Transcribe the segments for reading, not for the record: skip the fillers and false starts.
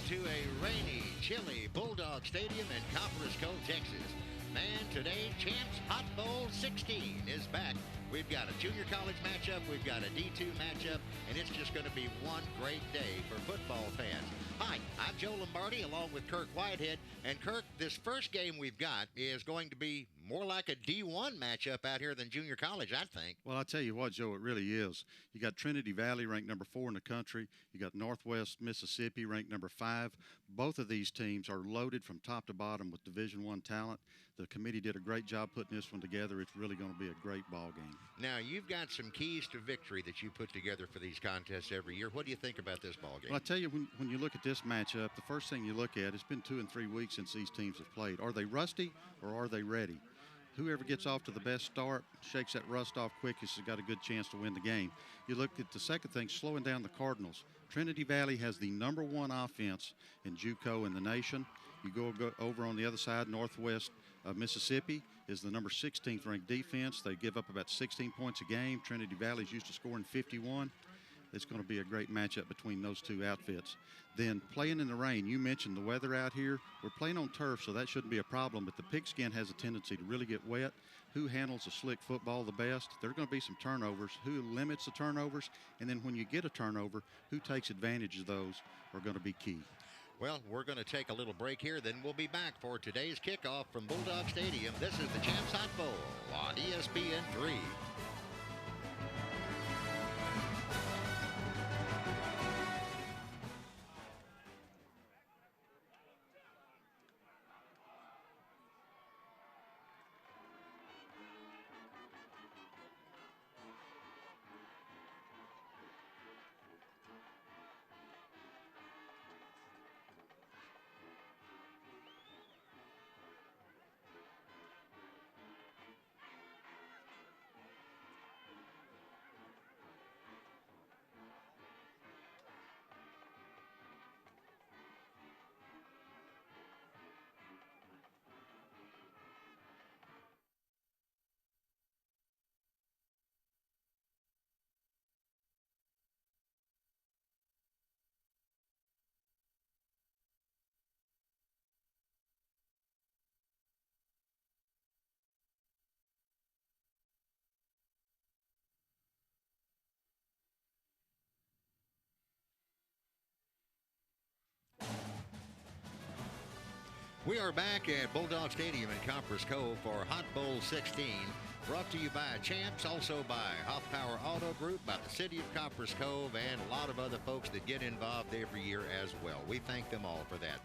to a rainy, chilly Bulldog Stadium in Copperas Cove, Texas. Man, today, Champs Hot Bowl 16 is back. We've got a junior college matchup, we've got a D2 matchup, and it's just going to be one great day for football fans. Hi, I'm Joe Lombardi along with Kirk Whitehead. And Kirk, this first game we've got is going to be more like a D1 matchup out here than junior college, I think. Well, I'll tell you what, Joe, it really is. You got Trinity Valley ranked number 4 in the country. You got Northwest Mississippi ranked number 5. Both of these teams are loaded from top to bottom with Division I talent. The committee did a great job putting this one together. It's really going to be a great ball game. Now, you've got some keys to victory that you put together for these contests every year. What do you think about this ball game? Well, I tell you, when you look at this matchup, the first thing you look at, it's been 2 and 3 weeks since these teams have played. Are they rusty or are they ready? Whoever gets off to the best start, shakes that rust off quickest, has got a good chance to win the game. You look at the second thing, slowing down the Cardinals. Trinity Valley has the number 1 offense in JUCO in the nation. You go over on the other side, Northwest Mississippi is the number 16th ranked defense. They give up about 16 points a game. Trinity Valley is used to scoring 51. It's going to be a great matchup between those two outfits. Then playing in the rain, you mentioned the weather out here. We're playing on turf, so that shouldn't be a problem, but the pigskin has a tendency to really get wet. Who handles a slick football the best? There are going to be some turnovers. Who limits the turnovers? And then when you get a turnover, who takes advantage of those are going to be key. Well, we're going to take a little break here, then we'll be back for today's kickoff from Bulldog Stadium. This is the Champs Hot Bowl on ESPN 3. We are back at Bulldog Stadium in Copperas Cove for Hot Bowl 16, brought to you by Champs, also by Hoff Power Auto Group, by the City of Copperas Cove, and a lot of other folks that get involved every year as well. We thank them all for that.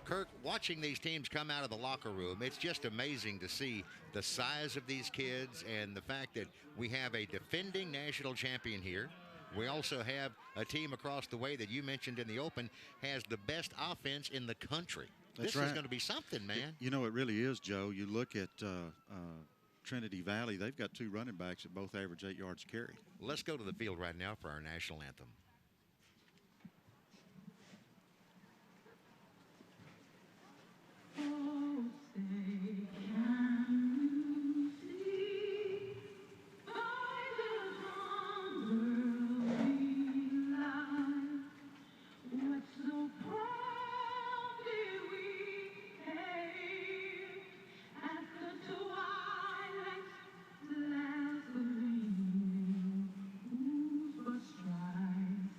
Kirk, watching these teams come out of the locker room, it's just amazing to see the size of these kids and the fact that we have a defending national champion here. We also have a team across the way that you mentioned in the open has the best offense in the country. That's this right. is going to be something, man. You know, it really is, Joe. You look at Trinity Valley, they've got 2 running backs that both average 8 yards a carry. Let's go to the field right now for our national anthem. Oh, say can you see by the world we lie, what so proudly we hailed at the twilight's last gleaming, whose broad stripes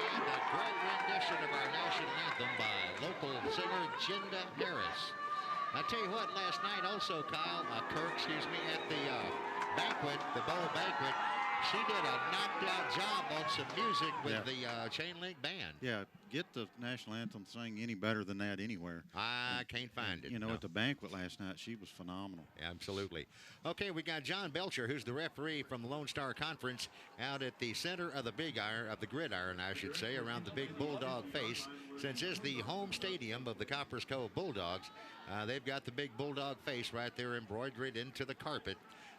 And a great rendition of our national anthem by local singer Jinda Harris. I tell you what, last night also, Kyle, Kirk, at the banquet, the bowl banquet, she did a knocked-out job on some music with the chain link band. Yeah, get the national anthem thing any better than that anywhere. I can't find it. You know, at the banquet last night, she was phenomenal. Absolutely. Okay, we got John Belcher, who's the referee from the Lone Star Conference, out at the center of the gridiron, I should say, around the big bulldog face. Since it's the home stadium of the Coppers Cove Bulldogs, they've got the big bulldog face right there embroidered into the carpet.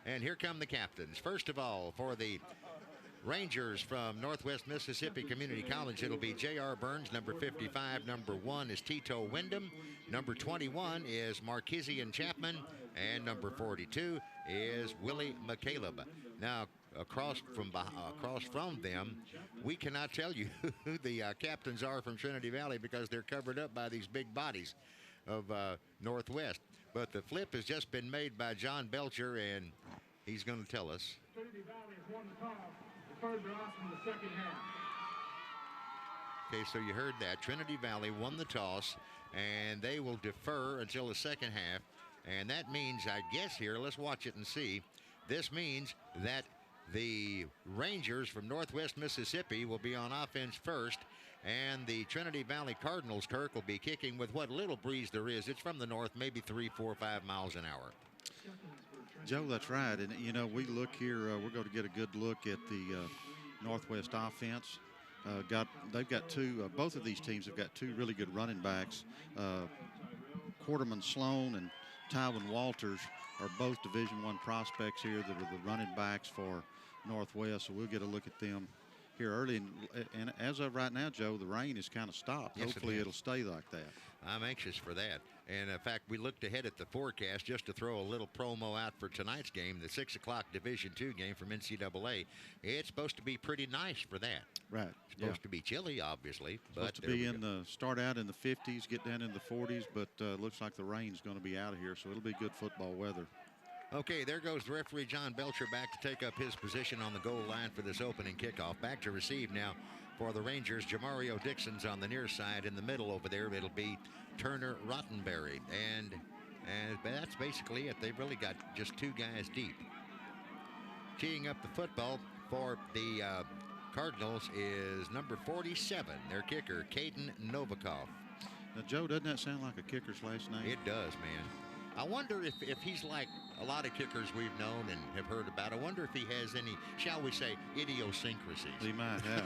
And here come the captains. First of all, for the Rangers from Northwest Mississippi Community College, it'll be J.R. Burns, number 55. Number 1 is Tito Wyndham. Number 21 is Marquisian Chapman. And number 42 is Willie McCaleb. Now, across from them, we cannot tell you who the captains are from Trinity Valley because they're covered up by these big bodies of Northwest. But the flip has just been made by John Belcher, and he's going to tell us. Trinity Valley has won the toss. Deferred to us in the second half. Okay, so you heard that. Trinity Valley won the toss, and they will defer until the second half. And that means, I guess here, let's watch it and see. This means that the Rangers from Northwest Mississippi will be on offense first, and the Trinity Valley Cardinals, Kirk, will be kicking with what little breeze there is. It's from the north, maybe 3, 4, 5 miles an hour. Joe, that's right. And, you know, we look here, we're going to get a good look at the Northwest offense. They've got two, both of these teams have got two really good running backs. Quarterman Sloan and Tywin Walters are both Division I prospects here that are the running backs for Northwest. So we'll get a look at them here early. And as of right now, Joe, the rain has kind of stopped. Yes, hopefully it'll stay like that. I'm anxious for that. And in fact, we looked ahead at the forecast just to throw a little promo out for tonight's game, the 6 o'clock Division II game from NCAA. It's supposed to be pretty nice for that. Right. It's supposed to be chilly, obviously. Supposed to be start out in the 50s, get down in the 40s, but looks like the rain's going to be out of here, so it'll be good football weather. Okay, there goes the referee John Belcher back to take up his position on the goal line for this opening kickoff. Back to receive now for the Rangers. Jamario Dixon's on the near side. In the middle over there, it'll be Turner Rottenberry. And that's basically it. They've really got just two guys deep. Teeing up the football for the Cardinals is number 47, their kicker, Caden Novikov. Now, Joe, doesn't that sound like a kicker's last name? It does, man. I wonder if he's like a lot of kickers we've known and have heard about. I wonder if he has any, shall we say, idiosyncrasies. He might have.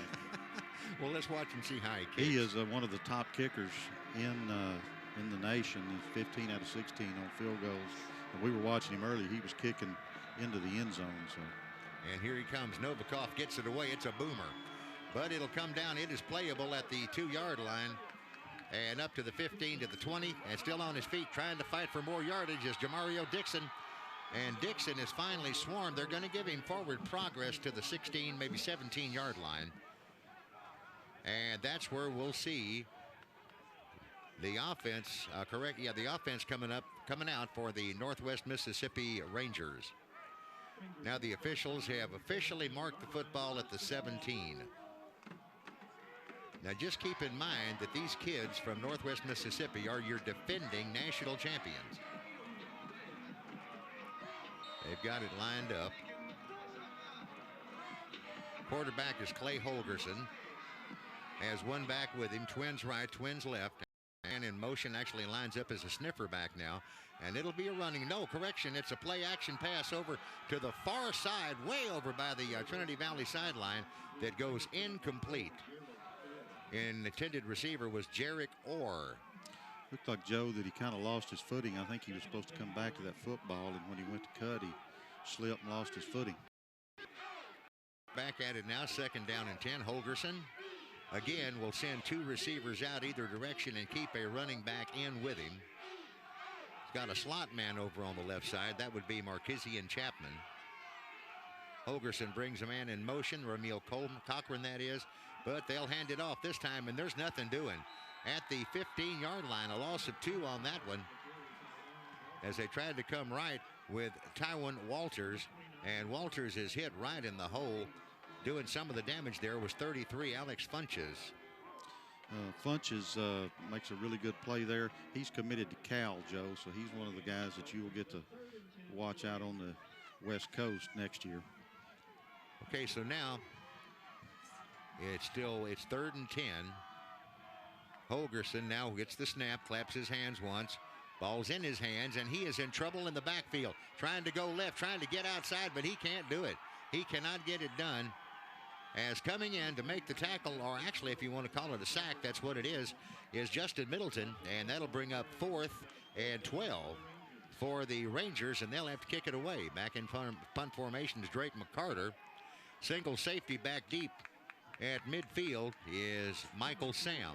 Well, let's watch and see how he kicks. He is one of the top kickers in the nation. He's 15 out of 16 on field goals. And we were watching him earlier. He was kicking into the end zone. So. And here he comes. Novikov gets it away. It's a boomer. But it'll come down. It is playable at the 2-yard line. And up to the 15, to the 20, and still on his feet, trying to fight for more yardage is Jamario Dixon. And Dixon is finally swarmed. They're going to give him forward progress to the 16, maybe 17-yard line. And that's where we'll see the offense, the offense coming out for the Northwest Mississippi Rangers. Now the officials have officially marked the football at the 17. Now, just keep in mind that these kids from Northwest Mississippi are your defending national champions. They've got it lined up. Quarterback is Clay Holgerson. Has one back with him, twins right, twins left. And in motion actually lines up as a sniffer back now. And it'll be a running, no, correction, it's a play-action pass over to the far side, way over by the Trinity Valley sideline that goes incomplete. And the intended receiver was Jarek Orr. Looked like, Joe, that he kind of lost his footing. I think he was supposed to come back to that football, and when he went to cut, he slipped and lost his footing. Back at it now, second down and 10. Holgerson again will send two receivers out either direction and keep a running back in with him. He's got a slot man over on the left side. That would be Marquisian Chapman. Holgerson brings a man in motion, Ramil Cochran that is, but they'll hand it off this time, and there's nothing doing. At the 15-yard line, a loss of 2 on that one as they tried to come right with Tywin Walters, and Walters is hit right in the hole doing some of the damage there was 33, Alex Funches. Funches makes a really good play there. He's committed to Cal, Joe, so he's one of the guys that you will get to watch out on the West Coast next year. Okay, so now it's 3rd and 10. Holgerson now gets the snap, claps his hands once. Ball's in his hands, and he is in trouble in the backfield. Trying to go left, trying to get outside, but he can't do it. He cannot get it done. As coming in to make the tackle, or actually if you want to call it a sack, that's what it is Justin Middleton, and that'll bring up 4th and 12 for the Rangers, and they'll have to kick it away. Back in punt formation is Drake McCarter. Single safety back deep at midfield is Michael Sam.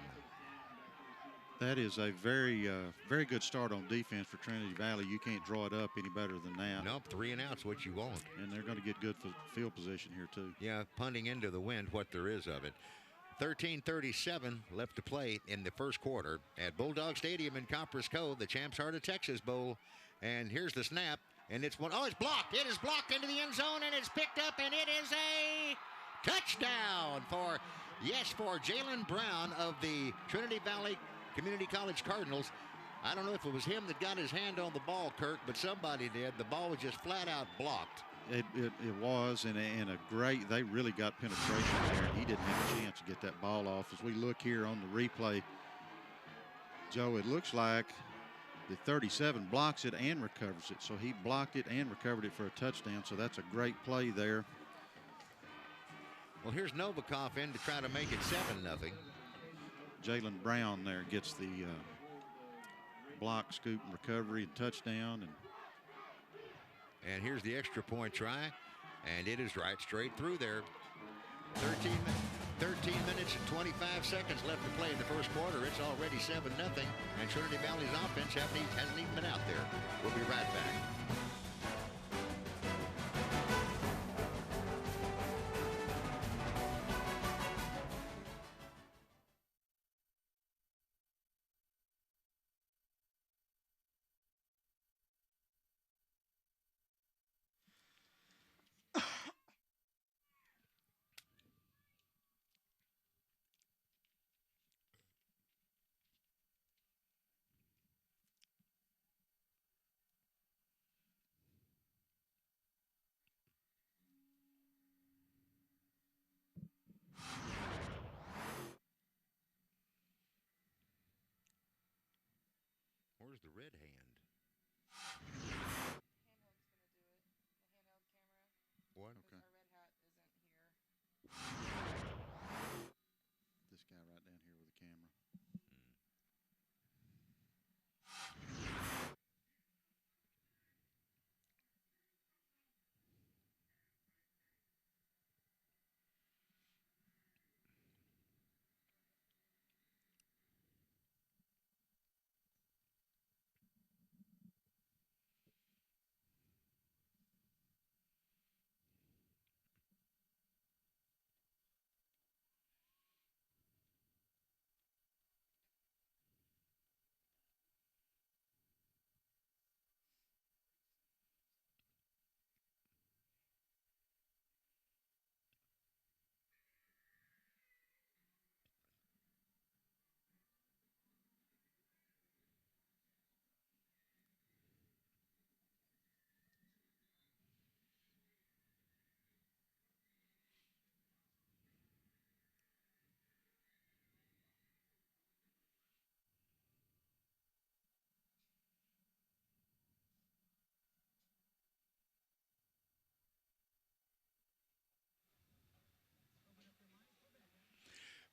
That is a very, very good start on defense for Trinity Valley. You can't draw it up any better than that. Nope, 3 and out's what you want. And they're going to get good field position here, too. Yeah, punting into the wind, what there is of it. 13:37 left to play in the first quarter at Bulldog Stadium in Copperas Cove, the Champs Heart of Texas Bowl. And here's the snap, and it's it's blocked. It is blocked into the end zone, and it's picked up, and it is a touchdown for Jalen Brown of the Trinity Valley Community College Cardinals. I don't know if it was him that got his hand on the ball, Kirk, but somebody did. The ball was just flat out blocked. It was, and they really got penetration there, and he didn't have a chance to get that ball off. As we look here on the replay, Joe, it looks like the 37 blocks it and recovers it. So he blocked it and recovered it for a touchdown, so that's a great play there. Well, here's Novikov in to try to make it 7-0. Jalen Brown there gets the block, scoop, and recovery and touchdown. And here's the extra point try, and it is right straight through there. 13 minutes and 25 seconds left to play in the first quarter. It's already 7-0, and Trinity Valley's offense hasn't even been out there. We'll be right back. Where's the red hand? What? Okay. This guy right down here with the camera.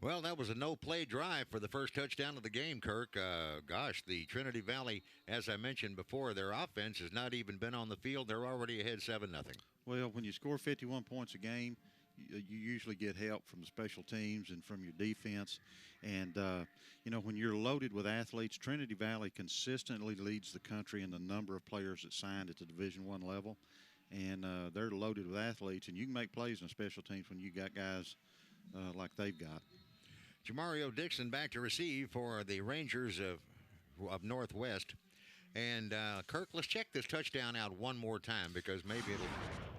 Well, that was a no-play drive for the first touchdown of the game, Kirk. Gosh, the Trinity Valley, as I mentioned before, their offense has not even been on the field. They're already ahead 7-0. Well, when you score 51 points a game, you usually get help from the special teams and from your defense. And, when you're loaded with athletes, Trinity Valley consistently leads the country in the number of players that signed at the Division I level. And they're loaded with athletes, and you can make plays in special teams when you got guys like they've got. Jamario Dixon back to receive for the Rangers of Northwest. And, Kirk, let's check this touchdown out one more time because maybe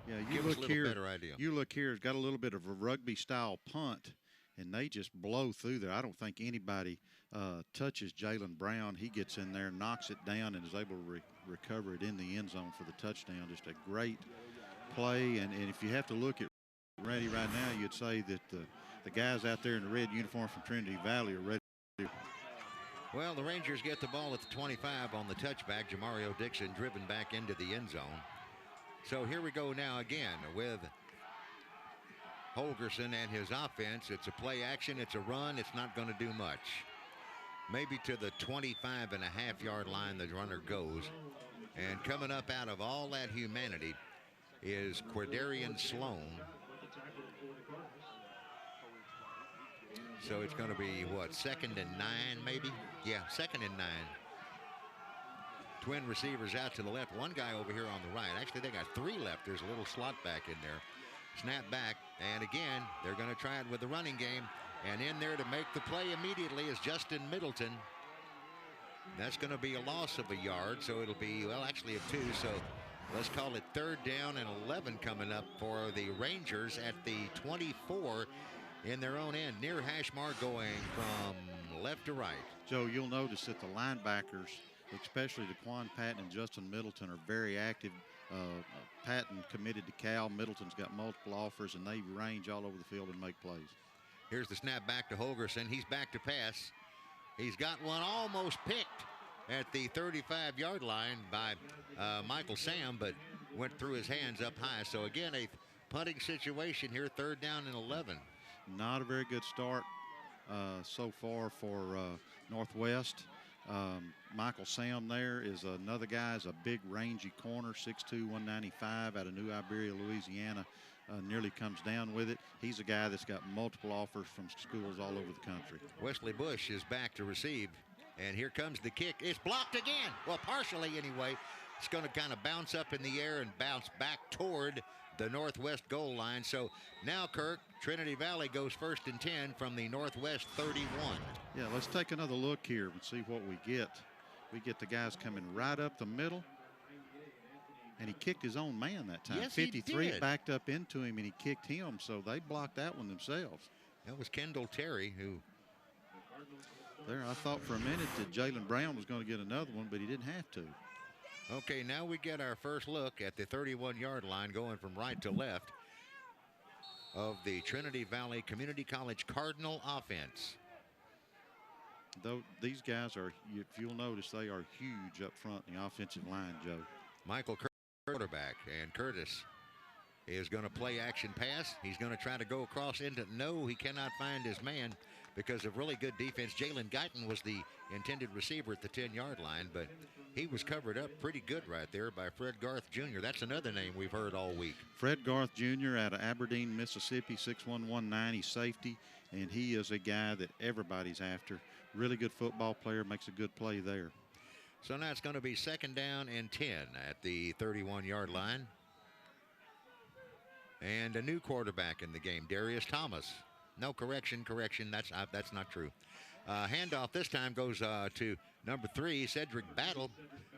Yeah, Give us a little better idea. You look here, it's got a little bit of a rugby-style punt, and they just blow through there. I don't think anybody touches Jalen Brown. He gets in there, knocks it down, and is able to recover it in the end zone for the touchdown. Just a great play. And if you have to look at ready right now, you'd say that the guys out there in the red uniform from Trinity Valley are ready. Well, the Rangers get the ball at the 25 on the touchback. Jamario Dixon driven back into the end zone. So here we go now again with Holgerson and his offense. It's a play action. It's a run. It's not going to do much. Maybe to the 25.5-yard line the runner goes. And coming up out of all that humanity is Querdarian Sloan. So it's going to be, what, 2nd and 9 maybe? Yeah, 2nd and 9. Twin receivers out to the left. One guy over here on the right. Actually, they got 3 left. There's a little slot back in there. Snap back. And again, they're going to try it with the running game. And in there to make the play immediately is Justin Middleton. That's going to be a loss of a yard. So it'll be, well, actually of 2. So let's call it 3rd down and 11 coming up for the Rangers at the 24 in their own end. Near hash mark going from left to right. Joe, you'll notice that the linebackers, especially DeQuan Patton and Justin Middleton, are very active. Patton committed to Cal. Middleton's got multiple offers, and they range all over the field and make plays. Here's the snap back to Holgerson. He's back to pass. He's got one almost picked at the 35-yard line by Michael Sam, but went through his hands up high. So again, a punting situation here, 3rd down and 11. Not a very good start so far for Northwest. Michael Sam there is another guy, is a big rangy corner, 6'2", 195 out of New Iberia, Louisiana. Nearly comes down with it. He's a guy that's got multiple offers from schools all over the country. Wesley Bush is back to receive, and here comes the kick. It's blocked again. Well, partially anyway. It's going to kind of bounce up in the air and bounce back toward the Northwest goal line. So now, Kirk, Trinity Valley goes 1st and 10 from the Northwest 31. Yeah, let's take another look here and see what we get. We get the guys coming right up the middle. And he kicked his own man that time. Yes, 53 he did. Backed up into him, and he kicked him, so they blocked that one themselves. That was Kendall Terry who... There, I thought for a minute that Jalen Brown was going to get another one, but he didn't have to. Okay, now we get our first look at the 31-yard line going from right to left of the Trinity Valley Community College Cardinal offense. Though these guys are, if you'll notice, they are huge up front in the offensive line, Joe. Michael Curtis, quarterback, and Curtis is going to play action pass. He's going to try to go across into, no, he cannot find his man because of really good defense. Jalen Guyton was the intended receiver at the 10-yard line, but he was covered up pretty good right there by Fred Garth Jr. That's another name we've heard all week. Fred Garth Jr. out of Aberdeen, Mississippi, 6'1", 190 safety, and he is a guy that everybody's after. Really good football player, makes a good play there. So now it's going to be 2nd down and 10 at the 31-yard line. And a new quarterback in the game, Darius Thomas. No, correction, that's not true. Handoff this time goes to number 3, Cedric Battle,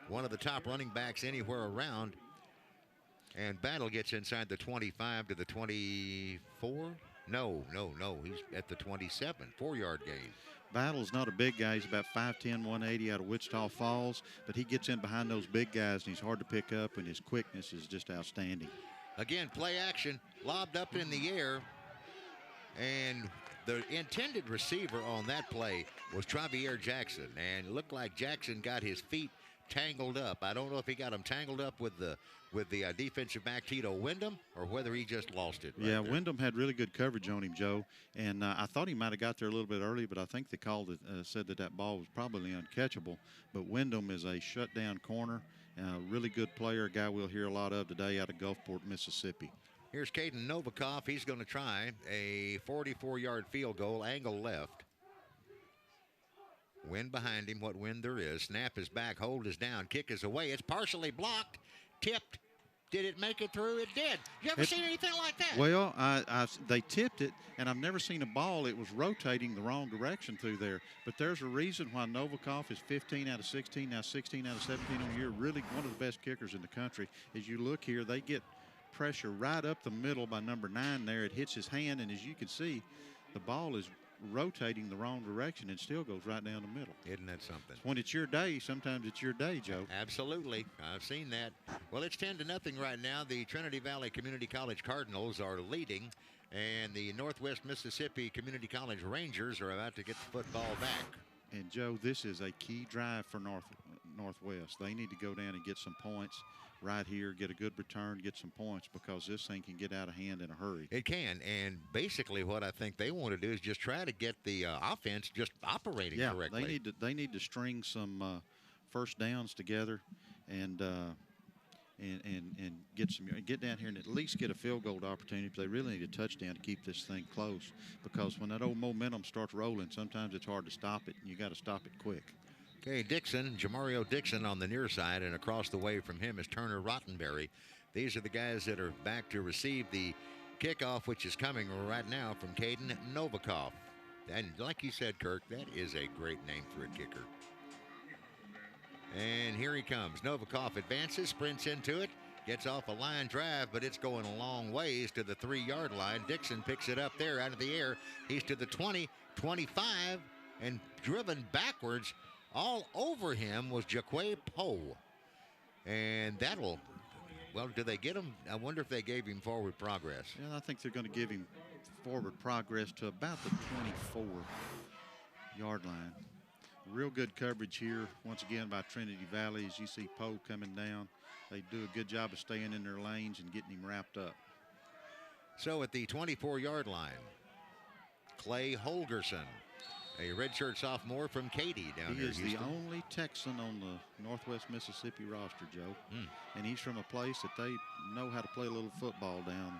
one of the top running backs anywhere around. And Battle gets inside the 25 to the 24. No, he's at the 27, 4-yard gain. Battle's not a big guy. He's about 5'10", 180 out of Wichita Falls, but he gets in behind those big guys, and he's hard to pick up, and his quickness is just outstanding. Again, play action, lobbed up in the air, and the intended receiver on that play was Travier Jackson, and it looked like Jackson got his feet tangled up. I don't know if he got them tangled up with the defensive back Tito Wyndham or whether he just lost it. Yeah, Wyndham had really good coverage on him, Joe, and I thought he might have got there a little bit early, but I think they called it, said that ball was probably uncatchable. But Wyndham is a shutdown corner, really good player, a guy we'll hear a lot of today out of Gulfport, Mississippi. Here's Caden Novikov. He's going to try a 44-yard field goal, angle left. Wind behind him, what wind there is. Snap is back, hold is down, kick is away. It's partially blocked, tipped. Did it make it through? It did. You ever seen anything like that? Well, they tipped it, and I've never seen a ball. It was rotating the wrong direction through there. But there's a reason why Novikov is 15 out of 16, now 16 out of 17 on the year. Really one of the best kickers in the country. As you look here, they get pressure right up the middle by number 9 there. It hits his hand, and as you can see, the ball is rotating the wrong direction and still goes right down the middle. Isn't that something? When it's your day, sometimes it's your day, Joe. Absolutely. I've seen that. Well, it's 10-0 right now. The Trinity Valley Community College Cardinals are leading, and the Northwest Mississippi Community College Rangers are about to get the football back. And, Joe, this is a key drive for Northwest. They need to go down and get some points right here, get a good return, get some points, because this thing can get out of hand in a hurry. It can, and basically what I think they want to do is just try to get the offense just operating correctly. They need to string some first downs together and get down here and at least get a field goal opportunity. But they really need a touchdown to keep this thing close, because when that old momentum starts rolling, sometimes it's hard to stop it, and you got to stop it quick. Okay, Dixon, Jamario Dixon on the near side, and across the way from him is Turner Rottenberry. These are the guys that are back to receive the kickoff, which is coming right now from Caden Novikov. And like you said, Kirk, that is a great name for a kicker. And here he comes. Novikov advances, sprints into it, gets off a line drive, but it's going a long ways to the 3-yard line. Dixon picks it up there out of the air. He's to the 20, 25, and driven backwards. All over him was Jaquay Poe. And that'll, well, do they get him? I wonder if they gave him forward progress. Yeah, I think they're going to give him forward progress to about the 24-yard line. Real good coverage here, once again, by Trinity Valley. As you see Poe coming down, they do a good job of staying in their lanes and getting him wrapped up. So at the 24-yard line, Clay Holgerson, a redshirt sophomore from Katy down here in Houston. He is the only Texan on the Northwest Mississippi roster, Joe. And he's from a place that they know how to play a little football down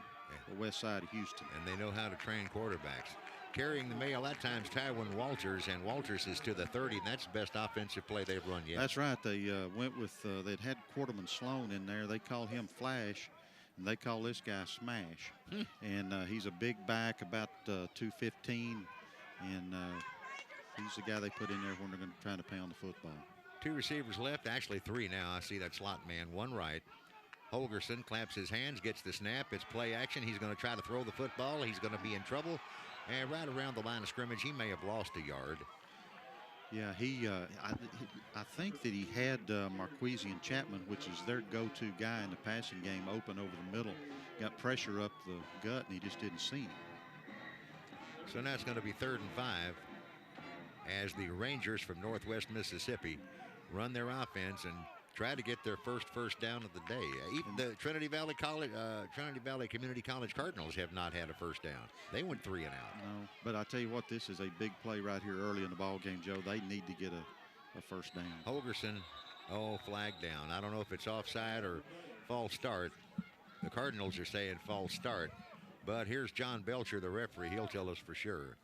the west side of Houston. And they know how to train quarterbacks. Carrying the mail that time's Tywin Walters, and Walters is to the 30, and that's the best offensive play they've run yet. That's right. They went with, they'd had Quarterman Sloan in there. They call him Flash, and they call this guy Smash. And he's a big back, about 215, and he's the guy they put in there when they're going to try to pound the football. 2 receivers left, actually 3 now. I see that slot man, 1 right. Holgerson claps his hands, gets the snap. It's play action. He's going to try to throw the football. He's going to be in trouble. And right around the line of scrimmage, he may have lost a yard. Yeah, I think that he had Marquesian Chapman, which is their go-to guy in the passing game, open over the middle. Got pressure up the gut, and he just didn't see him. So now it's going to be 3rd and 5 as the Rangers from Northwest Mississippi run their offense and try to get their first down of the day. Even the Trinity Valley Community College Cardinals have not had a first down. They went 3 and out. No, but I tell you what, this is a big play right here early in the ball game, Joe. They need to get a first down. Holgerson, flag down. I don't know if it's offside or false start. The Cardinals are saying false start. But here's John Belcher, the referee. He'll tell us for sure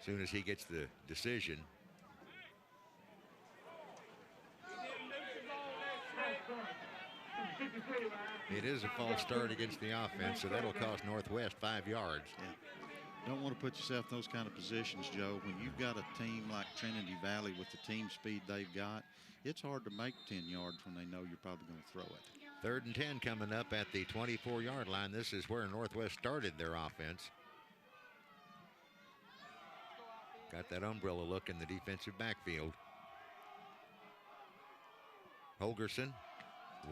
as soon as he gets the decision. It is a false start against the offense, so that'll cost Northwest 5 yards. Yeah. Don't want to put yourself in those kind of positions, Joe. When you've got a team like Trinity Valley with the team speed they've got, it's hard to make 10 yards when they know you're probably going to throw it. 3rd and 10 coming up at the 24-yard line. This is where Northwest started their offense. Got that umbrella look in the defensive backfield. Holgerson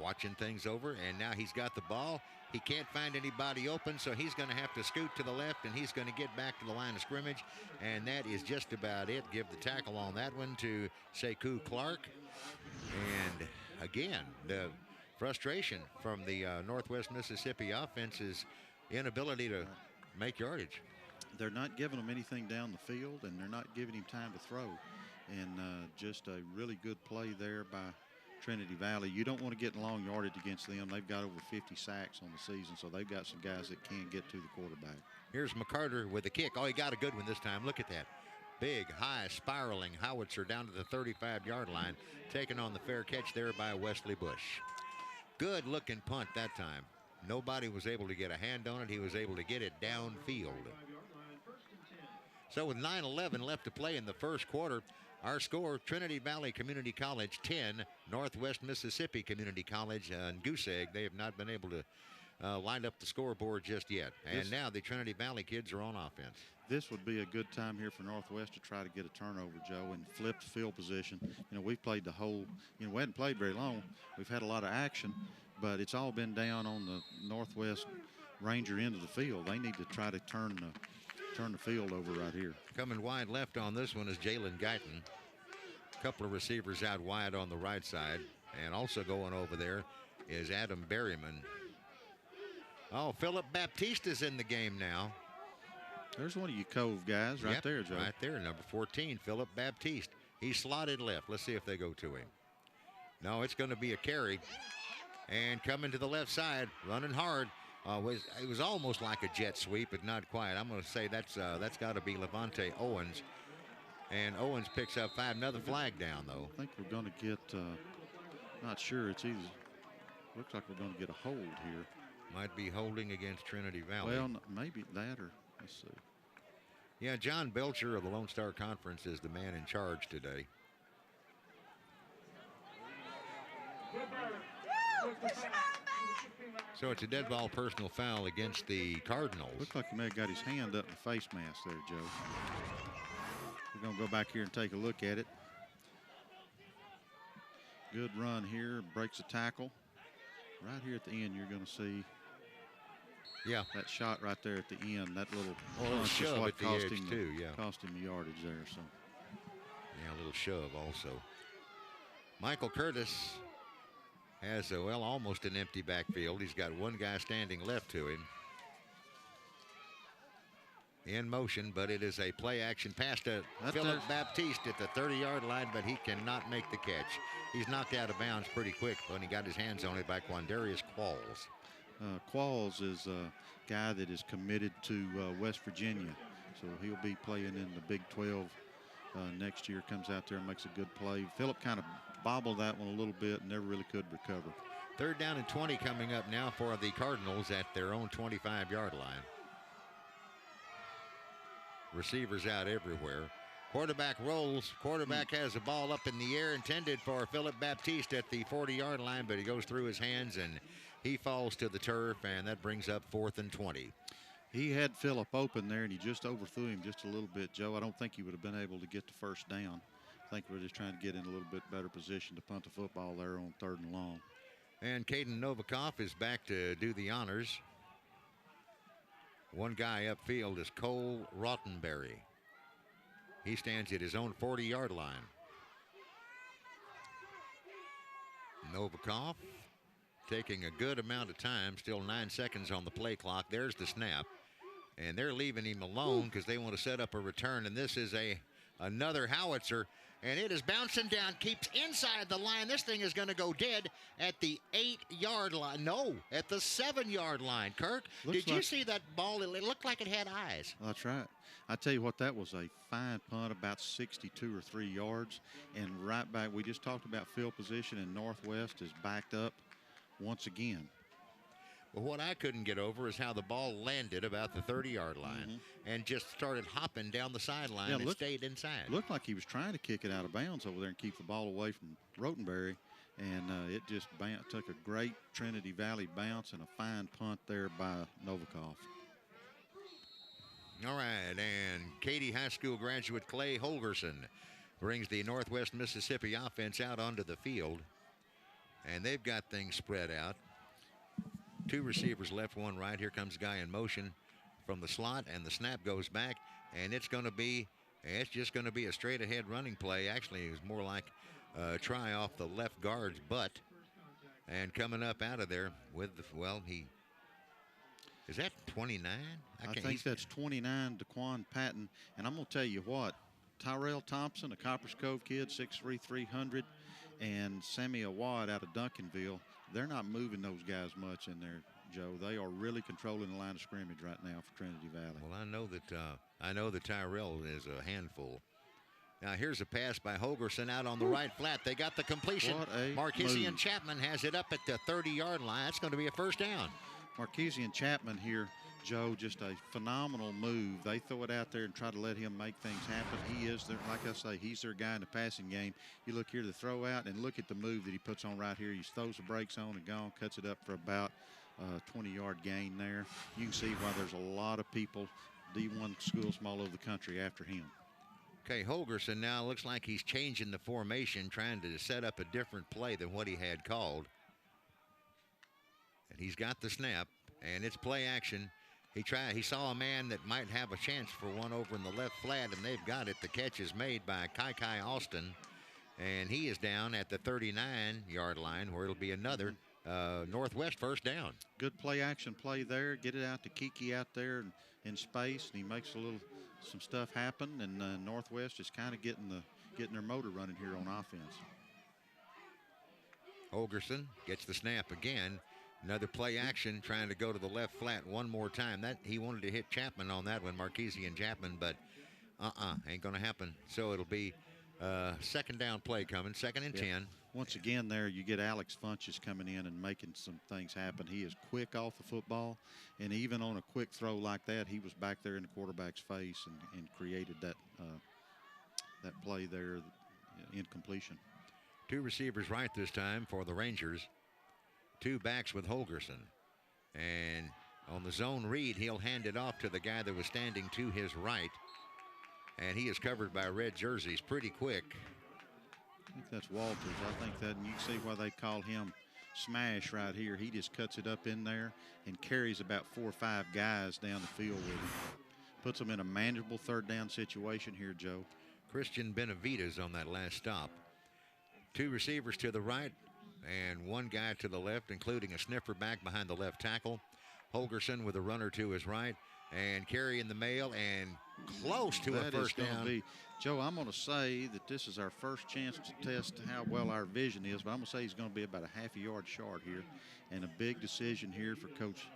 watching things over, and now he's got the ball. He can't find anybody open, so he's going to have to scoot to the left, and he's going to get back to the line of scrimmage, and that is just about it. Give the tackle on that one to Sekou Clark. And again, the frustration from the Northwest Mississippi offense's inability to make yardage. They're not giving him anything down the field, and they're not giving him time to throw. And just a really good play there by Trinity Valley. You don't want to get in long yardage against them. They've got over 50 sacks on the season, so they've got some guys that can get to the quarterback. Here's McCarter with a kick. Oh, he got a good one this time. Look at that. Big, high, spiraling howitzer down to the 35-yard line, taken on the fair catch there by Wesley Bush. Good-looking punt that time. Nobody was able to get a hand on it. He was able to get it downfield. So with 9:11 left to play in the first quarter, Our score, Trinity Valley Community College 10, Northwest Mississippi Community College and Goose Egg. They have not been able to line up the scoreboard just yet. And now the Trinity Valley kids are on offense. This would be a good time here for Northwest to try to get a turnover, Joe, and flip the field position. You know, we've played the whole, you know, we hadn't played very long. We've had a lot of action, but it's all been down on the Northwest Ranger end of the field. They need to try to turn the field over right here. Coming wide left on this one is Jalen Guyton. A couple of receivers out wide on the right side. And also going over there is Adam Berryman. Oh, Philip Baptiste is in the game now. There's one of you Cove guys right there, Joe. Right there, number 14, Philip Baptiste. He's slotted left. Let's see if they go to him. No, it's going to be a carry. And coming to the left side, running hard. It was almost like a jet sweep, but not quite. I'm going to say that's got to be Levante Owens. And Owens picks up 5. Another flag down, though. I think we're going to get, not sure, it's either, looks like we're going to get a hold here. Might be holding against Trinity Valley. Well, maybe that or, let's see. Yeah, John Belcher of the Lone Star Conference is the man in charge today. So it's a dead ball personal foul against the Cardinals. Looks like he may have got his hand up in the face mask there, Joe. We're going to go back here and take a look at it. Good run here, breaks a tackle. Right here at the end, you're going to see that shot right there at the end. That little punch is what cost him the yardage there. So yeah, a little shove also. Michael Curtis has almost an empty backfield. He's got one guy standing left to him. In motion, but it is a play action pass to Philip Baptiste at the 30-yard line, but he cannot make the catch. He's knocked out of bounds pretty quick when he got his hands on it by Quandarius Qualls. Qualls is a guy that is committed to West Virginia, so he'll be playing in the Big 12 next year. Comes out there and makes a good play. Philip kind of bobbled that one a little bit and never really could recover. 3rd down and 20 coming up now for the Cardinals at their own 25-yard line. Receivers out everywhere. Quarterback rolls. Quarterback has the ball up in the air intended for Philip Baptiste at the 40-yard line, but he goes through his hands and he falls to the turf, and that brings up 4th and 20. He had Philip open there, and he just overthrew him just a little bit, Joe. I don't think he would have been able to get the first down. I think we're just trying to get in a little bit better position to punt the football there on 3rd and long. And Caden Novikov is back to do the honors. One guy upfield is Cole Rottenberry. He stands at his own 40-yard line. Novikov taking a good amount of time, still 9 seconds on the play clock. There's the snap. And they're leaving him alone because they want to set up a return. And this is another howitzer. And it is bouncing down, keeps inside the line. This thing is going to go dead at the 8-yard line. No, at the 7-yard line. Kirk, did you see that ball? It looked like it had eyes. That's right. I tell you what, that was a fine punt, about 62 or 3 yards. And right back, we just talked about field position, and Northwest is backed up once again. Well, what I couldn't get over is how the ball landed about the 30-yard line and just started hopping down the sideline and stayed inside. Looked like he was trying to kick it out of bounds over there and keep the ball away from Rottenberry, and it just took a great Trinity Valley bounce and a fine punt there by Novikov. All right, and Katy High School graduate Clay Holgerson brings the Northwest Mississippi offense out onto the field, and they've got things spread out. 2 receivers left, 1 right. Here comes a guy in motion from the slot, and the snap goes back, and it's just going to be a straight ahead running play. Actually, it was more like a try off the left guard's butt, and coming up out of there with is that 29? I think that's 29, Daquan Patton. And I'm going to tell you what, Tyrell Thompson, a Coppers Cove kid, 6'3", 300, and Sammy Awad out of Duncanville, they're not moving those guys much in there, Joe. They are really controlling the line of scrimmage right now for Trinity Valley. Well, I know that Tyrell is a handful. Now here's a pass by Holgerson out on the right flat. They got the completion. Marquisian Chapman has it up at the 30-yard line. That's going to be a first down. Marquisian Chapman here Joe, just a phenomenal move. They throw it out there and try to let him make things happen. He is their, like I say, he's their guy in the passing game. You look here, the throw out, and look at the move that he puts on right here. He throws the brakes on and gone, cuts it up for about 20-yard gain there. You can see why there's a lot of people, D1 schools from all over the country after him. Okay, Holgerson now looks like he's changing the formation, trying to set up a different play than what he had called. And he's got the snap, and it's play action. He saw a man that might have a chance for one over in the left flat, and they've got it. The catch is made by Kai Austin, and he is down at the 39-yard line, where it'll be another Northwest first down. Good play action play there. Get it out to Kiki out there in space, and he makes some stuff happen, and Northwest is kind of getting their motor running here on offense. Holgerson gets the snap again. Another play action, trying to go to the left flat one more time. That he wanted to hit Chapman on that one, Marquesi and Chapman, but ain't going to happen. So it'll be second down play coming, 2nd and 10. Once again there, you get Alex Funches coming in and making some things happen. He is quick off the football, and even on a quick throw like that, he was back there in the quarterback's face and created that play there, incompletion. 2 receivers right this time for the Rangers. 2 backs with Holgerson. And on the zone read, he'll hand it off to the guy that was standing to his right. And he is covered by red jerseys pretty quick. I think that's Walters. I think that, and you can see why they call him Smash right here. He just cuts it up in there and carries about 4 or 5 guys down the field with him. Puts them in a manageable third down situation here, Joe. Christian Benavides on that last stop. 2 receivers to the right and 1 guy to the left, including a sniffer back behind the left tackle. Holgerson with a runner to his right, and Carey in the mail, and close to a first down. Joe, I'm going to say that this is our first chance to test how well our vision is, but I'm going to say he's going to be about a half a yard short here, and a big decision here for Coach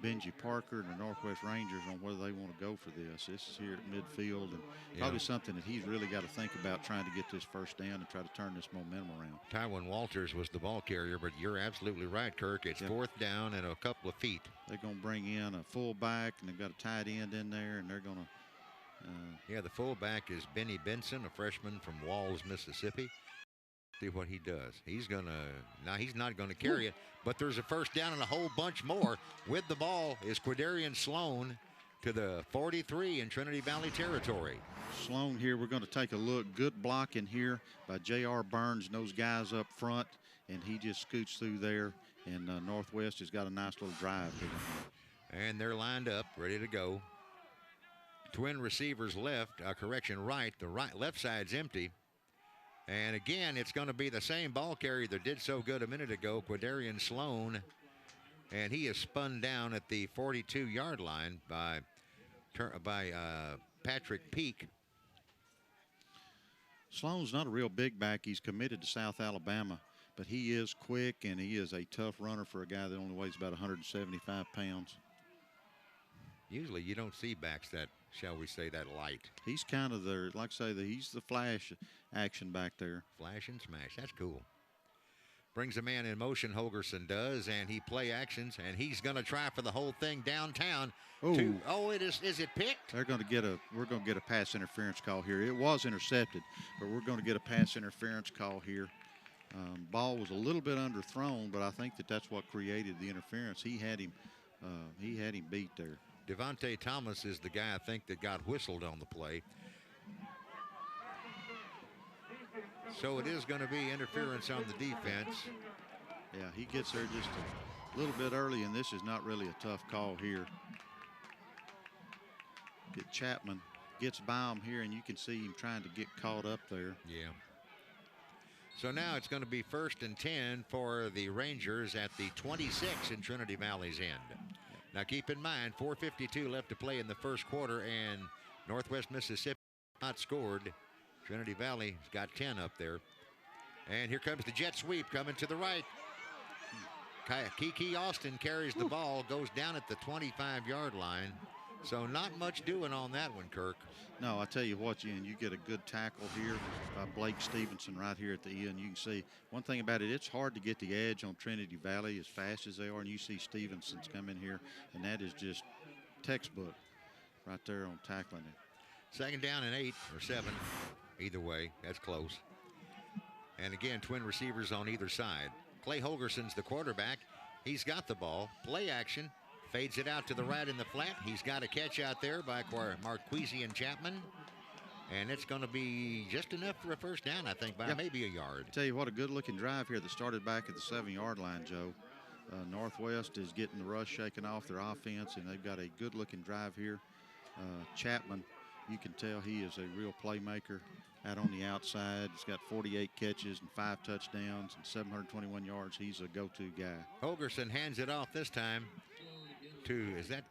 Benji Parker and the Northwest Rangers on whether they want to go for this. This is here at midfield, and probably something that he's really got to think about, trying to get this first down and try to turn this momentum around. Tywin Walters was the ball carrier, but you're absolutely right, Kirk. It's 4th down and a couple of feet. They're going to bring in a fullback, and they've got a tight end in there, and they're going to the fullback is Benny Benson, a freshman from Walls, Mississippi. See what he does. He's not going to carry it, but there's a first down and a whole bunch more. With the ball is Quidarian Sloan to the 43 in Trinity Valley territory. Sloan here, we're going to take a look. Good blocking here by J.R. Burns and those guys up front, and he just scoots through there, and Northwest has got a nice little drive to them. And they're lined up, ready to go. Twin receivers left, right. The left side's empty. And again, it's going to be the same ball carrier that did so good a minute ago, Quidarian Sloan. And he is spun down at the 42-yard line by Patrick Peak. Sloan's not a real big back. He's committed to South Alabama, but he is quick, and he is a tough runner for a guy that only weighs about 175 pounds. Usually you don't see backs that, shall we say, that light. He's kind of the, like I say, he's the flash action back there. Flash and smash. That's cool. Brings a man in motion, Holgerson does, and he play actions, and he's going to try for the whole thing downtown. Is it picked? We're going to get a pass interference call here. It was intercepted, but we're going to get a pass interference call here. Ball was a little bit underthrown, but I think that's what created the interference. He had him beat there. Devontae Thomas is the guy, I think, that got whistled on the play. So it is going to be interference on the defense. Yeah, he gets there just a little bit early, and this is not really a tough call here. Chapman gets by him here, and you can see him trying to get caught up there. Yeah. So now it's going to be 1st and 10 for the Rangers at the 26 in Trinity Valley's end. Now keep in mind, 4:52 left to play in the first quarter, and Northwest Mississippi not scored. Trinity Valley's got 10 up there. And here comes the jet sweep coming to the right. Kiki Austin carries the ball, goes down at the 25-yard line. So not much doing on that one, Kirk. No, I tell you what, you get a good tackle here by Blake Stevenson right here at the end. You can see one thing about it, it's hard to get the edge on Trinity Valley as fast as they are, and you see Stevenson's come in here, and that is just textbook right there on tackling it. 2nd down and 8 or 7. Either way, that's close. And again, twin receivers on either side. Clay Holgerson's the quarterback. He's got the ball. Play action. Fades it out to the right in the flat. He's got a catch out there by Marquise and Chapman. And it's going to be just enough for a first down, I think, by maybe a yard. Tell you what, a good-looking drive here that started back at the 7-yard line, Joe. Northwest is getting the rush shaken off their offense, and they've got a good-looking drive here. Chapman, you can tell he is a real playmaker out on the outside. He's got 48 catches and 5 touchdowns and 721 yards. He's a go-to guy. Holgerson hands it off this time to, is that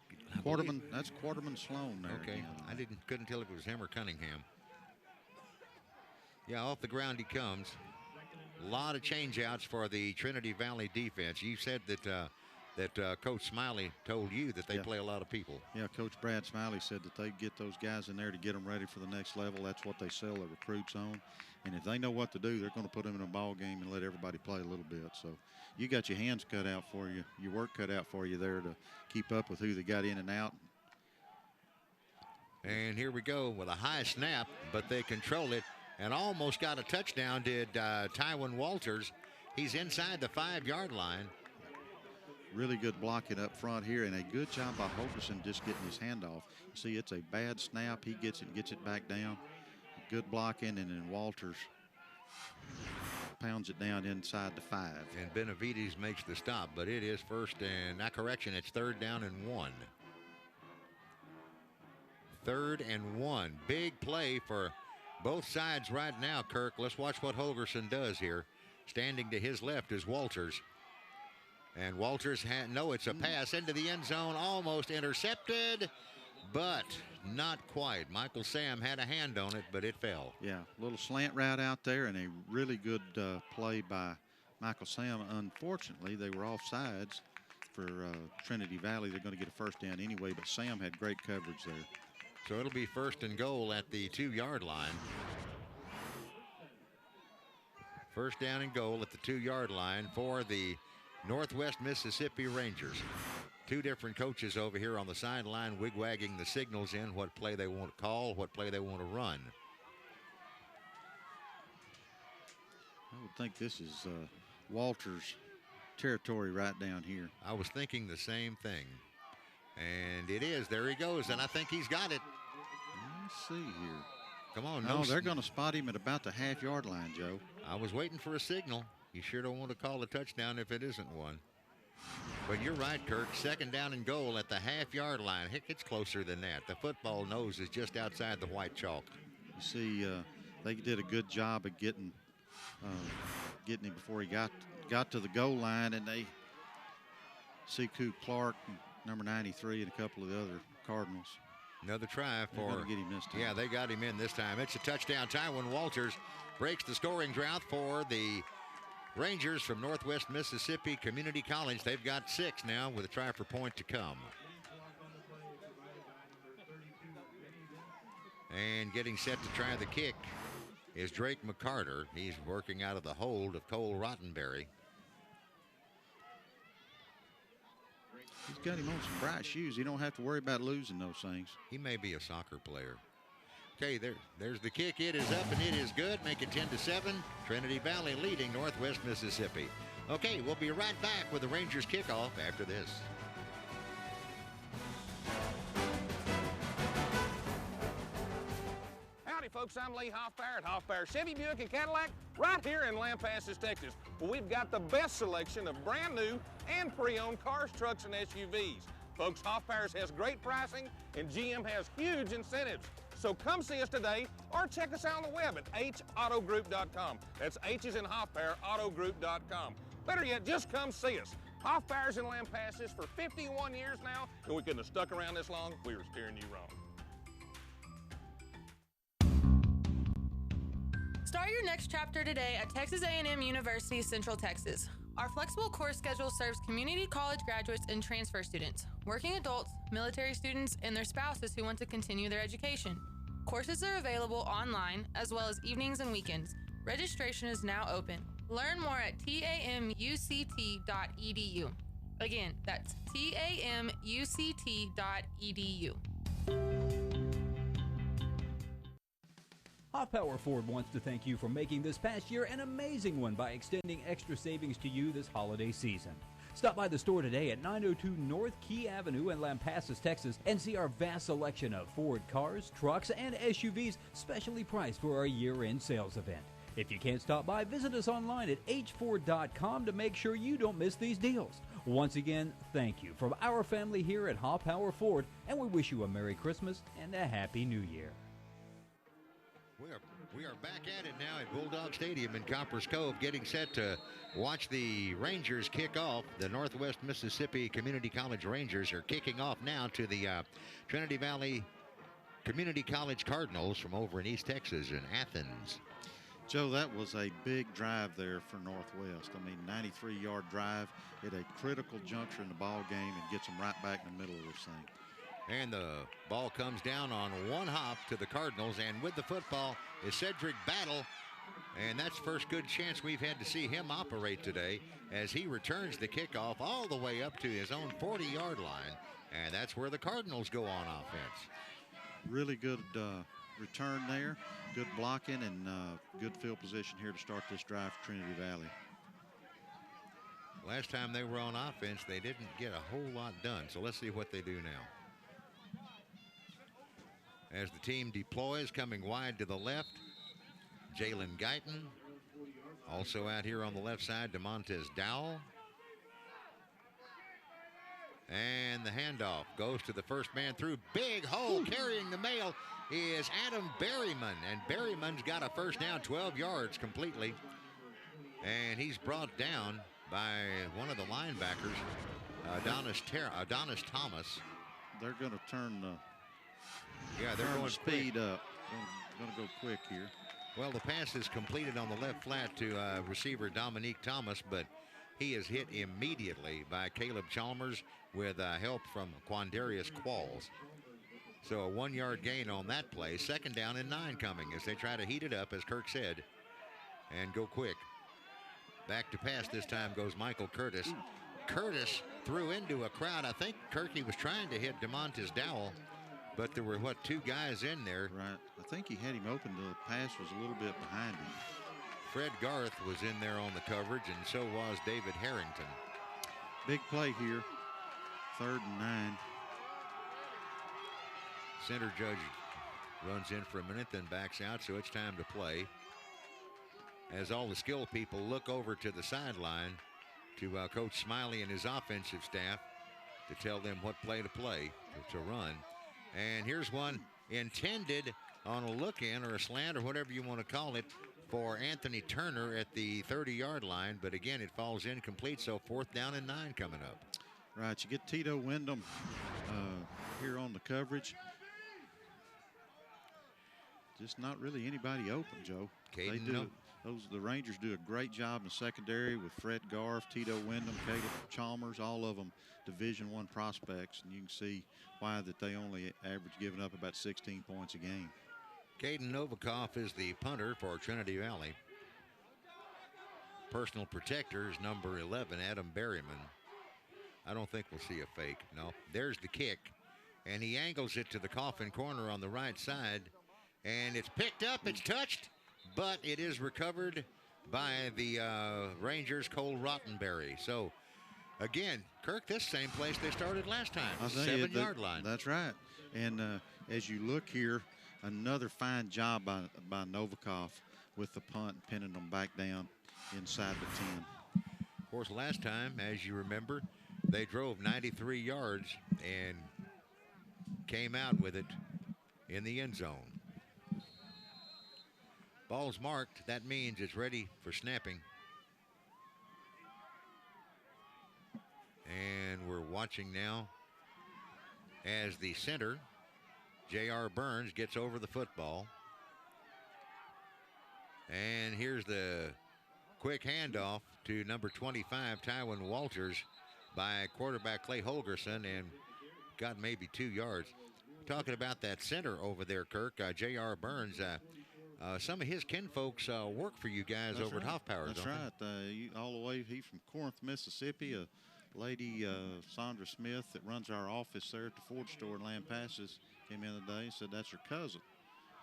Quarterman? That's Quarterman Sloan there. Okay, again. couldn't tell if it was him or Cunningham. Yeah, off the ground he comes. A lot of change-outs for the Trinity Valley defense. You said that Coach Smiley told you that they play a lot of people. Yeah, Coach Brad Smiley said that they get those guys in there to get them ready for the next level. That's what they sell their recruits on. And if they know what to do, they're going to put them in a ball game and let everybody play a little bit. So you got your hands cut out for you, your work cut out for you there to keep up with who they got in and out. And here we go with a high snap, but they control it and almost got a touchdown, did Tywin Walters. He's inside the 5-yard line. Really good blocking up front here, and a good job by Holgerson just getting his hand off. You see, it's a bad snap. He gets it back down. Good blocking, and then Walters pounds it down inside the 5. And Benavides makes the stop, but it is first and, correction, it's 3rd down and 1. 3rd and 1. Big play for both sides right now, Kirk. Let's watch what Holgerson does here. Standing to his left is Walters. And Walters it's a pass into the end zone, almost intercepted, but not quite. Michael Sam had a hand on it, but it fell. Yeah, a little slant route out there and a really good play by Michael Sam. Unfortunately, they were offsides for Trinity Valley. They're going to get a first down anyway, but Sam had great coverage there. So it'll be 1st and goal at the 2-yard line. 1st down and goal at the 2-yard line for the Northwest Mississippi Rangers. 2 different coaches over here on the sideline wigwagging the signals in what play they want to call, what play they want to run. I would think this is Walters' territory right down here. I was thinking the same thing. And it is. There he goes, and I think he's got it. Let's see here. Come on. No, they're going to spot him at about the half-yard line, Joe. I was waiting for a signal. You sure don't want to call a touchdown if it isn't one. But you're right, Kirk. 2nd down and goal at the half-yard line. Heck, it's closer than that. The football nose is just outside the white chalk. You see, they did a good job of getting him before he got to the goal line, and they see Coop Clark, number 93, and a couple of the other Cardinals. Another try for get him this time. Yeah, they got him in this time. It's a touchdown. Tywin Walters breaks the scoring drought for the Rangers from Northwest Mississippi Community College. They've got 6 now with a try for point to come. And getting set to try the kick is Drake McCarter. He's working out of the hold of Cole Rottenberry. He's got him on some bright shoes. He don't have to worry about losing those things. He may be a soccer player. Okay, there's the kick. It is up and it is good, making 10-7. Trinity Valley leading Northwest Mississippi. Okay, we'll be right back with the Rangers kickoff after this. Howdy, folks. I'm Lee Hoffbauer at Hoffbauer Chevy, Buick, and Cadillac right here in Lampasas, Texas. Well, we've got the best selection of brand new and pre-owned cars, trucks, and SUVs. Folks, Hoffbauer's has great pricing, and GM has huge incentives. So come see us today or check us out on the web at hautogroup.com. That's H is in Hoffbauer, autogroup.com. Better yet, just come see us. Hoffbauer's in Lampasas for 51 years now, and we couldn't have stuck around this long if we were steering you wrong. Start your next chapter today at Texas A&M University, Central Texas. Our flexible course schedule serves community college graduates and transfer students, working adults, military students, and their spouses who want to continue their education. Courses are available online, as well as evenings and weekends. Registration is now open. Learn more at tamuct.edu. Again, that's tamuct.edu. Hot Power Ford wants to thank you for making this past year an amazing one by extending extra savings to you this holiday season. Stop by the store today at 902 North Key Avenue in Lampasas, Texas, and see our vast selection of Ford cars, trucks, and SUVs specially priced for our year-end sales event. If you can't stop by, visit us online at hford.com to make sure you don't miss these deals. Once again, thank you from our family here at Hot Power Ford, and we wish you a Merry Christmas and a Happy New Year. We are back at it now at Bulldog Stadium in Copperas Cove, getting set to watch the Rangers kick off. The Northwest Mississippi Community College Rangers are kicking off now to the Trinity Valley Community College Cardinals from over in East Texas in Athens. Joe, that was a big drive there for Northwest. I mean, 93-yard drive at a critical juncture in the ball game and gets them right back in the middle of this thing. And the ball comes down on one hop to the Cardinals, and with the football is Cedric Battle. And that's the first good chance we've had to see him operate today as he returns the kickoff all the way up to his own 40-yard line. And that's where the Cardinals go on offense. Really good return there, good blocking, and good field position here to start this drive for Trinity Valley. Last time they were on offense, they didn't get a whole lot done. So let's see what they do now. As the team deploys, coming wide to the left, Jalen Guyton. Also out here on the left side, DeMontez Dowell. And the handoff goes to the first man through. Big hole carrying the mail is Adam Berryman. And Berryman's got a first down, 12 yards completely. And he's brought down by one of the linebackers, Adonis Thomas. They're going to turn they're going speed up. Going to go quick here. Well, the pass is completed on the left flat to receiver Dominique Thomas, but he is hit immediately by Caleb Chalmers with help from Quandarius Qualls. So a 1-yard gain on that play. Second down and 9 coming as they try to heat it up, as Kirk said, and go quick. Back to pass this time goes Michael Curtis. Curtis threw into a crowd. I think Kirky was trying to hit DeMontez Dowell, but there were, two guys in there. Right. I think he had him open. The pass was a little bit behind him. Fred Garth was in there on the coverage, and so was David Harrington. Big play here. 3rd and 9. Center judge runs in for a minute, then backs out, so it's time to play. As all the skill people look over to the sideline to Coach Smiley and his offensive staff to tell them what play to play, to run. And here's one intended on a look-in or a slant or whatever you want to call it for Anthony Turner at the 30-yard line. But again, it falls incomplete, so 4th down and 9 coming up. Right, you get Tito Wyndham here on the coverage. Just not really anybody open, Joe. The Rangers do a great job in the secondary with Fred Garth, Tito Wyndham, Caleb Chalmers, all of them Division I prospects, and you can see why that they only average giving up about 16 points a game. Caden Novikov is the punter for Trinity Valley. Personal protector is number 11, Adam Berryman. I don't think we'll see a fake. No, there's the kick, and he angles it to the coffin corner on the right side, and it's picked up, it's touched, but it is recovered by the Rangers, Cole Rottenberry. So, again, Kirk, this same place they started last time, 7-yard line. That's right. And as you look here, another fine job by Novikov with the punt, pinning them back down inside the 10. Of course, last time, as you remember, they drove 93 yards and came out with it in the end zone. Ball's marked. That means it's ready for snapping. And we're watching now as the center, J.R. Burns, gets over the football. And here's the quick handoff to number 25, Tywin Walters, by quarterback Clay Holgerson, and got maybe 2 yards. Talking about that center over there, Kirk, J.R. Burns, some of his kinfolks work for you guys over at Hoffpower. That's right. All the way, he's from Corinth, Mississippi, a Lady Sandra Smith that runs our office there at the Ford store in Lampasas came in today and said that's her cousin.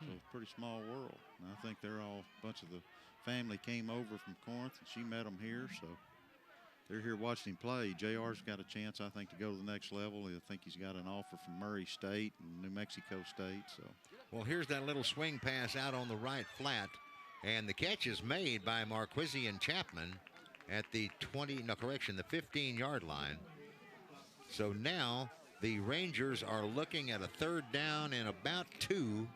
So it's a pretty small world. And I think they're all, a bunch of the family came over from Corinth, and she met them here. So they're here watching him play. JR's got a chance, I think, to go to the next level. I think he's got an offer from Murray State and New Mexico State. So, well, here's that little swing pass out on the right flat. And the catch is made by Marquisian Chapman at the 15-yard line. So now the Rangers are looking at a 3rd down and about 2.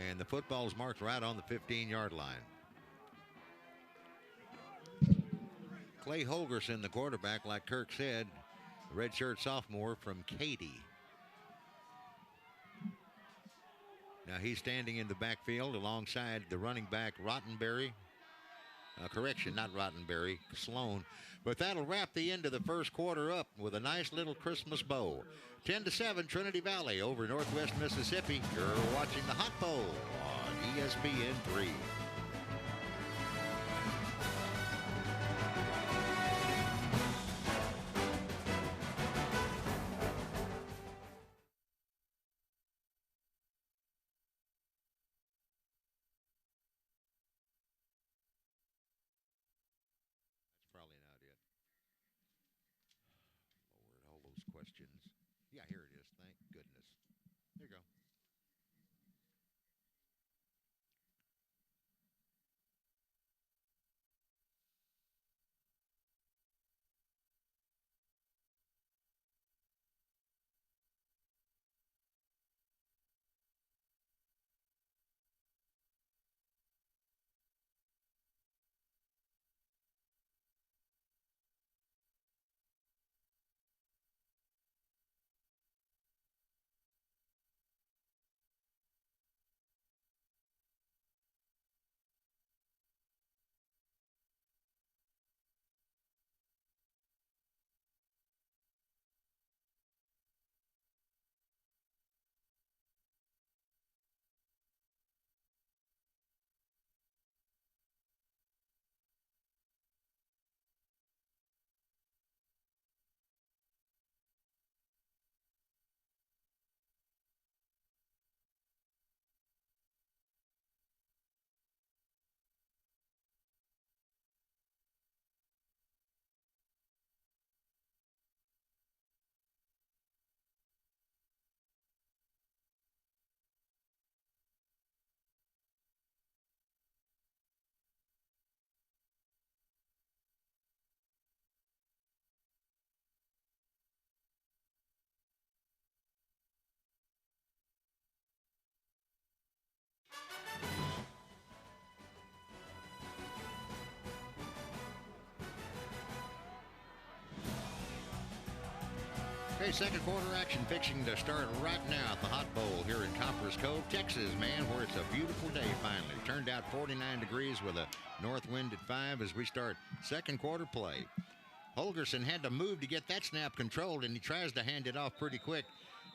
And the football is marked right on the 15-yard line. Clay Holgerson, the quarterback, like Kirk said, redshirt sophomore from Katy. Now he's standing in the backfield alongside the running back Rottenberry. Correction, not Rottenberry, Sloan. But that'll wrap the end of the first quarter up with a nice little Christmas bow. 10-7, Trinity Valley over Northwest Mississippi. You're watching the Hot Bowl on ESPN3. Questions. Yeah, here it is. Thank goodness. There you go. Okay, second quarter action fixing to start right now at the Hot Bowl here in Copperas Cove, Texas, man, where it's a beautiful day finally. Turned out 49 degrees with a north wind at 5 as we start second quarter play. Holgerson had to move to get that snap controlled, and he tries to hand it off pretty quick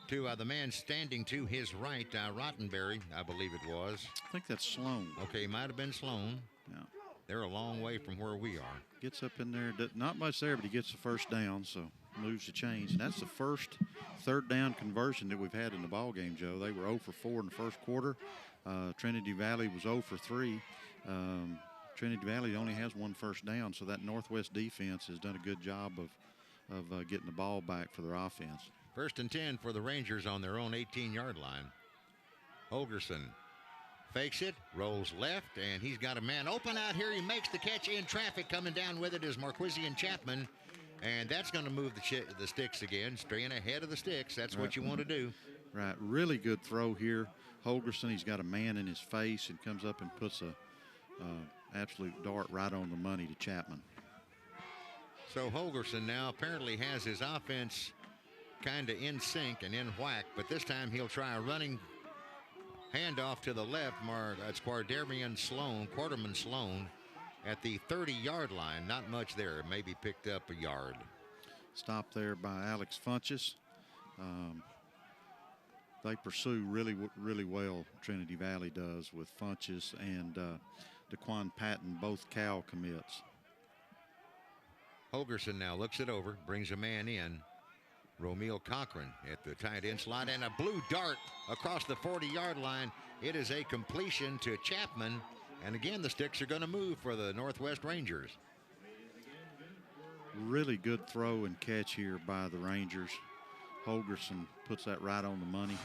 to the man standing to his right, Rottenberry, I believe it was. I think that's Sloan. Okay, might have been Sloan. Yeah. They're a long way from where we are. Gets up in there, not much there, but he gets the first down, so moves the chains. And that's the first 3rd down conversion that we've had in the ball game, Joe. They were 0 for 4 in the first quarter. Trinity Valley was 0 for 3. Trinity Valley only has 1 first down, so that Northwest defense has done a good job of getting the ball back for their offense. 1st and 10 for the Rangers on their own 18-yard line. Holgerson fakes it, rolls left, and he's got a man open out here. He makes the catch in traffic. Coming down with it is Marquisian Chapman, and that's going to move the sticks again. Staying ahead of the sticks, that's what you want to do. Right, really good throw here. Holgerson, he's got a man in his face and comes up and puts a absolute dart right on the money to Chapman. So Holgerson now apparently has his offense kind of in sync and in whack, but this time he'll try a running handoff to the left. That's Quarterman Sloan at the 30-yard line. Not much there. Maybe picked up a yard. Stop there by Alex Funches. They pursue really well, Trinity Valley does, with Funches and DeQuan Patton, both Cal commits. Holgerson now looks it over, brings a man in. Romeo Cochran at the tight end slot, and a blue dart across the 40-yard line. It is a completion to Chapman, and again the sticks are going to move for the Northwest Rangers. Really good throw and catch here by the Rangers. Holgerson puts that right on the money,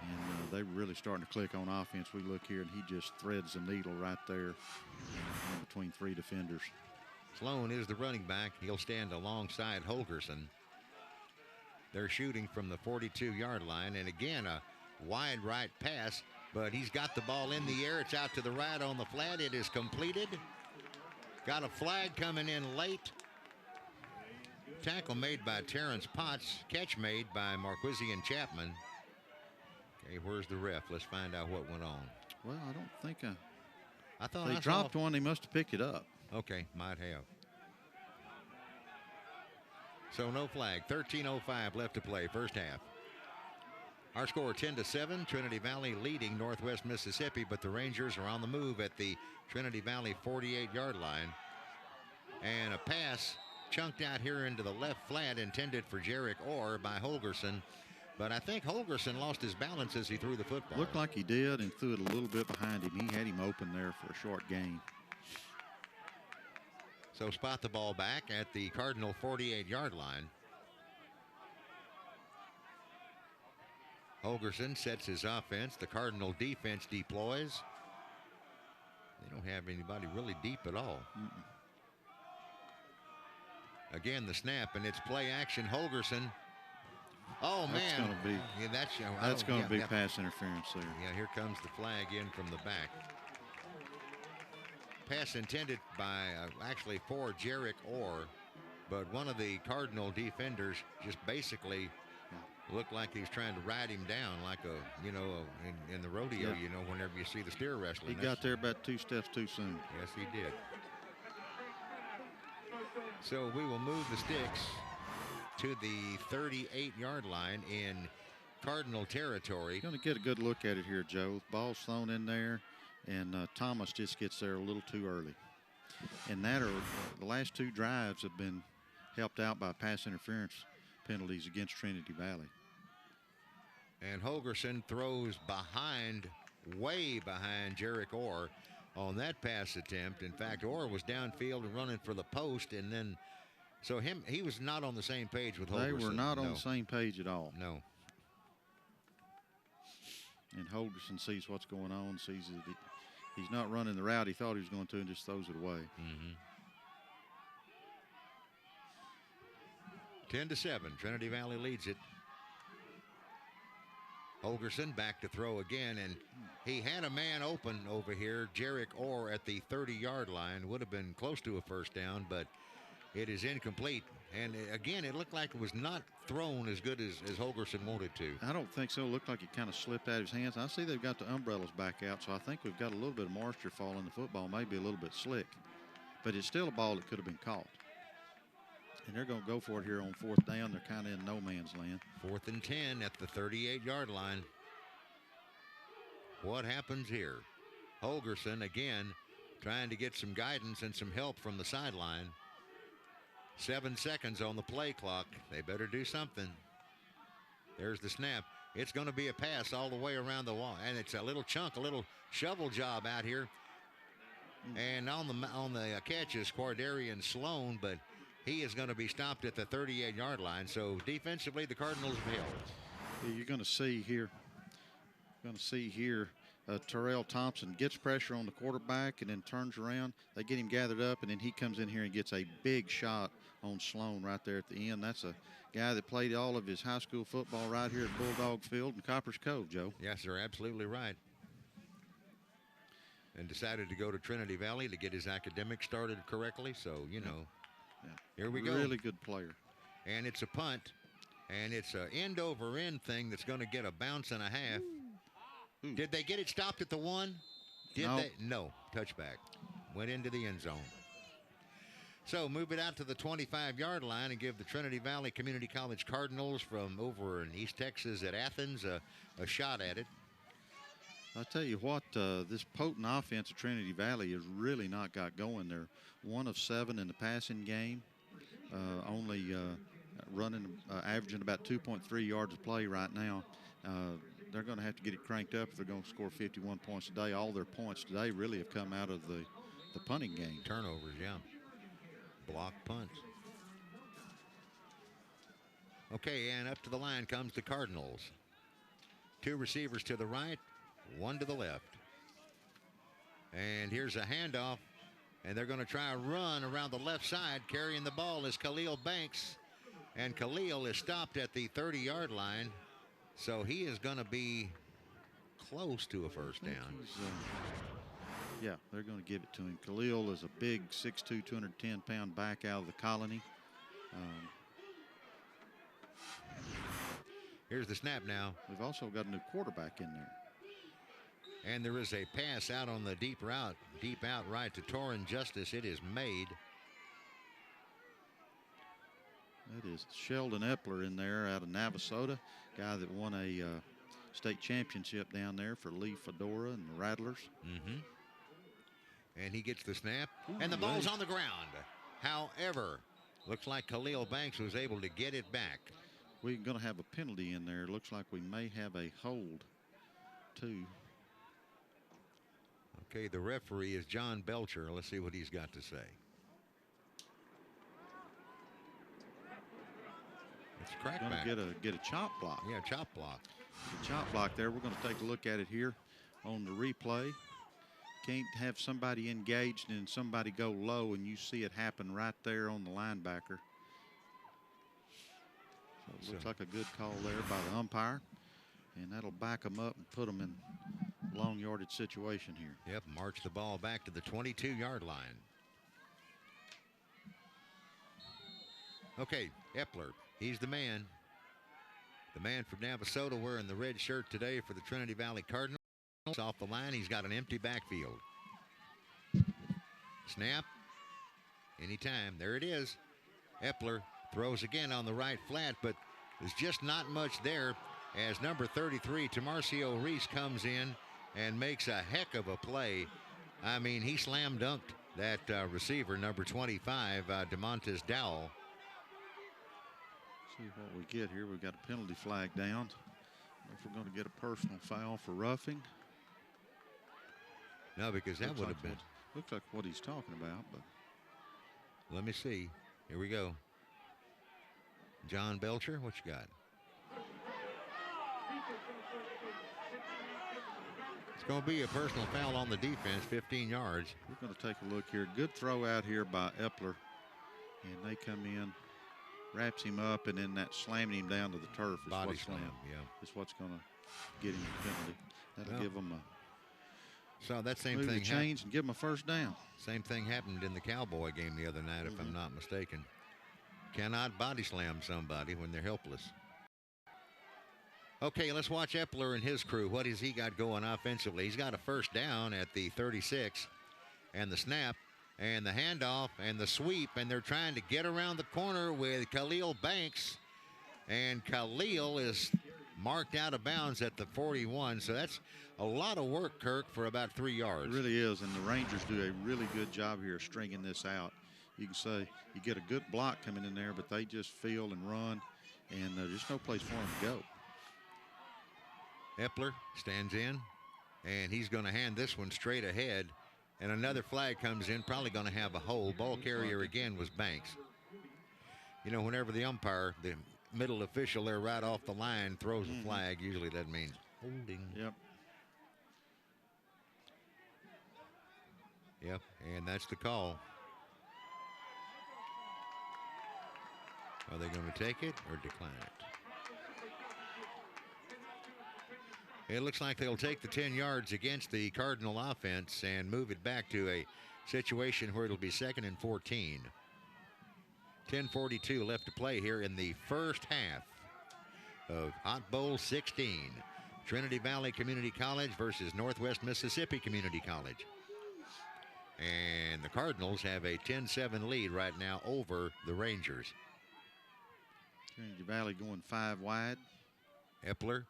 and they're really starting to click on offense. We look here, and he just threads the needle right there in between three defenders. Sloan is the running back. He'll stand alongside Holgerson. They're shooting from the 42-yard line, and again a wide right pass, but he's got the ball in the air. It's out to the right on the flat. It is completed. Got a flag coming in late. Tackle made by Terrence Potts. Catch made by Marquisian Chapman. Okay, where's the ref? Let's find out what went on. Well, I don't think I thought they dropped one. They must have picked it up. Okay, might have. So no flag. 13:05 left to play, first half. Our score 10-7. Trinity Valley leading Northwest Mississippi, but the Rangers are on the move at the Trinity Valley 48-yard line. And a pass chunked out here into the left flat intended for Jarek Orr by Holgerson. But I think Holgerson lost his balance as he threw the football. Looked like he did, and threw it a little bit behind him. He had him open there for a short gain. So spot the ball back at the Cardinal 48-yard line. Holgerson sets his offense. The Cardinal defense deploys. They don't have anybody really deep at all. Again, the snap, and it's play action. Holgerson. Oh, man. That's going to be pass interference there. Yeah, here comes the flag in from the back. Pass intended by actually for Jarek Orr, but one of the Cardinal defenders just basically looked like he was trying to ride him down, like in the rodeo. Yeah. Whenever you see the steer wrestling. He got there about 2 steps too soon. Yes, he did. So we will move the sticks to the 38-yard line in Cardinal territory. Going to get a good look at it here, Joe. Ball's thrown in there, and Thomas just gets there a little too early. And the last 2 drives have been helped out by pass interference penalties against Trinity Valley. And Holgerson throws way behind Jarek Orr on that pass attempt. In fact, Orr was downfield and running for the post, and then so he was not on the same page with Holgerson. They were not on the same page at all. No. And Holgerson sees what's going on, sees that he's not running the route he thought he was going to, and just throws it away. 10-7. Trinity Valley leads it. Holgerson back to throw again, and he had a man open over here. Jarek Orr at the 30-yard line. Would have been close to a first down, but it is incomplete. And again, it looked like it was not thrown as good as Holgerson wanted to. I don't think so. It looked like it kind of slipped out of his hands. I see they've got the umbrellas back out, so I think we've got a little bit of moisture falling. The football maybe a little bit slick, but it's still a ball that could have been caught. And they're going to go for it here on 4th down. They're kind of in no man's land. 4th and 10 at the 38-yard line. What happens here? Holgerson again trying to get some guidance and some help from the sideline. 7 seconds on the play clock. They better do something. There's the snap. It's going to be a pass all the way around the wall, and it's a little shovel job out here. And on the catch is Quardarian Sloan, but he is going to be stopped at the 38-yard line. So defensively, the Cardinals have held. Yeah, you're going to see here. Terrell Thompson gets pressure on the quarterback and then turns around. They get him gathered up, and then he comes in here and gets a big shot on Sloan right there at the end. That's a guy that played all of his high school football right here at Bulldog Field in Coppers Cove, Joe. Yes, sir, absolutely right. And decided to go to Trinity Valley to get his academics started correctly. So, here we go. Really good player. And it's a punt, and it's an end-over-end thing that's going to get a bounce and a half. Ooh. Did they get it stopped at the 1? No. Touchback. Went into the end zone. So move it out to the 25-yard line and give the Trinity Valley Community College Cardinals from over in East Texas at Athens a shot at it. I'll tell you what, this potent offense of Trinity Valley has really not got going. They're 1 of 7 in the passing game. only running, averaging about 2.3 yards a play right now. They're going to have to get it cranked up if they're going to score 51 points a day. All their points today really have come out of the punting game. Turnovers, yeah. Block punts. Okay, and up to the line comes the Cardinals. 2 receivers to the right, 1 to the left. And here's a handoff, and they're going to try a run around the left side. Carrying the ball is Khalil Banks, and Khalil is stopped at the 30-yard line, so he is going to be close to a first down. Yeah, they're going to give it to him. Khalil is a big 6'2", 210-pound back out of the Colony. Here's the snap now. We've also got a new quarterback in there. And there is a pass out on the deep out right to Torrin Justice. It is made. That is Sheldon Epler in there out of Navasota, guy that won a state championship down there for Lee Fedora and the Rattlers. Mm-hmm. And he gets the snap, and the ball's on the ground. However, looks like Khalil Banks was able to get it back. We're going to have a penalty in there. Looks like we may have a hold, too. Okay, the referee is John Belcher. Let's see what he's got to say. It's crackback. Going to get a chop block. Yeah, chop block. The chop block there. We're going to take a look at it here on the replay. Can't have somebody engaged and somebody go low, and you see it happen right there on the linebacker. So it looks like a good call there by the umpire, and that'll back them up and put them in long yardage situation here. Yep, march the ball back to the 22-yard line. Okay, Epler, he's the man. The man from Navasota wearing the red shirt today for the Trinity Valley Cardinals. Off the line, he's got an empty backfield. Snap. Anytime. There it is. Epler throws again on the right flat, but there's just not much there as number 33, Tamarcio Reese, comes in and makes a heck of a play. I mean, he slam dunked that receiver, number 25, DeMontis Dowell. See what we get here. We've got a penalty flag down. If we're going to get a personal foul for roughing. No, because that would have been. Looks like what he's talking about, but. Let me see. Here we go. John Belcher, what you got? It's going to be a personal foul on the defense, 15 yards. We're going to take a look here. Good throw out here by Epler. And they come in, wraps him up, and then that slamming him down to the turf is Body what's slam, is what's going to get him a penalty. That'll give him a. So that same move thing the chains and give him a first down. Same thing happened in the Cowboy game the other night, if I'm not mistaken. Cannot body slam somebody when they're helpless. Okay, let's watch Epler and his crew. What has he got going offensively? He's got a first down at the 36, and the snap, and the handoff, and the sweep, and they're trying to get around the corner with Khalil Banks, and Khalil is marked out of bounds at the 41, so that's a lot of work, Kirk, for about 3 yards. It really is, and the Rangers do a really good job here of stringing this out. You can say you get a good block coming in there, but they just field and run, and there's no place for them to go. Epler stands in, and he's going to hand this one straight ahead, and another flag comes in, probably going to have a hold. Ball carrier again was Banks. You know, whenever the umpire, the middle official there right off the line throws a flag, usually that means holding. Yep. Yep, and that's the call. Are they going to take it or decline it? It looks like they'll take the 10 yards against the Cardinal offense and move it back to a situation where it'll be 2nd and 14. 10:42 left to play here in the first half of Hot Bowl 16. Trinity Valley Community College versus Northwest Mississippi Community College. And the Cardinals have a 10-7 lead right now over the Rangers. Trinity Valley going 5 wide. Epler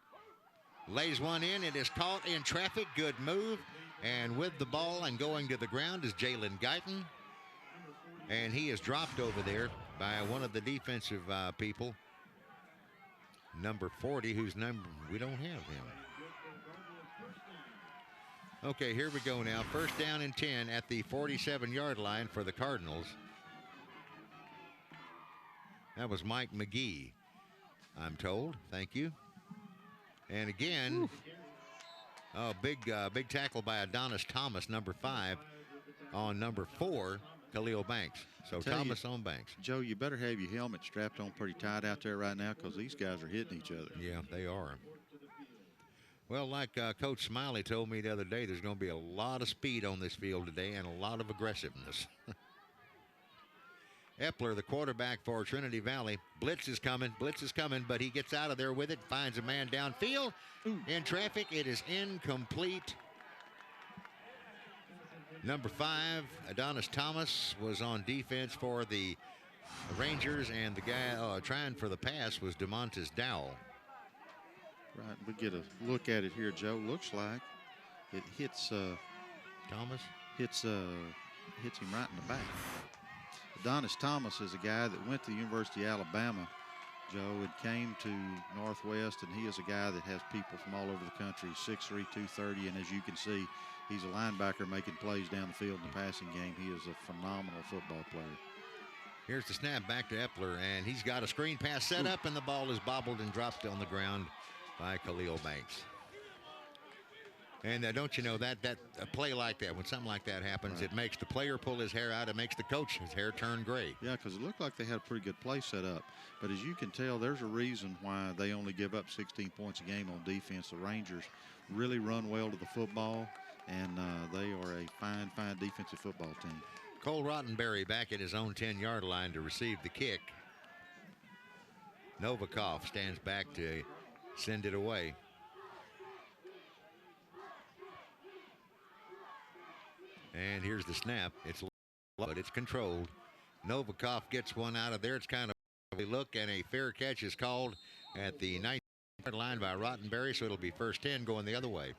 lays one in. It is caught in traffic. Good move. And with the ball and going to the ground is Jalen Guyton. And he is dropped over there by one of the defensive people, number 40, whose number, we don't have him. Okay, here we go now. First down and 10 at the 47-yard line for the Cardinals. That was Mike McGee, I'm told. Thank you. And again, big tackle by Adonis Thomas, number 5, on number 4, Khalil Banks. So Thomas on Banks. Joe, you better have your helmet strapped on pretty tight out there right now because these guys are hitting each other. Yeah, they are. Well, like Coach Smiley told me the other day, there's going to be a lot of speed on this field today and a lot of aggressiveness. Epler, the quarterback for Trinity Valley. Blitz is coming, but he gets out of there with it, finds a man downfield. In traffic, it is incomplete. Number 5, Adonis Thomas, was on defense for the Rangers, and the guy trying for the pass was DeMontis Dowell. Right, we get a look at it here, Joe. Looks like it hits Thomas. Hits him right in the back. Adonis Thomas is a guy that went to the University of Alabama, Joe, and came to Northwest, and he is a guy that has people from all over the country, 6'3", 230, and as you can see, he's a linebacker making plays down the field in the passing game. He is a phenomenal football player. Here's the snap back to Epler, and he's got a screen pass set up, and the ball is bobbled and dropped on the ground by Khalil Banks. And don't you know that a play like that, when something like that happens, right, it makes the player pull his hair out. It makes the coach's hair turn gray. Yeah, because it looked like they had a pretty good play set up. But as you can tell, there's a reason why they only give up 16 points a game on defense. The Rangers really run well to the football, and they are a fine, fine defensive football team. Cole Rottenberry back at his own 10-yard line to receive the kick. Novikov stands back to send it away. And here's the snap. But it's controlled. Novikov gets one out of there. It's kind of a look, and a fair catch is called at the 9-yard line by Rottenberry, so it'll be first 10 going the other way.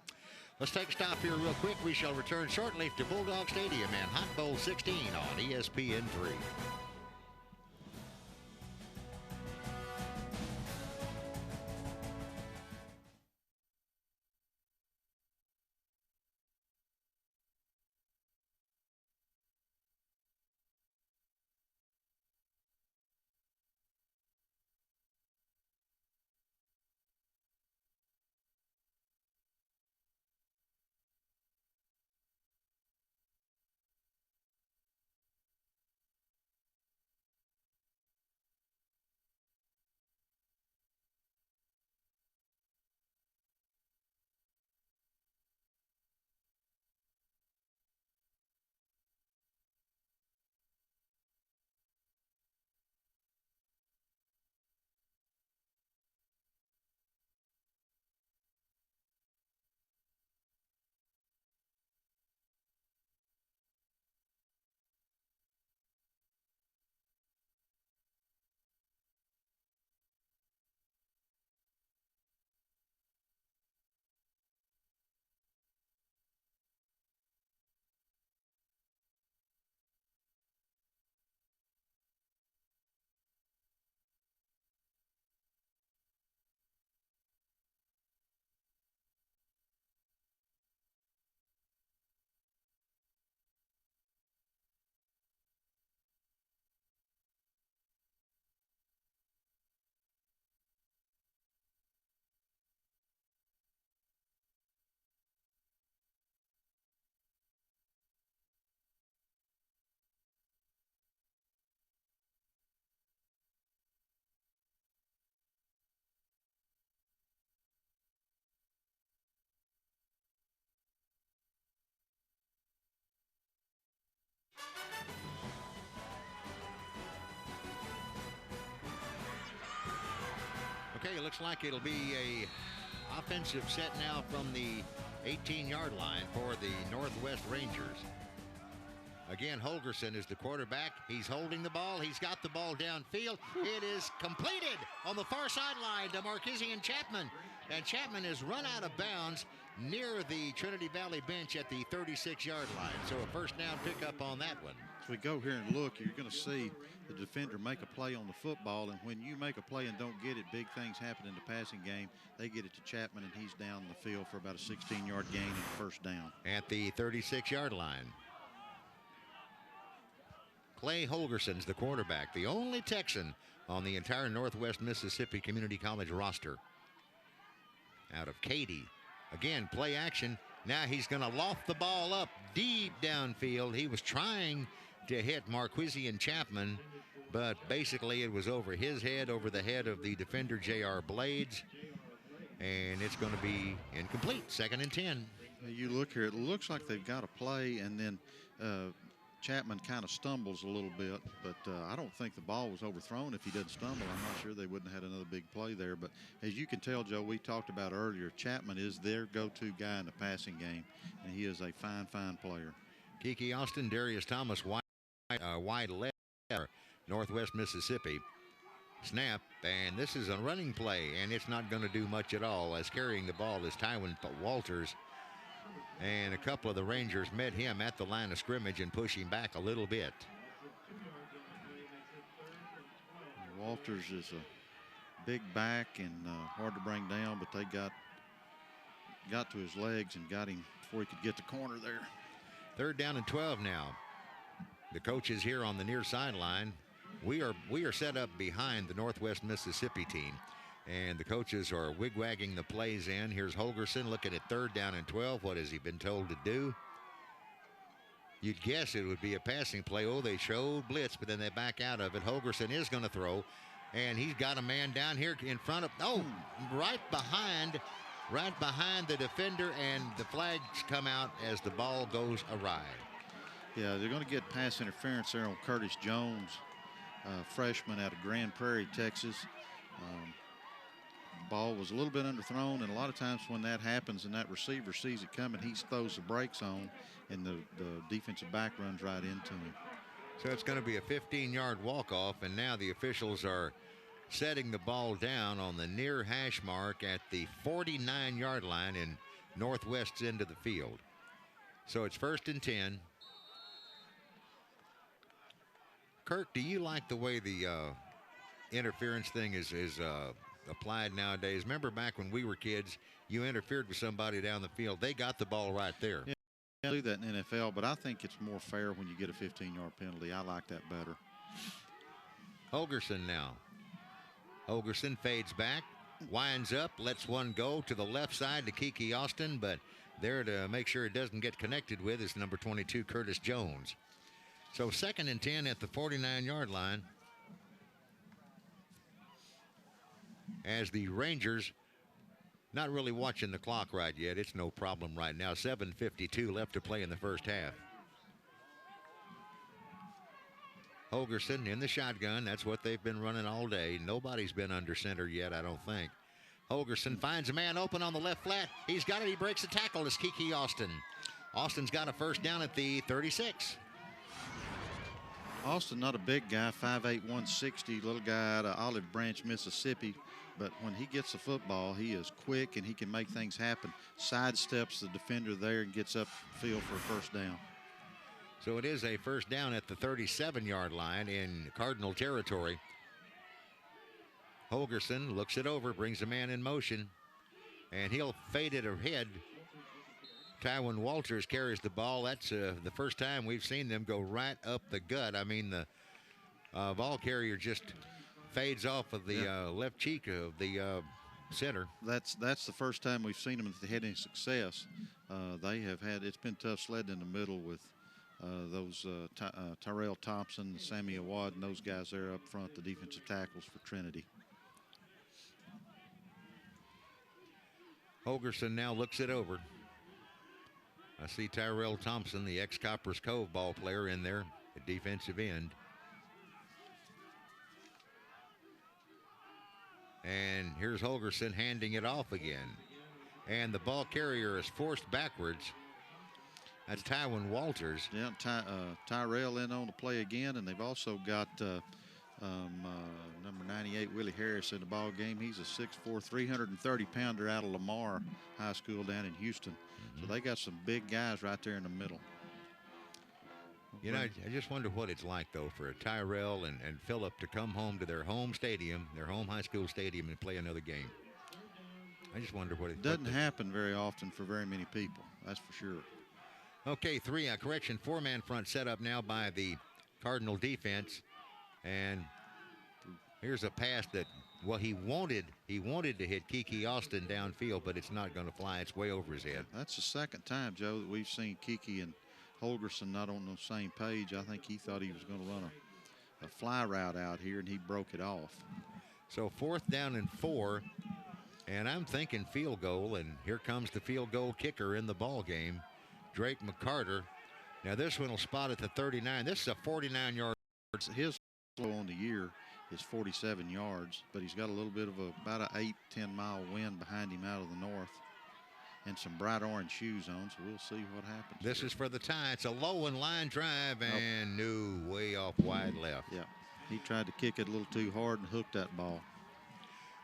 Let's take a stop here real quick. We shall return shortly to Bulldog Stadium and Hot Bowl 16 on ESPN 3. Okay, it looks like it'll be a offensive set now from the 18-yard line for the Northwest Rangers. Again, Holgerson is the quarterback. He's holding the ball. He's got the ball downfield. It is completed on the far sideline to Marquisian Chapman. And Chapman is run out of bounds near the Trinity Valley bench at the 36-yard line. So a first down pickup on that one. we go here and look, you're going to see the defender make a play on the football, and when you make a play and don't get it, big things happen in the passing game. They get it to Chapman, and he's down the field for about a 16-yard gain and a first down. At the 36-yard line. Clay Holgerson's the quarterback, the only Texan on the entire Northwest Mississippi Community College roster. Out of Katy. Again, play action. Now he's going to loft the ball up deep downfield. He was trying to hit Marquisian Chapman, but basically it was over his head, over the head of the defender, J.R. Blades, and it's going to be incomplete. 2nd and 10. You look here, it looks like they've got a play, and then Chapman kind of stumbles a little bit, but I don't think the ball was overthrown. If he didn't stumble, I'm not sure they wouldn't have had another big play there. But as you can tell, Joe, we talked about earlier, Chapman is their go-to guy in the passing game, and he is a fine, fine player. Kiki Austin, Darius Thomas, wide left, Northwest Mississippi. Snap, and this is a running play, and it's not going to do much at all, as carrying the ball is Tywin Walters. And a couple of the Rangers met him at the line of scrimmage and push him back a little bit. Walters is a big back and hard to bring down, but they got to his legs and got him before he could get the corner there. 3rd down and 12 now. The coach is here on the near sideline. We are set up behind the Northwest Mississippi team, and the coaches are wigwagging the plays in. Here's Holgerson looking at 3rd down and 12. What has he been told to do? You'd guess it would be a passing play. Oh, they showed blitz, but then they back out of it. Holgerson is going to throw, and he's got a man down here in front of, right behind the defender, and the flags come out as the ball goes awry. Yeah, they're going to get pass interference there on Curtis Jones, freshman out of Grand Prairie, Texas. Ball was a little bit underthrown, and a lot of times when that happens and that receiver sees it coming, he throws the brakes on, and the defensive back runs right into him. So it's going to be a 15-yard walk-off, and now the officials are setting the ball down on the near hash mark at the 49-yard line in Northwest's end of the field. So it's 1st and 10. Kirk, do you like the way the interference thing is applied nowadays? Remember back when we were kids, you interfered with somebody down the field, they got the ball right there. Yeah, I do that in NFL, but I think it's more fair when you get a 15-yard penalty. I like that better. Holgerson now. Holgerson fades back, winds up, lets one go to the left side to Kiki Austin, but there to make sure it doesn't get connected with is number 22, Curtis Jones. So 2nd and 10 at the 49-yard line, as the Rangers not really watching the clock right yet. It's no problem right now. 7:52 left to play in the first half. Holgerson in the shotgun. That's what they've been running all day. Nobody's been under center yet, I don't think. Holgerson finds a man open on the left flat. He's got it. He breaks the tackle. It's Kiki Austin. Austin's got a first down at the 36. Austin, not a big guy, 5'8", 160, little guy out of Olive Branch, Mississippi. But when he gets the football, he is quick and he can make things happen. Sidesteps the defender there and gets upfield for a first down. So it is a first down at the 37-yard line in Cardinal territory. Holgerson looks it over, brings a man in motion, and he'll fade it ahead. Tywin Walters carries the ball. That's the first time we've seen them go right up the gut. I mean, the ball carrier just fades off of the left cheek of the center. That's the first time we've seen them if they had any success. They have had, it's been tough sledding in the middle with those Tyrell Thompson, Sammy Awad, and those guys there up front, the defensive tackles for Trinity. Holgerson now looks it over. I see Tyrell Thompson, the ex-Coppers Cove ball player, in there at defensive end. And here's Holgerson handing it off again. And the ball carrier is forced backwards. That's Tywin Walters. Yeah, Tyrell in on the play again, and they've also got number 98, Willie Harris, in the ball game. He's a 6'4", 330-pounder out of Lamar High School down in Houston. So they got some big guys right there in the middle. You know, I just wonder what it's like, though, for Tyrell and Phillip to come home to their home stadium, their home high school stadium, and play another game. I just wonder what it doesn't happen very often for very many people. That's for sure. Okay, four-man front set up now by the Cardinal defense. And here's a pass that, well, he wanted to hit Kiki Austin downfield, but it's not going to fly. It's way over his head. That's the second time, Joe, that we've seen Kiki and Holgerson not on the same page. I think he thought he was going to run a fly route out here, and he broke it off. So 4th down and 4, and I'm thinking field goal, and here comes the field goal kicker in the ball game, Drake McCarter. Now this one will spot at the 39. This is a 49-yard. His flow on the year is 47 yards, but he's got a little bit of about an 8-10 mile wind behind him out of the north, and some bright orange shoes on, so we'll see what happens. This is for the tie. It's a low one line drive, and no, way off wide left. Yeah, he tried to kick it a little too hard and hooked that ball.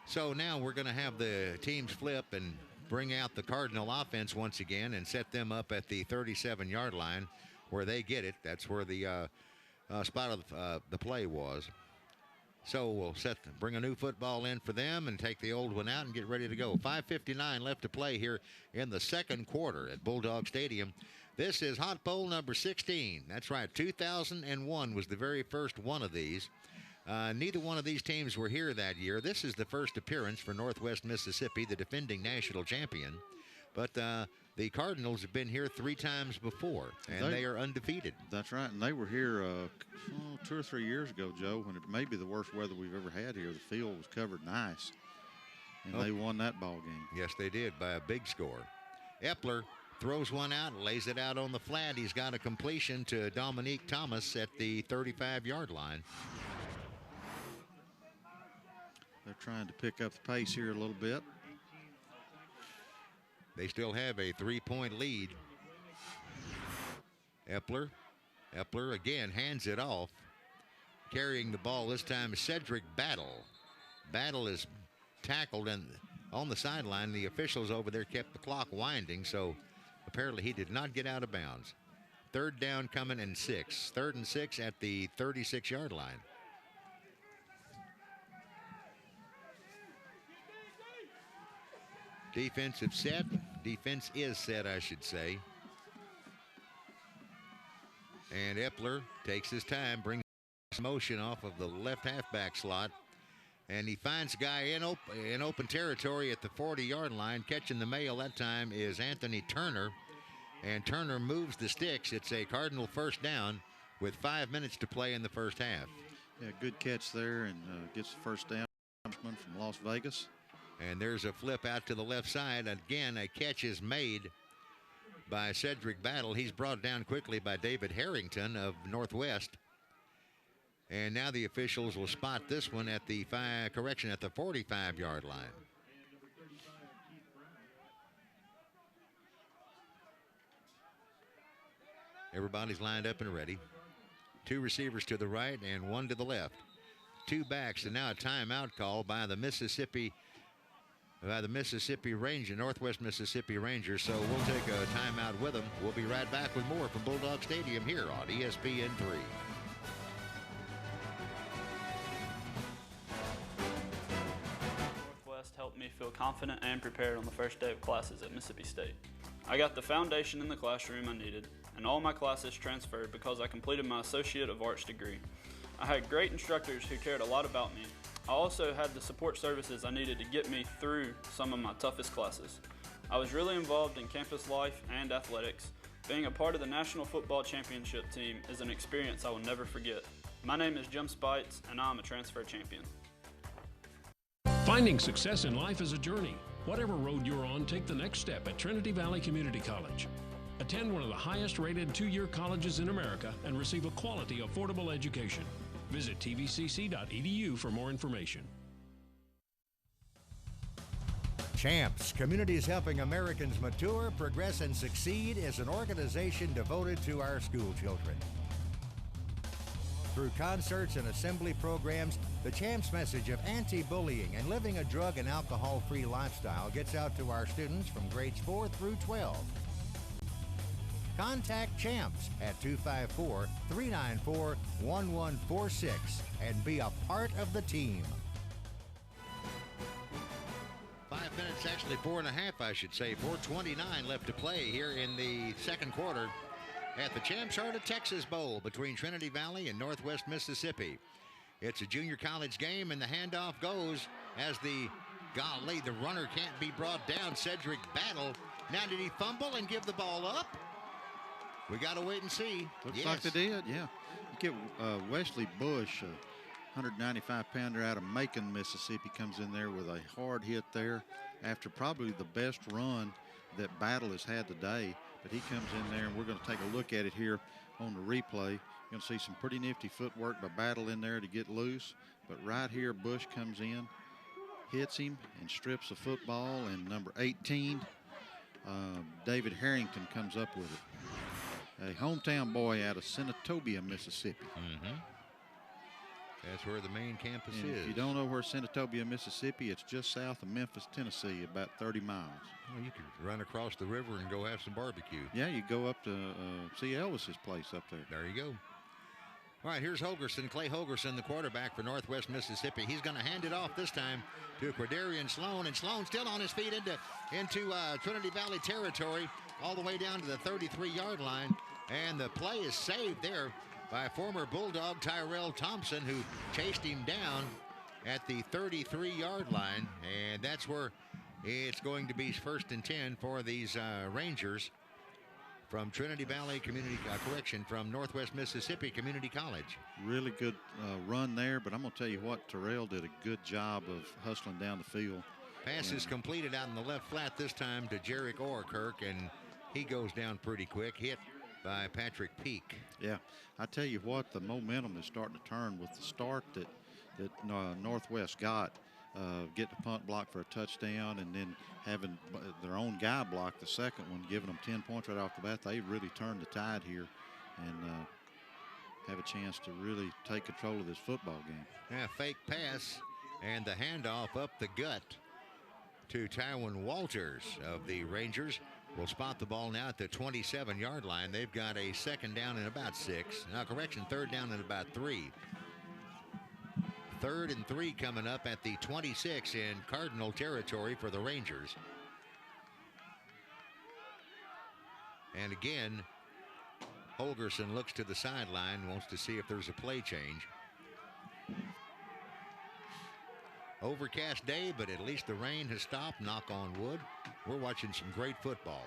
So now we're going to have the teams flip and bring out the Cardinal offense once again and set them up at the 37-yard line where they get it. That's where the spot of the play was. So we'll bring a new football in for them and take the old one out and get ready to go. 5:59 left to play here in the second quarter at Bulldog Stadium. This is Hot Bowl number 16. That's right, 2001 was the very first one of these. Neither one of these teams were here that year. This is the first appearance for Northwest Mississippi, the defending national champion. But the Cardinals have been here 3 times before, and they are undefeated. That's right, and they were here 2 or 3 years ago, Joe, when it may be the worst weather we've ever had here. The field was covered in ice, and they won that ball game. Yes, they did by a big score. Epler throws one out and lays it out on the flat. He's got a completion to Dominique Thomas at the 35-yard line. They're trying to pick up the pace here a little bit. They still have a 3-point lead. Epler again hands it off. Carrying the ball this time is Cedric Battle. Battle is tackled and on the sideline. The officials over there kept the clock winding, so apparently he did not get out of bounds. 3rd down coming and 6. 3rd and 6 at the 36-yard line. Defense is set, I should say. And Epler takes his time, brings motion off of the left halfback slot, and he finds a guy in open territory at the 40-yard line. Catching the mail that time is Anthony Turner, and Turner moves the sticks. It's a Cardinal first down with 5 minutes to play in the first half. Yeah, good catch there, and gets the first down from Las Vegas. And there's a flip out to the left side. Again, a catch is made by Cedric Battle. He's brought down quickly by David Harrington of Northwest. And now the officials will spot this one at the 45-yard line. Everybody's lined up and ready. 2 receivers to the right and 1 to the left. 2 backs, and now a timeout call by the Mississippi Ranger, Northwest Mississippi Rangers. So we'll take a timeout with them. We'll be right back with more from Bulldog Stadium here on ESPN 3. Northwest helped me feel confident and prepared on the first day of classes at Mississippi State. I got the foundation in the classroom I needed, and all my classes transferred because I completed my Associate of Arts degree. I had great instructors who cared a lot about me. I also had the support services I needed to get me through some of my toughest classes. I was really involved in campus life and athletics. Being a part of the National Football Championship team is an experience I will never forget. My name is Jim Spites, and I'm a transfer champion. Finding success in life is a journey. Whatever road you're on, take the next step at Trinity Valley Community College. Attend one of the highest rated 2-year colleges in America and receive a quality, affordable education. Visit tvcc.edu for more information. Champs, Communities Helping Americans Mature, Progress, and Succeed is an organization devoted to our school children. Through concerts and assembly programs, the Champs message of anti-bullying and living a drug and alcohol-free lifestyle gets out to our students from grades 4 through 12. Contact Champs at 254-394-1146 and be a part of the team. 5 minutes, actually 4.5, I should say. 4:29 left to play here in the second quarter at the Champs Heart of Texas Bowl between Trinity Valley and Northwest Mississippi. It's a junior college game, and the handoff goes as the runner can't be brought down. Cedric Battle. Now, did he fumble and give the ball up? We got to wait and see. Looks like they did, yeah. You get Wesley Bush, a 195-pounder out of Macon, Mississippi, comes in there with a hard hit there after probably the best run that Battle has had today. But he comes in there, and we're going to take a look at it here on the replay. You're going to see some pretty nifty footwork by Battle in there to get loose. But right here, Bush comes in, hits him, and strips the football. And number 18, David Harrington comes up with it. A hometown boy out of Senatobia, Mississippi. Mm-hmm. That's where the main campus and is. If you don't know where Senatobia, Mississippi, it's just south of Memphis, Tennessee, about 30 miles. Well, you could run across the river and go have some barbecue. Yeah, you go up to see Elvis's place up there. There you go. All right, here's Holgerson, Clay Holgerson, the quarterback for Northwest Mississippi. He's going to hand it off this time to Quadarian Sloan, and Sloan still on his feet into Trinity Valley territory, all the way down to the 33-yard line, and the play is saved there by former Bulldog Tyrell Thompson, who chased him down at the 33-yard line, and that's where it's going to be 1st and 10 for these Rangers from Trinity Valley from Northwest Mississippi Community College. Really good run there, but I'm going to tell you what, Terrell did a good job of hustling down the field. Pass is completed out in the left flat this time to Jarek Orkirk, and he goes down pretty quick, hit by Patrick Peak. Yeah, I tell you what, the momentum is starting to turn with the start that Northwest got. Get the punt block for a touchdown, and then having their own guy block the second one, giving them 10 points right off the bat. They really turned the tide here and have a chance to really take control of this football game. Yeah, fake pass and the handoff up the gut to Tywin Walters of the Rangers. Will spot the ball now at the 27-yard line. They've got a second down and about 6. Now, correction, third down and about 3. 3rd and 3 coming up at the 26 in Cardinal territory for the Rangers. And again, Holgerson looks to the sideline, wants to see if there's a play change. Overcast day, but at least the rain has stopped, knock on wood. We're watching some great football.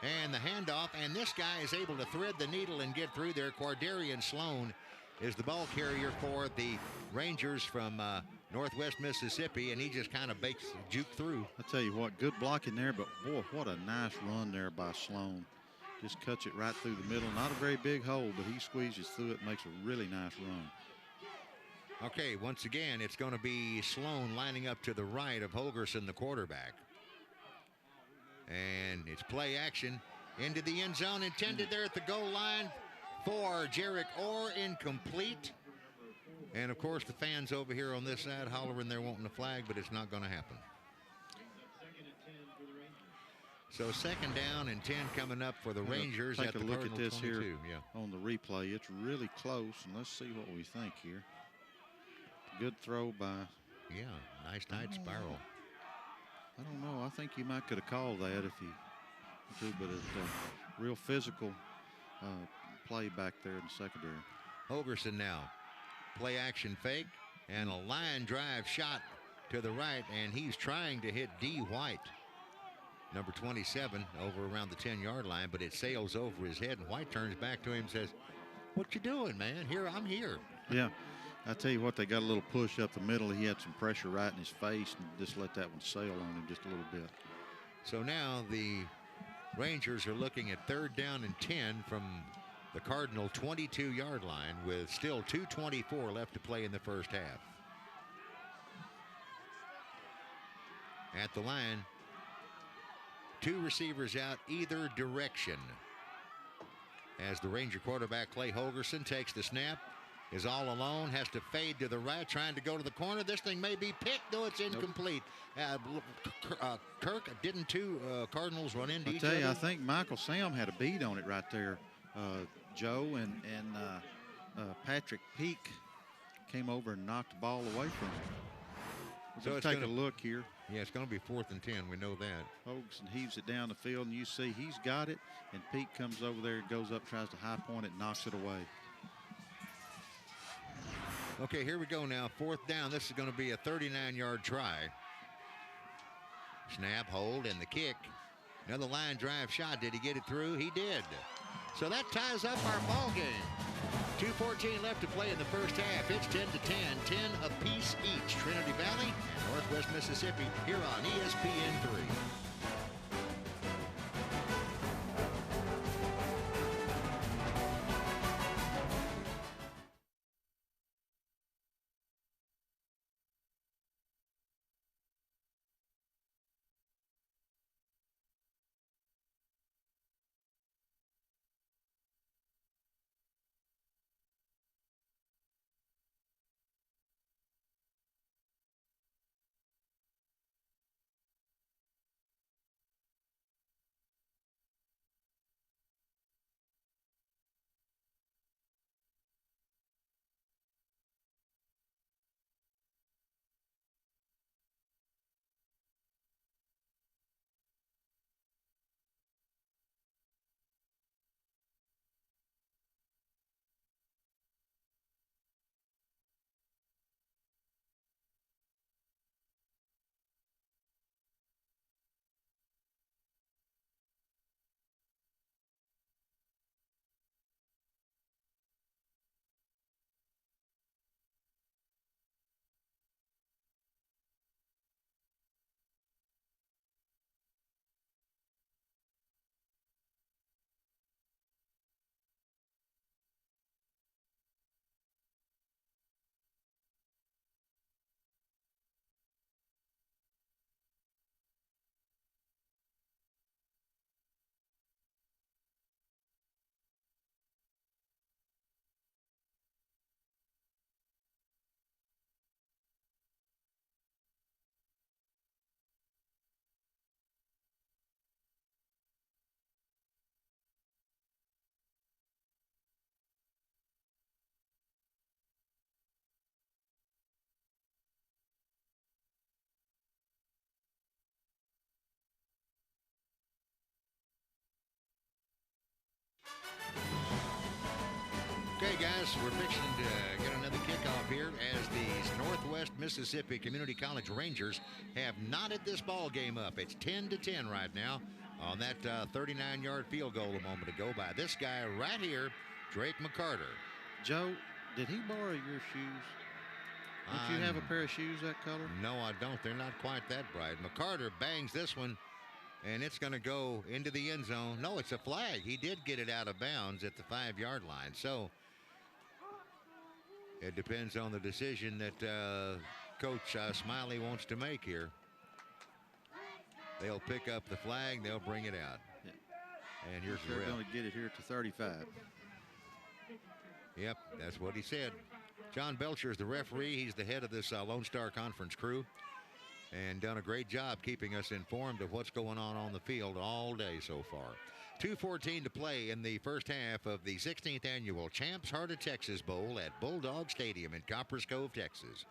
And the handoff, and this guy is able to thread the needle and get through there. Quadarian Sloan is the ball carrier for the Rangers from Northwest Mississippi, and he just kind of juke through. I tell you what, good blocking there, but boy, what a nice run there by Sloan. Just cuts it right through the middle. Not a very big hole, but he squeezes through it and makes a really nice run. Okay, once again, it's going to be Sloan lining up to the right of Holgerson, the quarterback. And it's play action into the end zone, intended there at the goal line for Jarek Orr, incomplete. And, of course, the fans over here on this side hollering they're wanting a flag, but it's not going to happen. So 2nd down and 10 coming up for the Rangers. Take a look at this 22. here Yeah. on the replay. It's really close, and let's see what we think here. Good throw by. Yeah, nice tight spiral. I don't know. I think you might could have called that if you do, but it's a real physical play back there in the secondary. Holgerson now. Play action fake and a line drive shot to the right, and he's trying to hit D. White, number 27, over around the 10-yard line, but it sails over his head, and White turns back to him and says, "What you doing, man? I'm here." Yeah. I tell you what, they got a little push up the middle. He had some pressure right in his face and just let that one sail on him just a little bit. So now the Rangers are looking at 3rd down and 10 from the Cardinal 22-yard line with still 2:24 left to play in the first half. At the line, 2 receivers out either direction as the Ranger quarterback Clay Holgerson takes the snap, is all alone, has to fade to the right, trying to go to the corner. This thing may be picked. No, it's incomplete. Kirk, didn't two Cardinals run into each other? I tell you, I think Michael Sam had a bead on it right there. Joe and Patrick Peak came over and knocked the ball away from him. So let's take a look here. Yeah, it's going to be 4th and 10. We know that. Hogan heaves it down the field, and you see he's got it, and Peak comes over there, goes up, tries to high point it, knocks it away. Okay, here we go now. 4th down. This is going to be a 39-yard try. Snap, hold, and the kick. Another line drive shot. Did he get it through? He did. So that ties up our ball game. 2:14 left to play in the first half. It's 10-10, 10 apiece each. Trinity Valley and Northwest Mississippi here on ESPN3. Okay, guys, we're fixing to get another kickoff here as these Northwest Mississippi Community College Rangers have knotted this ball game up. It's 10-10 right now on that 39-yard field goal a moment ago by this guy right here, Drake McCarter. Joe, did he borrow your shoes? Don't you have a pair of shoes that color? No, I don't. They're not quite that bright. McCarter bangs this one, and it's going to go into the end zone. No, it's a flag. He did get it out of bounds at the 5-yard line. So it depends on the decision that Coach Smiley wants to make here. They'll pick up the flag. They'll bring it out. Yeah. And here's the They're ref. going to get it here to 35. Yep, that's what he said. John Belcher is the referee. He's the head of this Lone Star Conference crew and done a great job keeping us informed of what's going on the field all day so far. 2:14 to play in the first half of the 16th annual Champs Heart of Texas Bowl at Bulldog Stadium in Copperas Cove, Texas.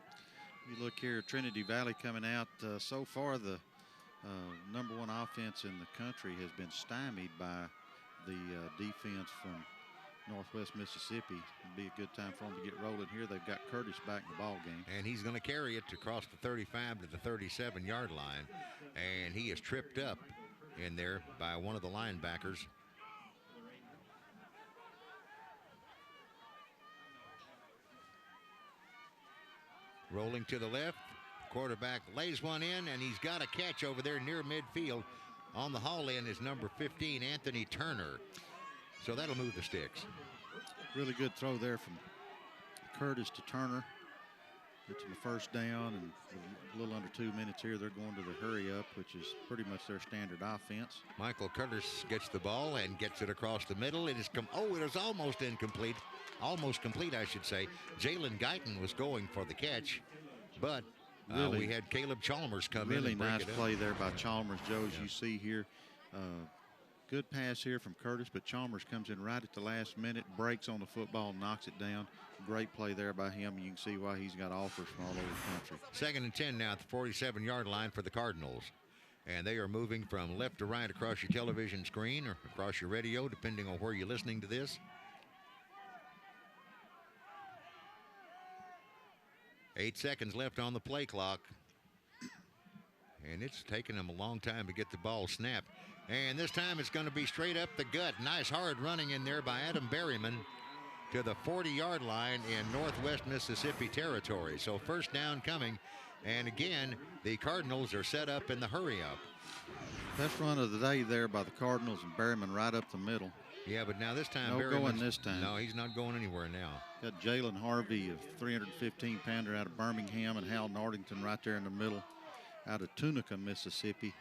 You look here, Trinity Valley coming out. So far, the number one offense in the country has been stymied by the defense from Northwest Mississippi. It'd be a good time for them to get rolling here. They've got Curtis back in the ball game. And he's going to carry it across the 35 to the 37-yard line. And he is tripped up in there by one of the linebackers. Rolling to the left. Quarterback lays one in, and he's got a catch over there near midfield. On the haul in is number 15, Anthony Turner. So that'll move the sticks. Really good throw there from Curtis to Turner. Gets him a first down, and a little under 2 minutes here. They're going to the hurry up, which is pretty much their standard offense. Michael Curtis gets the ball and gets it across the middle. It is it is almost incomplete. almost complete, I should say. Jalen Guyton was going for the catch, but we had Caleb Chalmers come in really and break nice it up. play there by Chalmers, Joe, as you see here. Good pass here from Curtis, but Chalmers comes in right at the last minute, breaks on the football, knocks it down. Great play there by him. You can see why he's got offers from all over the country. 2nd and 10 now at the 47-yard line for the Cardinals. And they are moving from left to right across your television screen or across your radio, depending on where you're listening to this. 8 seconds left on the play clock. And it's taken them a long time to get the ball snapped. And this time it's going to be straight up the gut. Nice hard running in there by Adam Berryman to the 40-yard line in Northwest Mississippi territory. So first down coming. And again, the Cardinals are set up in the hurry-up. Best run of the day there by the Cardinals, and Berryman right up the middle. Yeah, but now this time, no going this time. No, he's not going anywhere now. Got Jalen Harvey, a 315-pounder out of Birmingham, and Hal Nardington right there in the middle out of Tunica, Mississippi.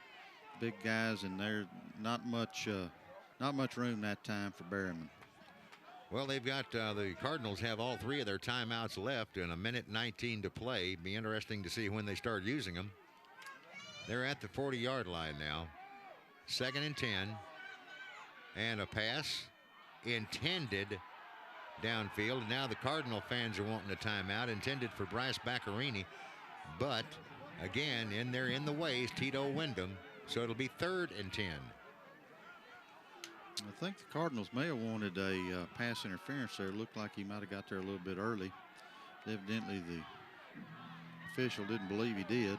Big guys in there. Not much room that time for Berryman. Well, they've got the Cardinals have all 3 of their timeouts left and 1:19 to play. Be interesting to see when they start using them. They're at the 40-yard line now. 2nd and 10. And a pass intended downfield. Now the Cardinal fans are wanting a timeout intended for Bryce Baccarini. But, again, in there in the way is Tito Wyndham. So it'll be 3rd and 10. I think the Cardinals may have wanted a pass interference there. It looked like he might have got there a little bit early. Evidently, the official didn't believe he did.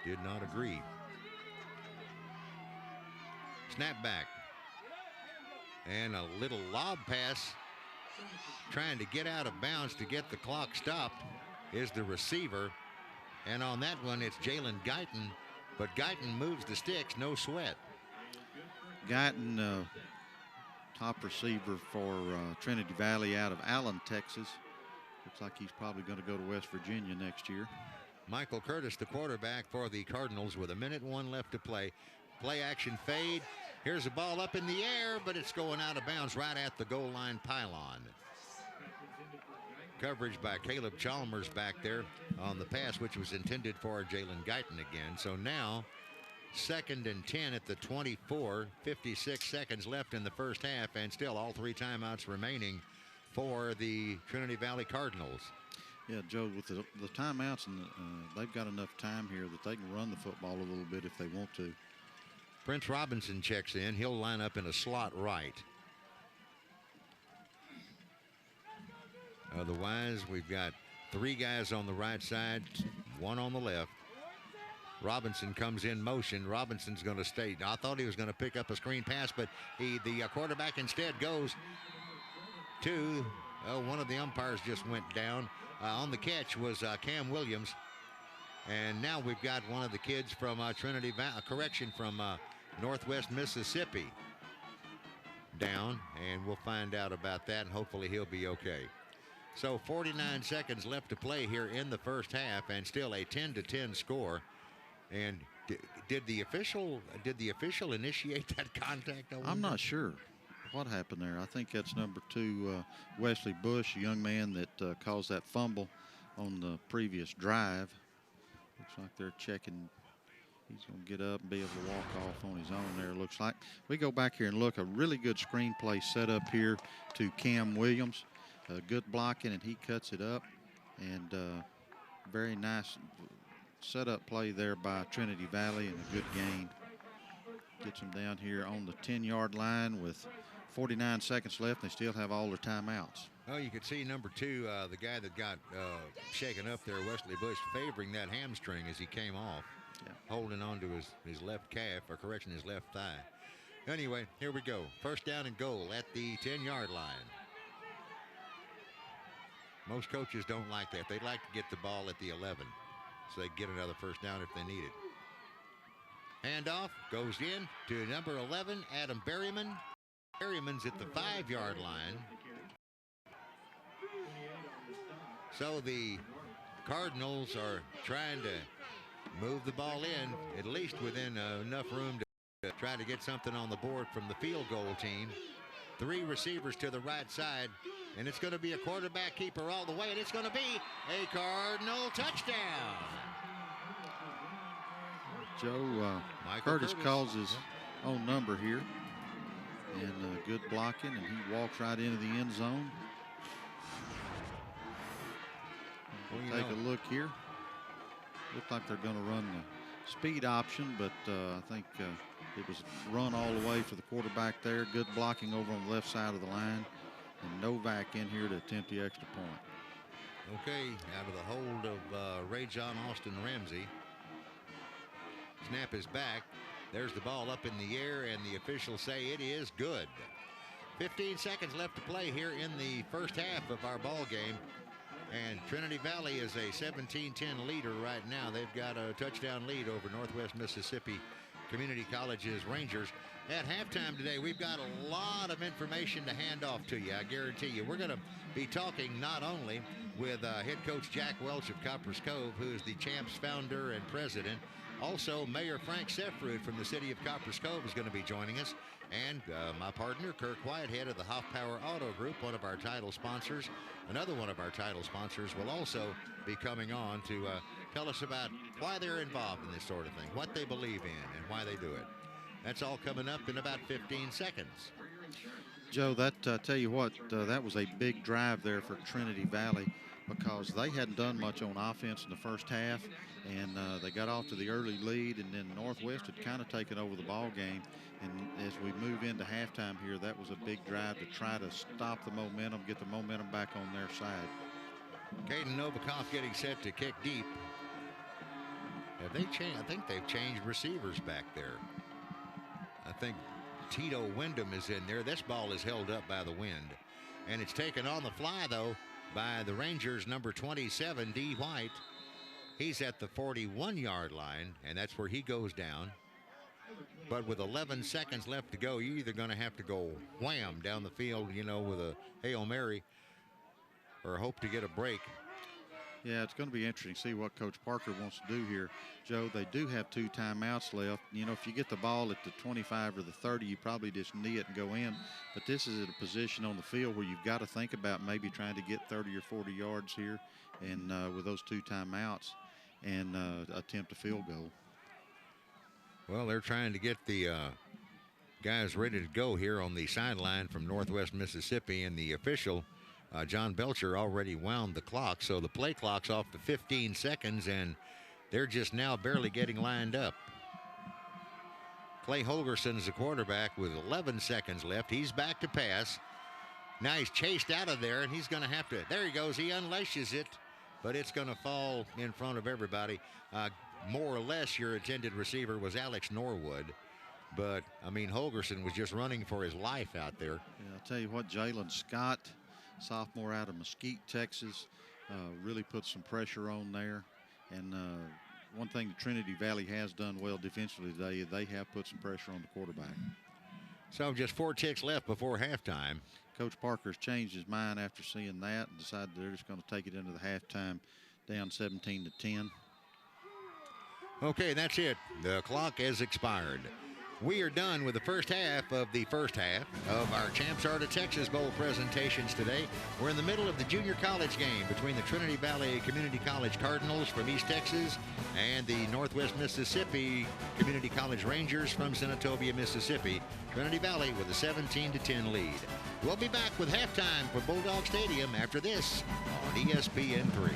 Did not agree. Snap back. And a little lob pass trying to get out of bounds to get the clock stopped is the receiver. And on that one, it's Jalen Guyton. But Guyton moves the sticks, no sweat. Guyton, top receiver for Trinity Valley out of Allen, Texas. Looks like he's probably going to go to West Virginia next year. Michael Curtis, the quarterback for the Cardinals, with 1:01 left to play. Play action fade. Here's the ball up in the air, but it's going out of bounds right at the goal line pylon. Coverage by Caleb Chalmers back there on the pass, which was intended for Jalen Guyton again. So now 2nd and 10 at the 24, 56 seconds left in the first half, and still all 3 timeouts remaining for the Trinity Valley Cardinals. Yeah, Joe, with the timeouts, and they've got enough time here that they can run the football a little bit if they want to. Prince Robinson checks in. He'll line up in a slot right. Otherwise, we've got 3 guys on the right side, 1 on the left. Robinson comes in motion. Robinson's going to stay. I thought he was going to pick up a screen pass, but the quarterback instead goes to, one of the umpires just went down. On the catch was Cam Williams. And now we've got one of the kids from Trinity Valley, from Northwest Mississippi down, and we'll find out about that, and hopefully he'll be okay. So 49 seconds left to play here in the first half, and still a 10-10 score. And did the official initiate that contact? I'm not sure what happened there. I think that's number 2, Wesley Bush, a young man that caused that fumble on the previous drive. Looks like they're checking. He's going to get up and be able to walk off on his own there, looks like. We go back here and look. A really good screenplay set up here to Cam Williams. Good blocking, and he cuts it up. And very nice setup play there by Trinity Valley, and a good gain. Gets them down here on the 10-yard line with 49 seconds left. They still have all their timeouts. Oh, you could see number 2, the guy that got shaken up there, Wesley Bush, favoring that hamstring as he came off, holding on to his left calf, or correction, his left thigh. Anyway, here we go. First down and goal at the 10-yard line. Most coaches don't like that. They like to get the ball at the 11 so they can get another first down if they need it. Handoff goes in to number 11, Adam Berryman. Berryman's at the 5-yard line. So the Cardinals are trying to move the ball in, at least within enough room to try to get something on the board from the field goal team. 3 receivers to the right side, And it's going to be a quarterback keeper all the way, and it's going to be a Cardinal touchdown. Joe, Curtis calls his own number here. And good blocking, and he walks right into the end zone. We'll take a look here. Looks like they're going to run the speed option, but I think it was run all the way for the quarterback there. Good blocking over on the left side of the line. And Novak in here to attempt the extra point. Okay, out of the hold of Ray John Austin Ramsey. Snap is back. There's the ball up in the air, and the officials say it is good. 15 seconds left to play here in the first half of our ball game. And Trinity Valley is a 17-10 leader right now. They've got a touchdown lead over Northwest Mississippi Community College's Rangers. At halftime today, we've got a lot of information to hand off to you, I guarantee you. We're going to be talking not only with head coach Jack Welch of Copperas Cove, who is the Champs founder and president. Also, Mayor Frank Seffrood from the city of Copperas Cove is going to be joining us. And my partner, Kirk Whitehead of the Hoff Power Auto Group, one of our title sponsors. Another one of our title sponsors will also be coming on to tell us about why they're involved in this sort of thing, what they believe in, and why they do it. That's all coming up in about 15 seconds. Joe, tell you what, that was a big drive there for Trinity Valley because they hadn't done much on offense in the first half, and they got off to the early lead, and then Northwest had kind of taken over the ball game. And as we move into halftime here, that was a big drive to try to stop the momentum, get the momentum back on their side. Caden Novikov getting set to kick deep. Have they changed? I think they've changed receivers back there. I think Tito Wyndham is in there. This ball is held up by the wind. And it's taken on the fly, though, by the Rangers' number 27, D. White. He's at the 41-yard line, and that's where he goes down. But with 11 seconds left to go, you're either going to have to go wham down the field, you know, with a Hail Mary or hope to get a break. Yeah, it's going to be interesting to see what Coach Parker wants to do here. Joe, they do have 2 timeouts left. You know, if you get the ball at the 25 or the 30, you probably just knee it and go in. But this is at a position on the field where you've got to think about maybe trying to get 30 or 40 yards here and with those 2 timeouts and attempt a field goal. Well, they're trying to get the guys ready to go here on the sideline from Northwest Mississippi, and the official, John Belcher, already wound the clock. So the play clock's off to 15 seconds, and they're just now barely getting lined up. Clay Holgerson's the quarterback with 11 seconds left. He's back to pass. Now he's chased out of there, and he's going to have to, there he goes, he unleashes it, but it's going to fall in front of everybody. More or less, your intended receiver was Alex Norwood. But, I mean, Holgerson was just running for his life out there. Yeah, I'll tell you what, Jalen Scott, sophomore out of Mesquite, Texas, really put some pressure on there. And one thing that Trinity Valley has done well defensively today, they have put some pressure on the quarterback. So just 4 ticks left before halftime. Coach Parker's changed his mind after seeing that and decided they're just going to take it into the halftime down 17-10. Okay, that's it. The clock has expired. We are done with the first half of our Champs Art of Texas Bowl presentations today. We're in the middle of the junior college game between the Trinity Valley Community College Cardinals from East Texas and the Northwest Mississippi Community College Rangers from Senatobia, Mississippi. Trinity Valley with a 17-10 lead. We'll be back with halftime for Bulldog Stadium after this on ESPN3.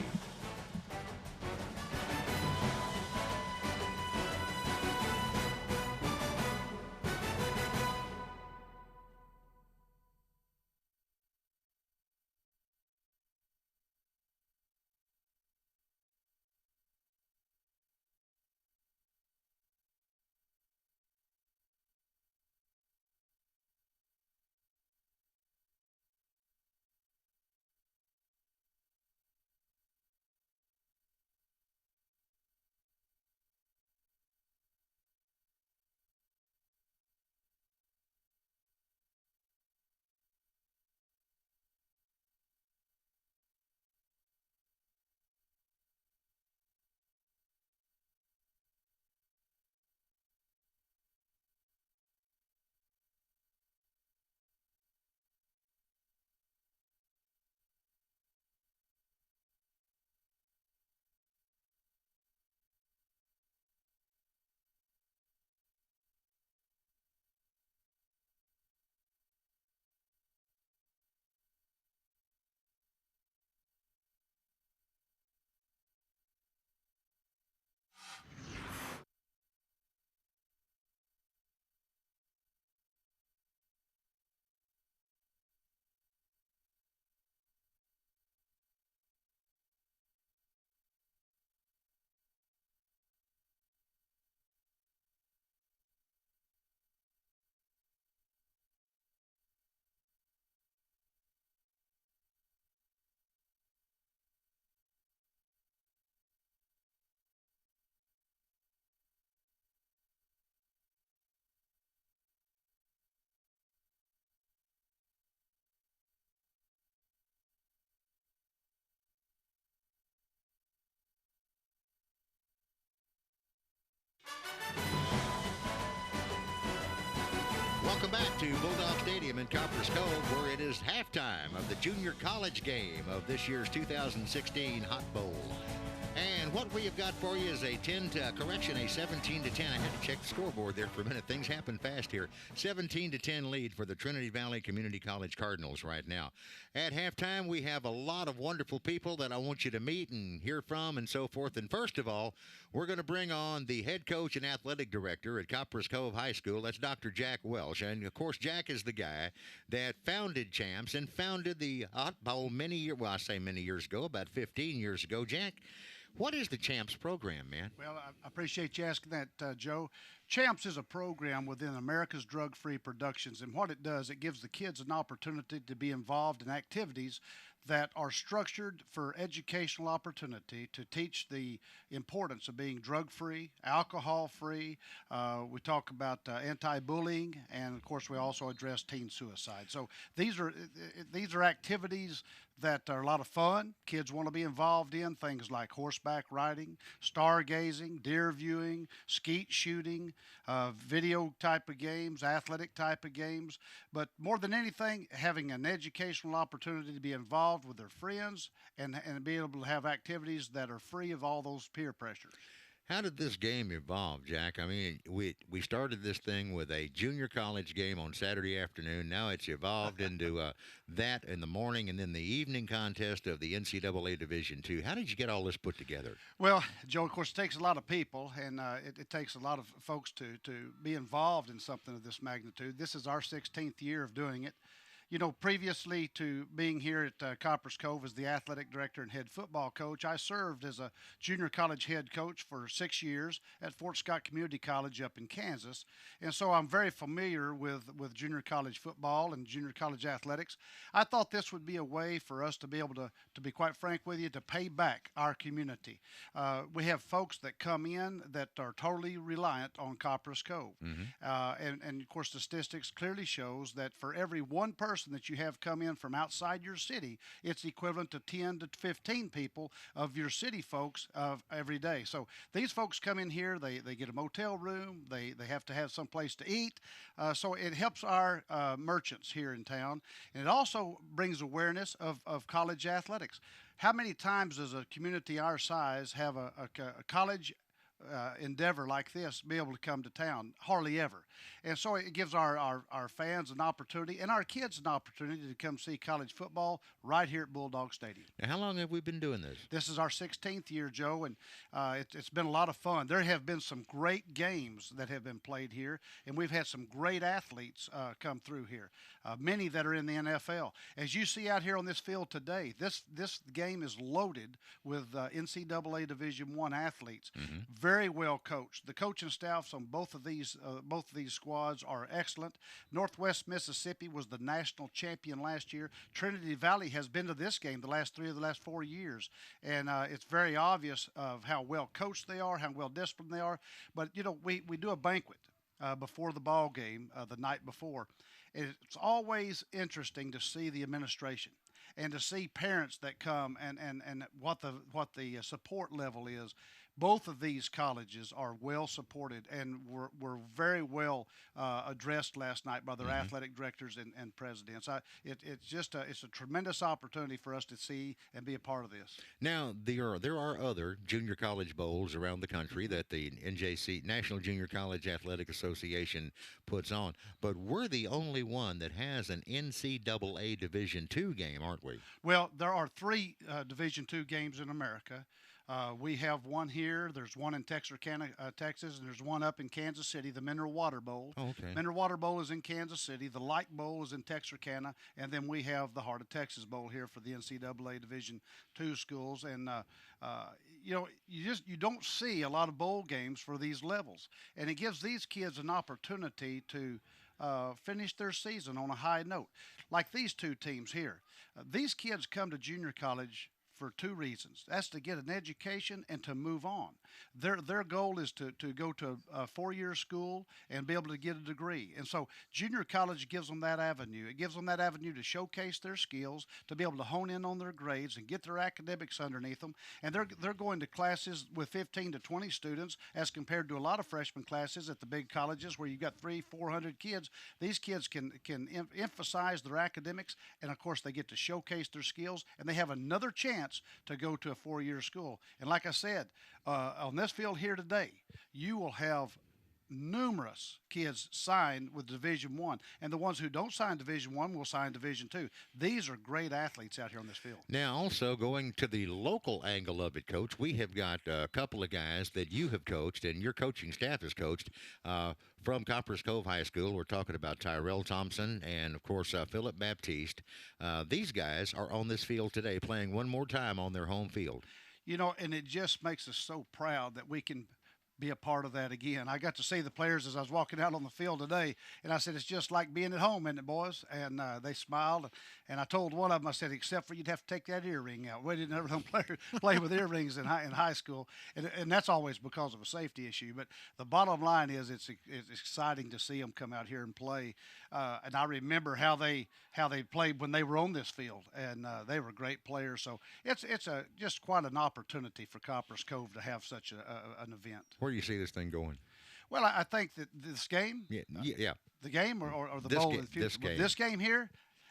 Welcome back to Bulldog Stadium in Copperas Cove, where it is halftime of the junior college game of this year's 2016 Hot Bowl. And what we have got for you is a 17 to 10. I had to check the scoreboard there for a minute. Things happen fast here. 17 to 10 lead for the Trinity Valley Community College Cardinals right now. At halftime, we have a lot of wonderful people that I want you to meet and hear from and so forth. And first of all, we're going to bring on the head coach and athletic director at Copperas Cove High School. That's Dr. Jack Welsh. And, of course, Jack is the guy that founded Champs and founded the Hot Bowl many years ago, about 15 years ago. Jack, what is the Champs program, man? Well, I appreciate you asking that, Joe. Champs is a program within America's Drug-Free Productions, and what it does, it gives the kids an opportunity to be involved in activities that are structured for educational opportunity to teach the importance of being drug-free, alcohol-free. We talk about anti-bullying, and of course we also address teen suicide. So these are activities that are a lot of fun. Kids want to be involved in things like horseback riding, stargazing, deer viewing, skeet shooting, video type of games, athletic type of games. But more than anything, having an educational opportunity to be involved with their friends and be able to have activities that are free of all those peer pressures. How did this game evolve, Jack? I mean, we started this thing with a junior college game on Saturday afternoon. Now it's evolved into that in the morning and then the evening contest of the NCAA Division II. How did you get all this put together? Well, Joe, of course, it takes a lot of people, and it takes a lot of folks to be involved in something of this magnitude. This is our 16th year of doing it. You know, previously to being here at Copperas Cove as the athletic director and head football coach, I served as a junior college head coach for 6 years at Fort Scott Community College up in Kansas. And so I'm very familiar with junior college football and junior college athletics. I thought this would be a way for us to be able to be quite frank with you, to pay back our community. We have folks that come in that are totally reliant on Copperas Cove. And of course, the statistics clearly shows that for every one person that you have come in from outside your city, it's equivalent to 10 to 15 people of your city folks every day. So these folks come in here, they get a motel room, they have to have some place to eat. So it helps our merchants here in town, and it also brings awareness of college athletics. How many times does a community our size have a college endeavor like this be able to come to town? Hardly ever. And so it gives our fans an opportunity and our kids an opportunity to come see college football right here at Bulldog Stadium. Now, how long have we been doing this? This is our 16th year, Joe, and it's been a lot of fun. There have been some great games that have been played here, and we've had some great athletes come through here, many that are in the NFL. As you see out here on this field today, this game is loaded with NCAA Division I athletes. Very well coached. The coaching staffs on both of these squads are excellent. Northwest Mississippi was the national champion last year. Trinity Valley has been to this game the last 4 years, and it's very obvious of how well coached they are, how well disciplined they are. But you know, we do a banquet before the ball game the night before. It's always interesting to see the administration and to see parents that come and what the support level is. Both of these colleges are well supported and were very well addressed last night by their athletic directors and presidents. It's a tremendous opportunity for us to see and be a part of this. Now, there are other junior college bowls around the country that the NJC, National Junior College Athletic Association, puts on, but we're the only one that has an NCAA Division II game, aren't we? Well, there are 3 Division II games in America. We have one here. There's one in Texarkana, Texas, and there's one up in Kansas City, the Mineral Water Bowl. Oh, okay. Mineral Water Bowl is in Kansas City. The Light Bowl is in Texarkana, and then we have the Heart of Texas Bowl here for the NCAA Division II schools. And you know, you don't see a lot of bowl games for these levels, and it gives these kids an opportunity to finish their season on a high note, like these 2 teams here. These kids come to junior college for 2 reasons. That's to get an education and to move on. Their goal is to go to a 4-year school and be able to get a degree. And so junior college gives them that avenue. It gives them that avenue to showcase their skills, to be able to hone in on their grades and get their academics underneath them. And they're going to classes with 15 to 20 students as compared to a lot of freshman classes at the big colleges where you got 300-400 kids. These kids can emphasize their academics, and of course they get to showcase their skills, and they have another chance to go to a 4-year school. And like I said, on this field here today, you will have numerous kids sign with Division One, and the ones who don't sign Division One will sign Division Two. These are great athletes out here on this field. Now, also going to the local angle of it, Coach, we have got a couple of guys that you have coached and your coaching staff has coached from Copperas Cove High School. We're talking about Tyrell Thompson and, of course, Philip Baptiste. These guys are on this field today playing one more time on their home field. You know, and it just makes us so proud that we can be a part of that again. I got to see the players as I was walking out on the field today, and I said, it's just like being at home, isn't it, boys? And they smiled, and I told one of them, I said, except for you'd have to take that earring out. We didn't ever play with earrings in high school, and that's always because of a safety issue. But the bottom line is it's exciting to see them come out here and play. And I remember how they played when they were on this field, and they were great players. So it's just quite an opportunity for Copperas Cove to have such an event. Where do you see this thing going? Well, I think that this game, the game or the bowl in the future, this game here,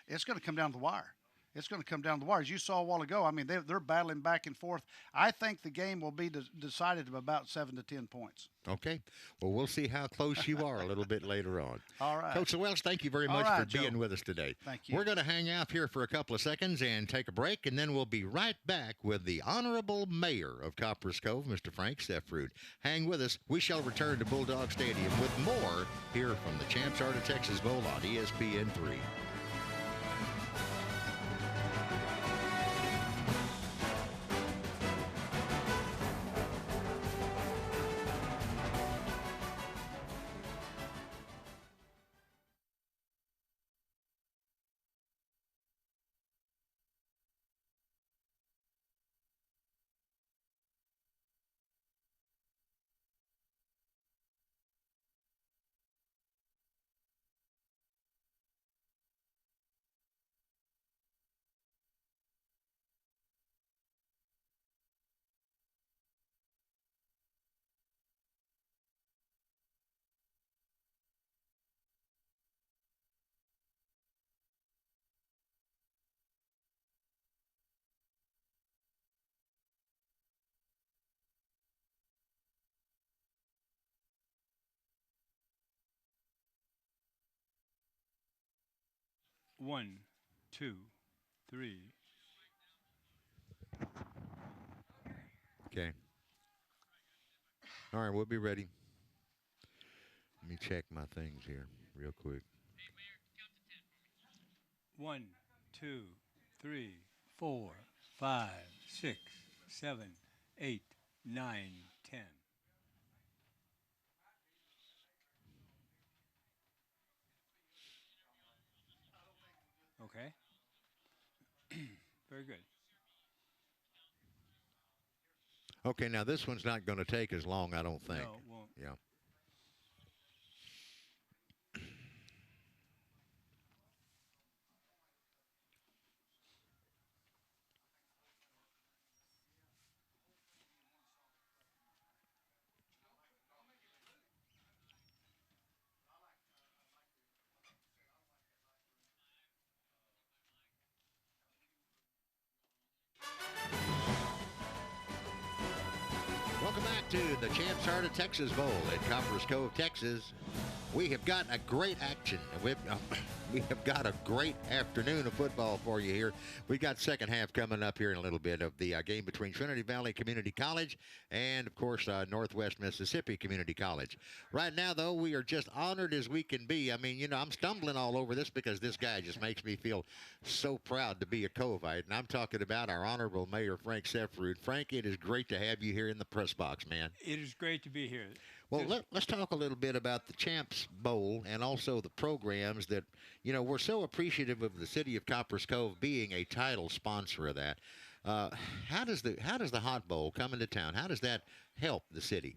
it's going to come down to the wire. It's going to come down to the wire. As you saw a while ago, I mean, they're battling back and forth. I think the game will be decided of about 7 to 10 points. Okay. Well, we'll see how close you are a little bit later on. All right. Coach Wells, thank you very much for being with us today. Thank you. We're going to hang out here for a couple of seconds and take a break, and then we'll be right back with the Honorable Mayor of Copperas Cove, Mr. Frank Seffrood. Hang with us. We shall return to Bulldog Stadium with more here from the Champs Heart of Texas Bowl on ESPN3. One, two, three. Okay. All right, we'll be ready. Let me check my things here real quick. 1, 2, 3, 4, 5, 6, 7, 8, 9, 10. Okay. Very good. Okay, now this one's not going to take as long, I don't think. No, it won't. Yeah. Welcome back to the Champs Heart of Texas Bowl at Copperas Cove, Texas. We have got a great action. We have got a great afternoon of football for you here. We've got second half coming up here in a little bit of the game between Trinity Valley Community College and, of course, Northwest Mississippi Community College. Right now, though, we are just honored as we can be. I mean, you know, I'm stumbling all over this because this guy just makes me feel so proud to be a Covite, and I'm talking about our Honorable Mayor, Frank Seffrood. Frank, it is great to have you here in the press box, man. It is great to be here. Well, let's talk a little bit about the Champs Bowl and also the programs that, you know, we're so appreciative of the city of Copperas Cove being a title sponsor of that. Uh, how does the Hot Bowl come into town? How does that help the city?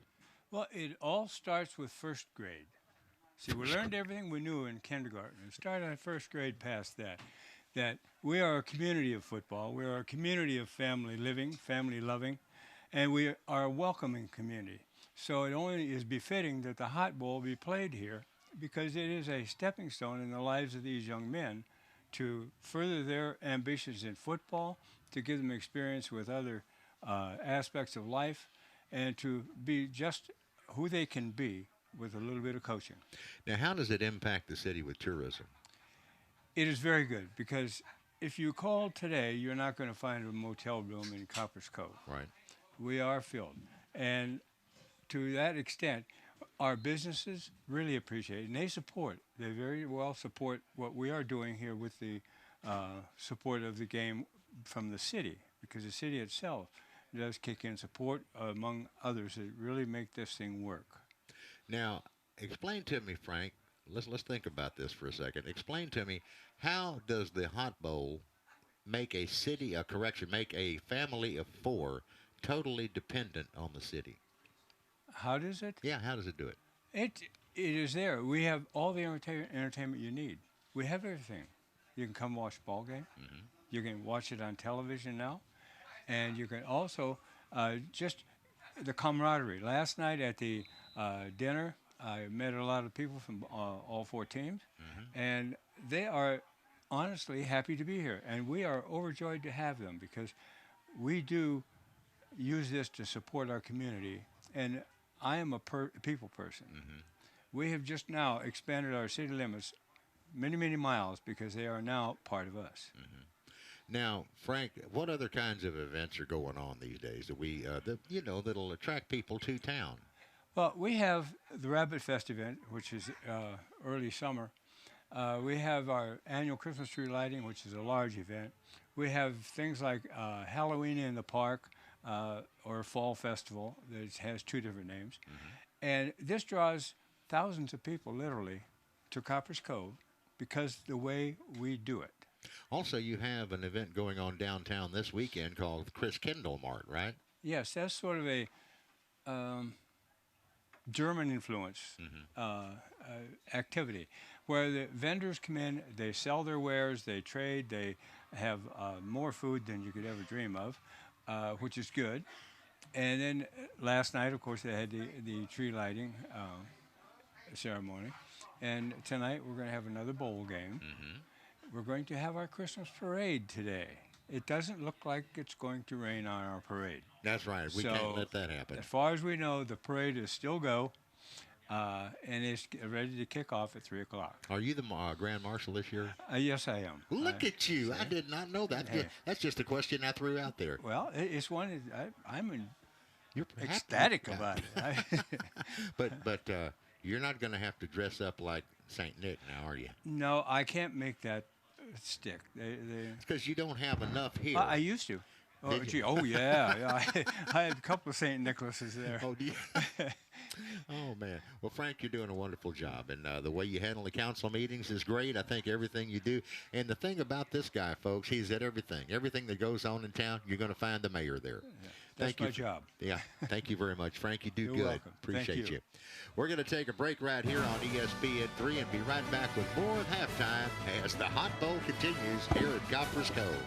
Well, it all starts with first grade. See, we learned everything we knew in kindergarten and started in first grade past that. That we are a community of football. We are a community of family living, family loving, and we are a welcoming community. So it only is befitting that the Hot Bowl be played here because it is a stepping stone in the lives of these young men to further their ambitions in football, to give them experience with other aspects of life, and to be just who they can be with a little bit of coaching. Now, how does it impact the city with tourism? It is very good because if you call today, you're not going to find a motel room in Copper's Cove. Right. We are filled. And to that extent, our businesses really appreciate it, and they support. They very well support what we are doing here with the support of the game from the city, because the city itself does kick in support among others that really make this thing work. Now, explain to me, Frank. Let's think about this for a second. Explain to me, how does the Hot Bowl make make a family of four totally dependent on the city? How does it? Yeah, how does it do it? It is there. We have all the entertainment you need. We have everything. You can come watch a ball game. Mm-hmm. You can watch it on television now, and you can also just the camaraderie. Last night at the dinner, I met a lot of people from all four teams, and they are honestly happy to be here, and we are overjoyed to have them because we do use this to support our community, and I am a people person. We have just now expanded our city limits many, many miles because they are now part of us. Now, Frank, what other kinds of events are going on these days that'll attract people to town? Well, we have the Rabbit Fest event, which is early summer. We have our annual Christmas tree lighting, which is a large event. We have things like Halloween in the Park or Fall Festival that has two different names. And this draws thousands of people, literally, to Copper's Cove because the way we do it. Also, you have an event going on downtown this weekend called Chris Kendall Mart, right? Yes, that's sort of a German influence activity where the vendors come in, they sell their wares, they trade, they have more food than you could ever dream of, which is good. And then last night, of course, they had the tree lighting ceremony. And tonight we're going to have another bowl game. We're going to have our Christmas parade today. It doesn't look like it's going to rain on our parade. That's right. We can't let that happen. As far as we know, the parade is still go, and it's ready to kick off at 3 o'clock. Are you the Grand Marshal this year? Yes, I am. Look at you. I did not know that. Hey. That's just a question I threw out there. Well, it's one I'm You're ecstatic about it. But you're not going to have to dress up like Saint Nick now, are you? No, I can't make that stick. It's because you don't have enough here. I used to. Oh, gee, yeah. I had a couple of St. Nicholases there. Oh, do you? Oh, man. Well, Frank, you're doing a wonderful job. And the way you handle the council meetings is great. I think everything you do. And the thing about this guy, folks, he's at everything. Everything that goes on in town, you're going to find the mayor there. Yeah, that's my job. Yeah. Thank you very much, Frank. You do You're good. welcome. Appreciate Thank you. We're going to take a break right here on ESPN3 and be right back with more of halftime as the Hot Bowl continues here at Copper's Cove.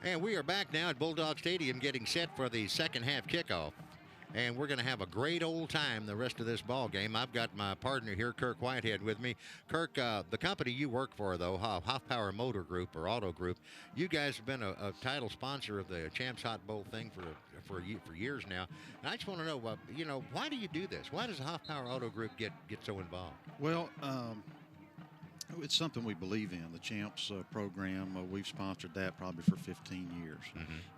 And we are back now at Bulldog Stadium getting set for the second half kickoff. And we're going to have a great old time the rest of this ball game. I've got my partner here, Kirk Whitehead, with me. Kirk, the company you work for, though, Hoff Power Motor Group or Auto Group, you guys have been a title sponsor of the Champs Hot Bowl thing for years now. And I just want to know, why do you do this? Why does the Hoff Power Auto Group get so involved? Well, it's something we believe in. The Champs program, we've sponsored that probably for 15 years.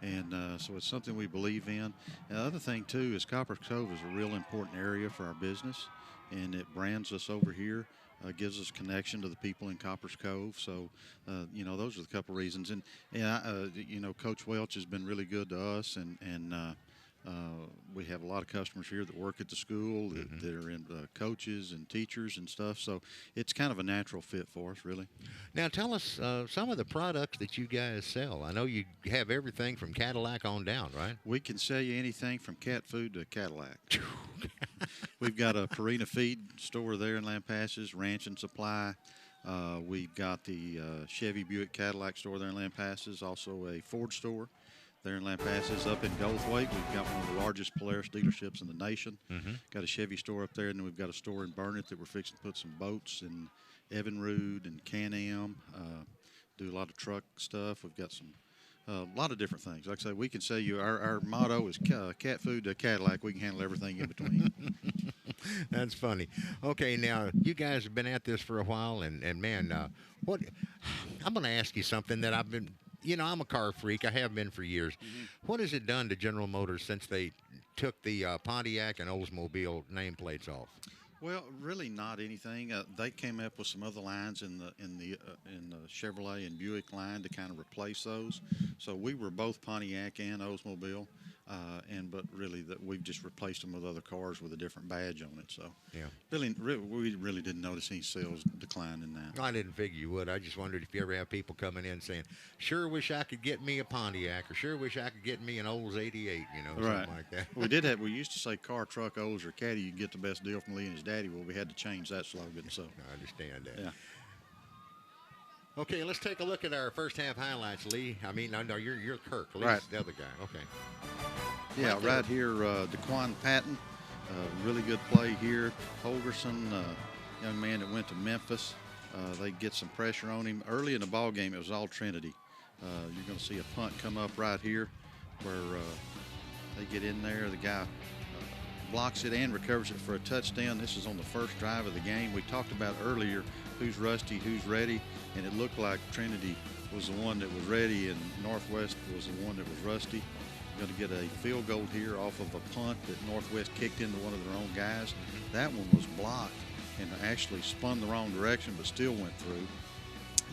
And so it's something we believe in. And the other thing, too, is Copper Cove is a real important area for our business, and it brands us over here, gives us connection to the people in Copper's Cove. So, those are the couple reasons. And Coach Welch has been really good to us, and we have a lot of customers here that work at the school that are in coaches and teachers and stuff. So it's kind of a natural fit for us, really. Now, tell us some of the products that you guys sell. I know you have everything from Cadillac on down, right? We can sell you anything from cat food to Cadillac. We've got a Purina feed store there in Lampasas, Ranch and Supply. We've got the Chevy Buick Cadillac store there in Lampasas, also a Ford store there in Lampasas. Up in Goldthwaite, we've got one of the largest Polaris dealerships in the nation. Got a Chevy store up there, and then we've got a store in Burnett that we're fixing to put some boats in Evinrude and Can-Am. Do a lot of truck stuff. We've got some a lot of different things. Like I say, we can sell you, our motto is cat food to Cadillac. We can handle everything in between. That's funny. Okay, now, you guys have been at this for a while, and man, I'm going to ask you something that I've been, I'm a car freak. I have been for years. What has it done to General Motors since they took the Pontiac and Oldsmobile nameplates off? Well, really not anything. They came up with some other lines in the Chevrolet and Buick line to kind of replace those. So we were both Pontiac and Oldsmobile, but really we've just replaced them with other cars with a different badge on it. So yeah, we really didn't notice any sales decline in that. I didn't figure you would. I just wondered if you ever have people coming in saying, "Sure wish I could get me a Pontiac," or "Sure wish I could get me an Olds '88," something like that. We used to say car, truck, Olds, or caddy. You can get the best deal from Lee and his daddy. Well, we had to change that slogan. So I understand that. Yeah. Okay, let's take a look at our first half highlights, Lee. I mean, no, you're Kirk. Lee's Right. the other guy. Okay. Yeah, right here, DeQuan Patton, really good play here. Holgerson, young man that went to Memphis. They get some pressure on him. Early in the ball game, it was all Trinity. You're going to see a punt come up right here where they get in there. The guy blocks it and recovers it for a touchdown. This is on the first drive of the game. We talked about earlier who's rusty, who's ready, and it looked like Trinity was the one that was ready and Northwest was the one that was rusty. Going to get a field goal here off of a punt that Northwest kicked into one of their own guys. That one was blocked and actually spun the wrong direction but still went through.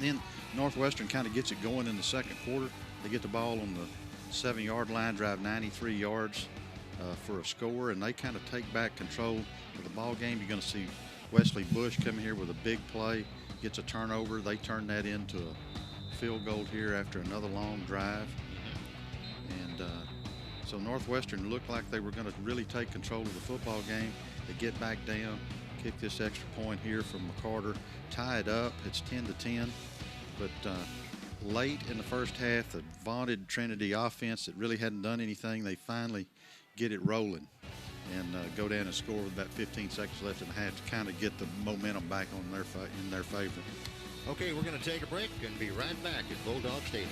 Then Northwestern kind of gets it going in the second quarter. They get the ball on the 7-yard line, drive 93 yards for a score, and they kind of take back control of the ball game. You're going to see Wesley Bush come here with a big play, gets a turnover. They turn that into a field goal here after another long drive. And so Northwestern looked like they were going to really take control of the football game. They get back down, kick this extra point here from McCarter, tie it up. It's 10-10. But late in the first half, the vaunted Trinity offense that really hadn't done anything, they finally get it rolling and go down and score with about 15 seconds left in the half to kind of get the momentum back on in their favor. Okay, we're going to take a break and be right back at Bulldog Stadium.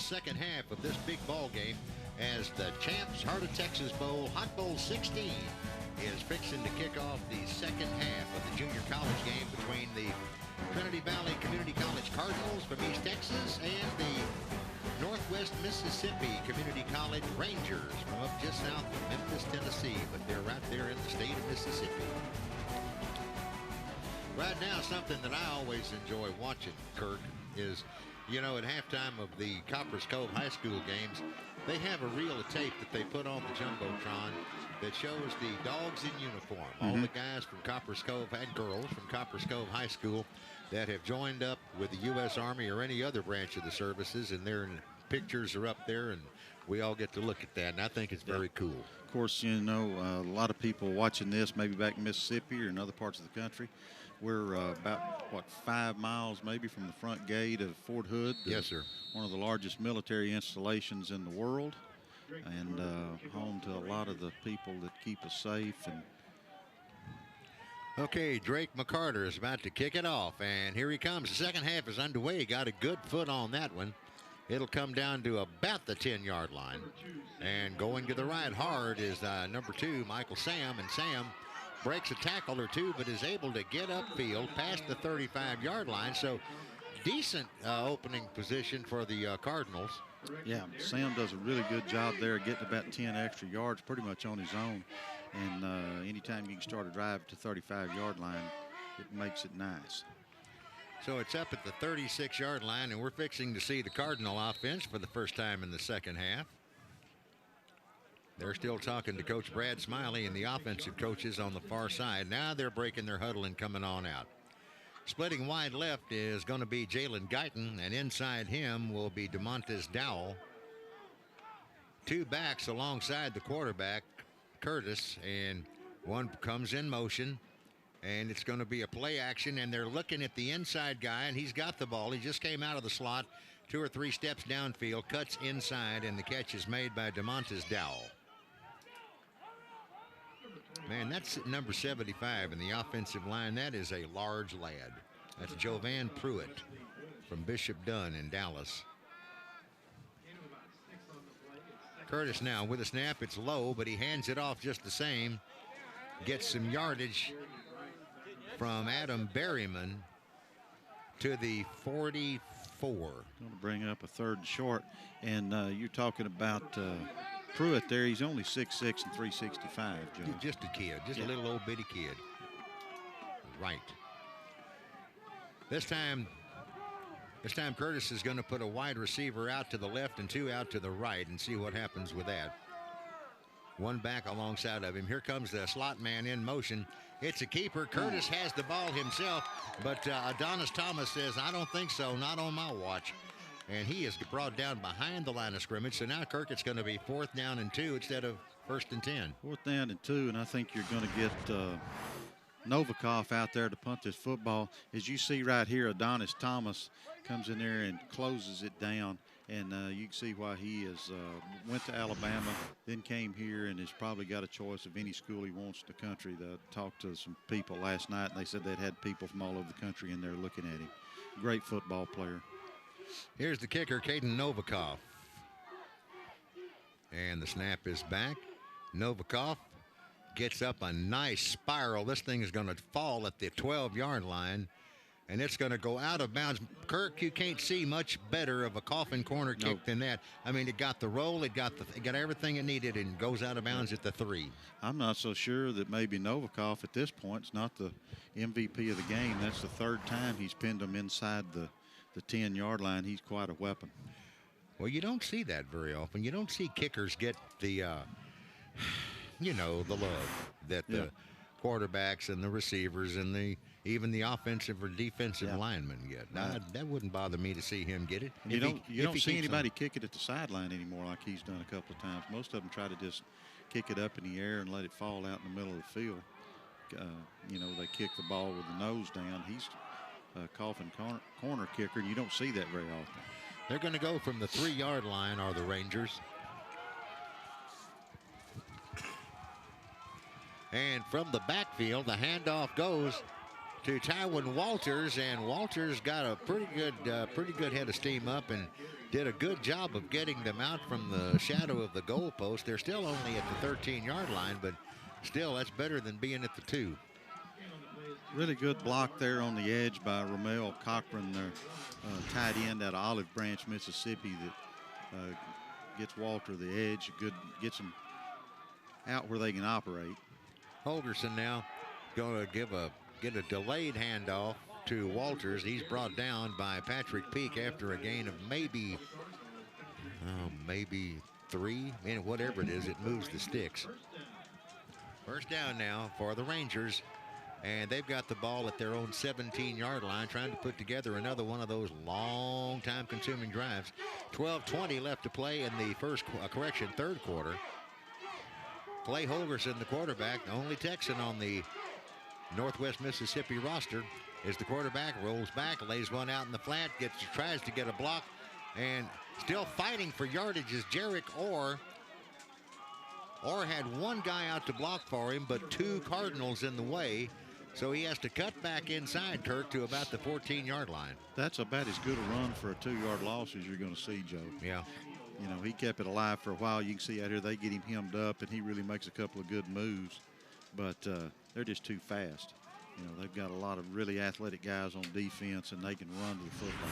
second half of this big ball game as the Champs Heart of Texas Bowl, Hot Bowl 16, is fixing to kick off the second half of the junior college game between the Trinity Valley Community College Cardinals from East Texas and the Northwest Mississippi Community College Rangers from up just south of Memphis, Tennessee, but they're right there in the state of Mississippi. Right now, something that I always enjoy watching, Kirk, is, you know, at halftime of the Coppers Cove High School games, they have a reel of tape that they put on the Jumbotron that shows the dogs in uniform, all the guys from Coppers Cove and girls from Coppers Cove High School that have joined up with the U.S. Army or any other branch of the services, and their pictures are up there, and we all get to look at that, and I think it's very cool. Of course, you know, a lot of people watching this, maybe back in Mississippi or in other parts of the country. We're about, 5 miles maybe from the front gate of Fort Hood. Yes, sir. One of the largest military installations in the world, and home to a lot of the people that keep us safe. And okay, Drake McCarter is about to kick it off, and here he comes. The second half is underway. Got a good foot on that one. It'll come down to about the 10-yard line. And going to the right hard is number 2, Michael Sam, and Sam breaks a tackle or two, but is able to get upfield past the 35-yard line. So decent opening position for the Cardinals. Yeah, Sam does a really good job there, getting about 10 extra yards pretty much on his own. And anytime you can start a drive to 35-yard line, it makes it nice. So it's up at the 36-yard line, and we're fixing to see the Cardinal offense for the first time in the second half. They're still talking to Coach Brad Smiley and the offensive coaches on the far side. Now they're breaking their huddle and coming on out. Splitting wide left is going to be Jalen Guyton, and inside him will be DeMontis Dowell. 2 backs alongside the quarterback, Curtis, and one comes in motion, and it's going to be a play action, and they're looking at the inside guy, and he's got the ball. He just came out of the slot 2 or 3 steps downfield, cuts inside, and the catch is made by DeMontis Dowell. Man, that's number 75 in the offensive line. That is a large lad. That's Jovan Pruitt from Bishop Dunn in Dallas. Curtis now with a snap. It's low, but he hands it off just the same. Gets some yardage from Adam Berryman to the 44. Going to bring up a 3rd and short. And you're talking about Pruitt there. He's only 6'6" and 365, Joe. Just a kid, just a little old bitty kid. Right. This time Curtis is going to put a wide receiver out to the left and 2 out to the right and see what happens with that. 1 back alongside of him. Here comes the slot man in motion. It's a keeper. Curtis has the ball himself, but Adonis Thomas says, I don't think so, not on my watch. And he is brought down behind the line of scrimmage. So now, Kirk, it's going to be 4th down and 2 instead of 1st and 10. 4th down and 2, and I think you're going to get Novikov out there to punt this football. As you see right here, Adonis Thomas comes in there and closes it down. And you can see why he is went to Alabama, then came here, and has probably got a choice of any school he wants in the country. They talked to some people last night, and they said they'd had people from all over the country in there looking at him. Great football player. Here's the kicker, Caden Novikov. And the snap is back. Novikov gets up a nice spiral. This thing is going to fall at the 12-yard line, and it's going to go out of bounds. Kirk, you can't see much better of a coffin corner kick than that. I mean, it got the roll, it got everything it needed, and goes out of bounds at the 3. I'm not so sure that maybe Novikov at this point is not the MVP of the game. That's the 3rd time he's pinned him inside the 10-yard line. He's quite a weapon. Well, you don't see that very often. You don't see kickers get the, the love that the quarterbacks and the receivers and even the offensive or defensive linemen get. That wouldn't bother me to see him get it. You don't see anybody kick it at the sideline anymore like he's done a couple of times. Most of them try to just kick it up in the air and let it fall out in the middle of the field. They kick the ball with the nose down. He's a coffin corner kicker, and you don't see that very often. They're going to go from the 3-yard line, are the Rangers. And from the backfield, the handoff goes to Tywin Walters, and Walters got a pretty good head of steam up and did a good job of getting them out from the shadow of the goalpost. They're still only at the 13-yard line, but still, that's better than being at the 2. Really good block there on the edge by Romel Cochran, their tight end out of Olive Branch, Mississippi, that gets Walter the edge, gets them out where they can operate. Holgerson now going to get a delayed handoff to Walters. He's brought down by Patrick Peak after a gain of maybe 3. Whatever it is, it moves the sticks. First down now for the Rangers, and they've got the ball at their own 17-yard line, trying to put together another one of those long time consuming drives. 12:20 left to play in the third quarter. Clay Holgerson, the quarterback, the only Texan on the Northwest Mississippi roster, is the quarterback. Rolls back, lays one out in the flat, tries to get a block, and still fighting for yardage is Jarek Orr. Orr had one guy out to block for him, but 2 Cardinals in the way, so he has to cut back inside, Kirk, to about the 14-yard line. That's about as good a run for a 2-yard loss as you're going to see, Joe. Yeah. You know, he kept it alive for a while. You can see out here they get him hemmed up, and he really makes a couple of good moves, but they're just too fast. You know, they've got a lot of really athletic guys on defense, and they can run to the football.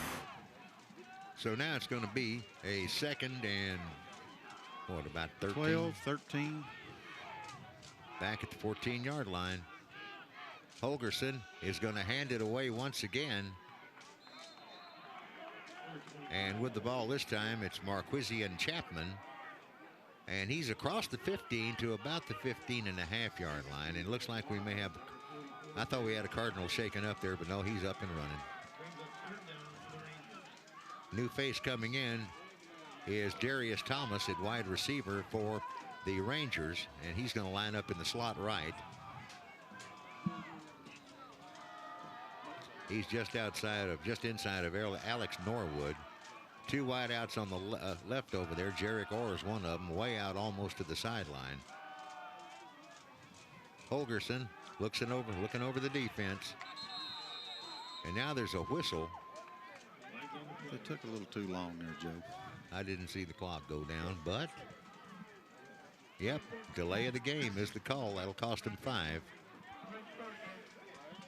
So now it's going to be a 2nd and, about 13? 12, 13. Back at the 14-yard line. Holgerson is going to hand it away once again. And with the ball this time, it's Marquisian Chapman. And he's across the 15 to about the 15.5-yard line. And it looks like we may have, I thought we had a Cardinal shaken up there, but no, he's up and running. New face coming in is Darius Thomas at wide receiver for the Rangers, and he's going to line up in the slot right. He's just inside of Alex Norwood. 2 wideouts on the left over there. Jarek Orr is one of them, way out almost to the sideline. Holgerson looking over the defense, and now there's a whistle. It took a little too long there, Joe. I didn't see the clock go down, but yep, delay of the game is the call. That'll cost them 5.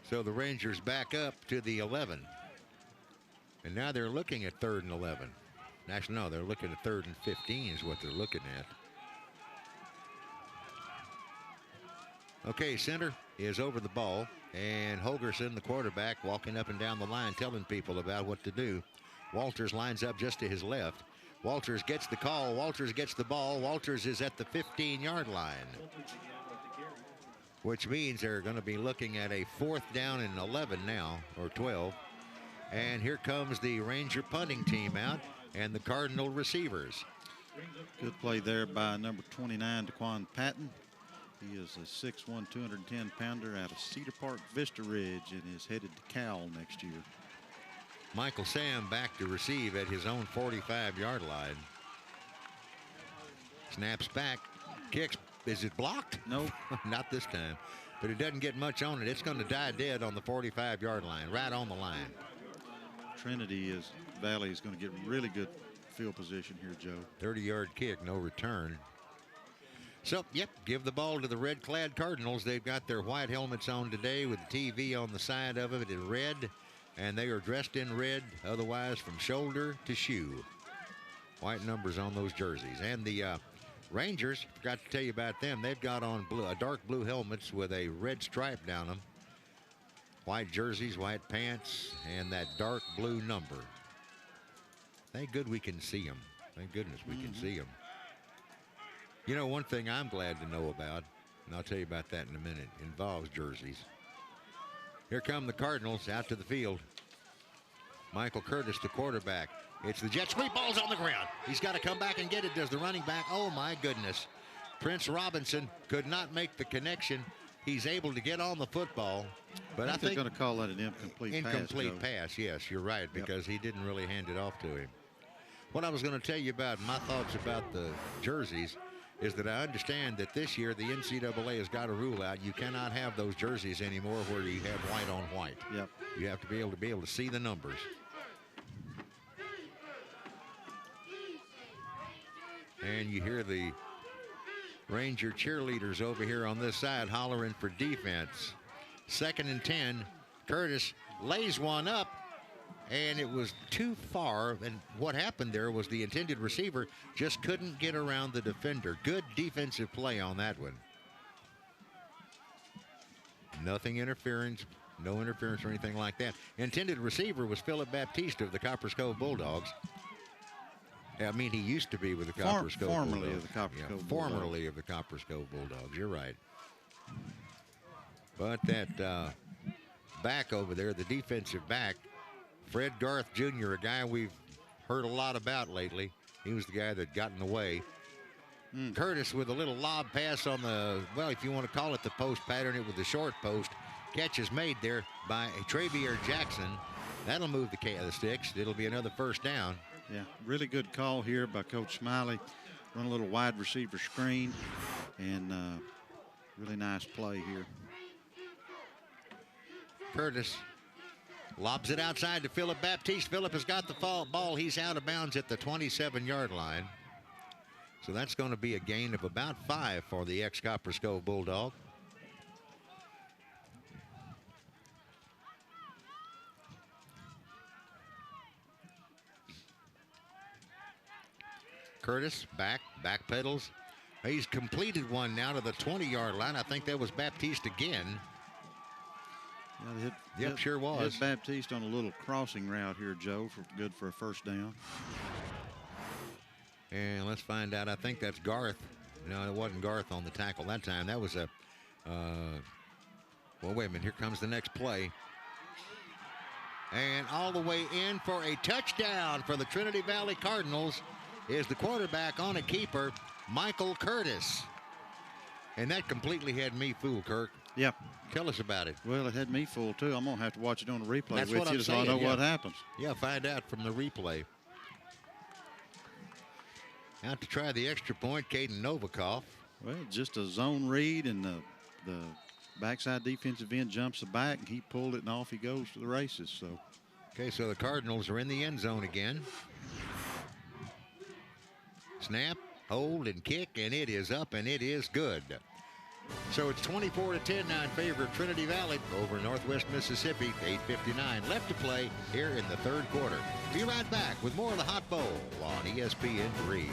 So the Rangers back up to the 11. And now they're looking at 3rd and 11. Actually, no, they're looking at 3rd and 15 is what they're looking at. Okay, center is over the ball, and Holgerson, the quarterback, walking up and down the line telling people about what to do. Walters lines up just to his left. Walters gets the call. Walters gets the ball. Walters is at the 15-yard line, which means they're going to be looking at a 4th down and 11 now, or 12. And here comes the Ranger punting team out and the Cardinal receivers. Good play there by number 29, Daquan Patton. He is a 6'1", 210-pounder out of Cedar Park Vista Ridge and is headed to Cal next year. Michael Sam back to receive at his own 45-yard line. Snaps back, kicks. Is it blocked? No, not this time. But it doesn't get much on it. It's going to die dead on the 45-yard line, right on the line. Trinity Valley is going to get really good field position here, Joe. 30-yard kick, no return. So, yep, give the ball to the red-clad Cardinals. They've got their white helmets on today with the TV on the side of it in red, and they are dressed in red, otherwise from shoulder to shoe. White numbers on those jerseys. And the Rangers, forgot to tell you about them. They've got on dark blue helmets with a red stripe down them. White jerseys, white pants, and that dark blue number. Thank good we can see them. Thank goodness we can see them. You know, one thing I'm glad to know about, and I'll tell you about that in a minute, involves jerseys. Here come the Cardinals out to the field. Michael Curtis, the quarterback. It's the jet sweep. Ball's on the ground. He's got to come back and get it. Does the running back? Oh, my goodness. Prince Robinson could not make the connection. He's able to get on the football, but I think they're going to call that an incomplete pass. Incomplete pass, yes, you're right, because he didn't really hand it off to him. What I was going to tell you about my thoughts about the jerseys is that I understand that this year the NCAA has got a rule out. You cannot have those jerseys anymore where you have white on white. Yep. You have to be able to see the numbers. And you hear the Ranger cheerleaders over here on this side hollering for defense. 2nd and 10. Curtis lays one up, and it was too far. And what happened there was the intended receiver just couldn't get around the defender. Good defensive play on that one. Nothing interference, no interference or anything like that. Intended receiver was Philip Baptiste of the Coppers Cove Bulldogs. I mean, he used to be with the Coppers Cove Bulldogs. Formerly of the Coppers Cove Bulldogs. Formerly of the Coppers Cove Bulldogs. You're right. But that back over there, the defensive back, Fred Garth Jr., a guy we've heard a lot about lately. He was the guy that got in the way. Curtis with a little lob pass on the, well, if you want to call it the post pattern, it was the short post. Catch is made there by Travier Jackson. That'll move the sticks. It'll be another first down. Yeah, really good call here by Coach Smiley. Run a little wide receiver screen, and really nice play here. Curtis lobs it outside to Philip Baptiste. Philip has got the ball. He's out of bounds at the 27-yard line. So that's going to be a gain of about 5 for the ex-Coppers Cove Bulldog. Curtis back pedals. He's completed one now to the 20-yard line. I think that was Baptiste again. Yeah, Sure was. Hit Baptiste on a little crossing route here, Joe, good for a first down. And let's find out. I think that's Garth. No, it wasn't Garth on the tackle that time. That was a, well, wait a minute. Here comes the next play. And all the way in for a touchdown for the Trinity Valley Cardinals is the quarterback on a keeper, Michael Curtis. And that completely had me fooled, Kirk. Yep. Tell us about it. Well, it had me fooled, too. I'm going to have to watch it on the replay That's with what you I'm so I saying, know yeah. what happens. Yeah, find out from the replay. Out to try the extra point, Caden Novikov. Well, just a zone read, and the backside defensive end jumps the back, and he pulled it, and off he goes to the races. So, okay, so the Cardinals are in the end zone again. Snap, hold, and kick, and it is up, and it is good. So it's 24-10 now in favor of Trinity Valley over Northwest Mississippi. 8:59 left to play here in the third quarter. Be right back with more of the Hot Bowl on ESPN3.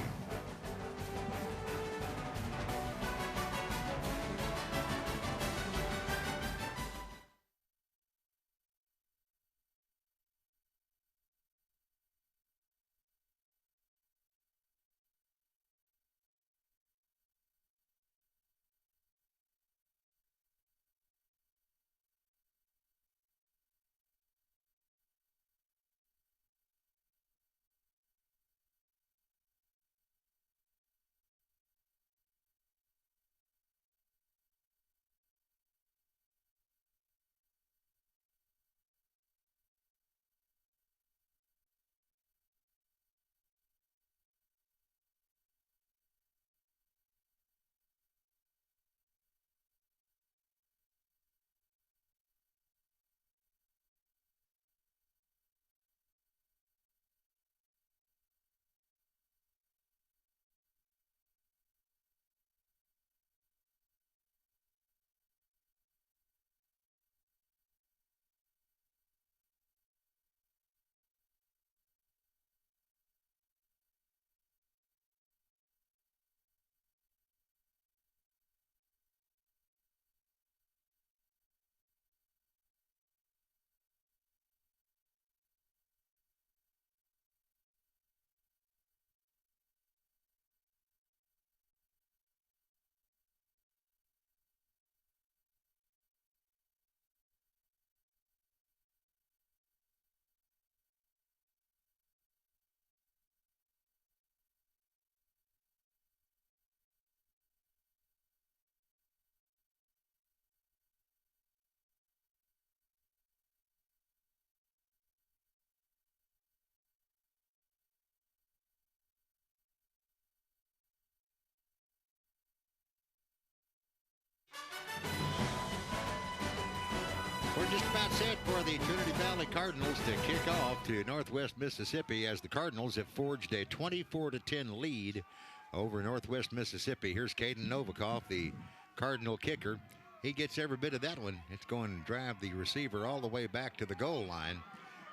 about set for the Trinity Valley Cardinals to kick off to Northwest Mississippi as the Cardinals have forged a 24-10 lead over Northwest Mississippi. Here's Caden Novikov, the Cardinal kicker. He gets every bit of that one. It's going to drive the receiver all the way back to the goal line.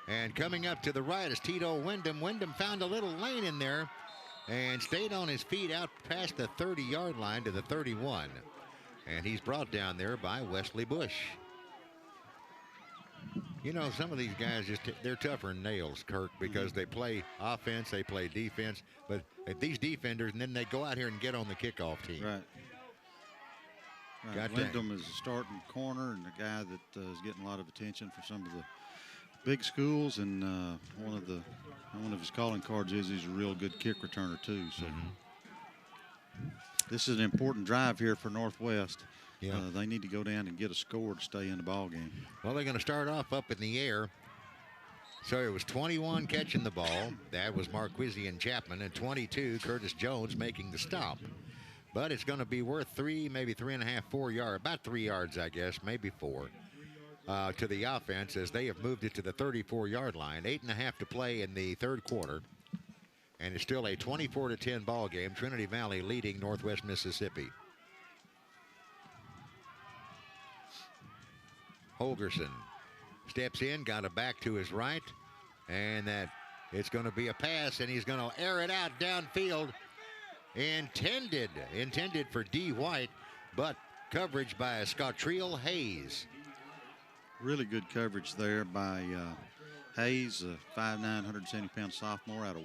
And coming up to the right is Tito Wyndham. Wyndham found a little lane in there and stayed on his feet out past the 30-yard line to the 31. And he's brought down there by Wesley Bush. You know, some of these guys they're tougher than nails, Kirk, because they play offense, they play defense. But these defenders, and then they go out here and get on the kickoff team. Right. Wyndham is a starting corner and a guy that is getting a lot of attention for some of the big schools. And one of his calling cards is he's a real good kick returner too. So this is an important drive here for Northwest. Yeah. They need to go down and get a score to stay in the ball game. Well, they're going to start off up in the air. So it was 21 catching the ball. That was Marquisian Chapman, and 22 Curtis Jones making the stop. But it's going to be worth 3, maybe 3.5, 4 yards, about 3 yards, I guess, maybe 4, to the offense as they have moved it to the 34-yard line. 8.5 to play in the third quarter. And it's still a 24-10 ball game. Trinity Valley leading Northwest Mississippi. Holgerson steps in, got it back to his right, and that it's going to be a pass, and he's going to air it out downfield. Intended for D. White, but coverage by Scottrell Hayes. Really good coverage there by Hayes, a 5'9", 170-pound sophomore out of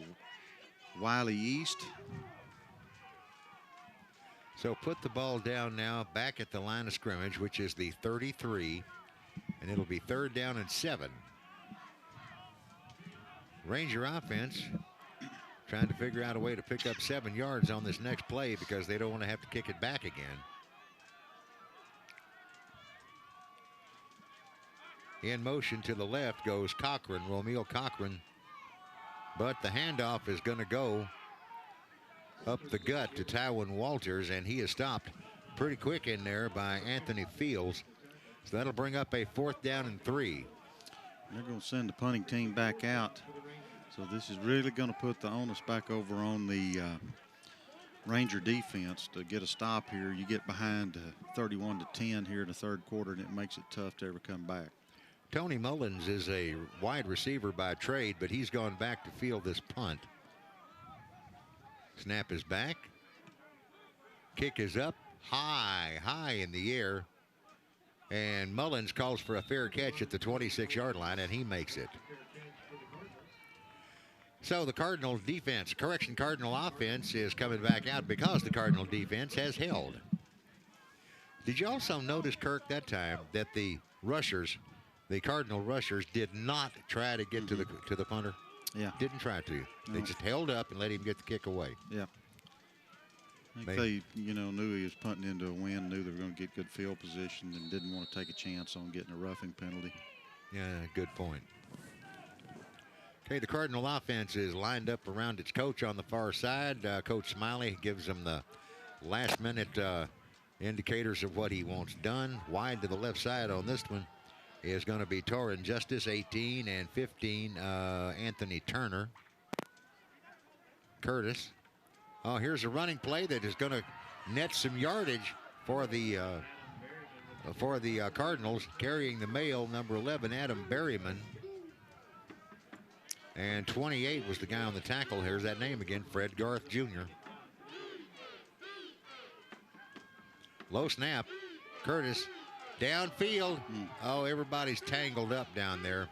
Wiley East. So put the ball down now back at the line of scrimmage, which is the 33. And it'll be 3rd down and 7. Ranger offense trying to figure out a way to pick up 7 yards on this next play because they don't want to have to kick it back again. In motion to the left goes Cochran, Romeo Cochran. But the handoff is going to go up the gut to Tywin Walters, and he is stopped pretty quick in there by Anthony Fields. So that'll bring up a 4th down and 3. They're going to send the punting team back out. So this is really going to put the onus back over on the Ranger defense to get a stop here. You get behind 31-10 here in the third quarter, and it makes it tough to ever come back. Tony Mullins is a wide receiver by trade, but he's gone back to field this punt. Snap is back. Kick is up high in the air. And Mullins calls for a fair catch at the 26-yard line, and he makes it. So the Cardinal defense, Cardinal offense is coming back out because the Cardinal defense has held. Did you also notice, Kirk, that time that the Cardinal rushers did not try to get to the punter? Yeah. Didn't try to. They just held up and let him get the kick away. Yeah. I think they knew he was punting into a wind, knew they were going to get good field position, and didn't want to take a chance on getting a roughing penalty. Yeah, good point. Okay, the Cardinal offense is lined up around its coach on the far side. Coach Smiley gives them the last-minute indicators of what he wants done. Wide to the left side on this one is going to be Torrin Justice, 18, and 15, Anthony Turner. Curtis. Oh, here's a running play that is going to net some yardage for the Cardinals, carrying the male, number 11, Adam Berryman. And 28 was the guy on the tackle. Here's that name again, Fred Garth Jr. Low snap. Curtis downfield. Oh, everybody's tangled up down there.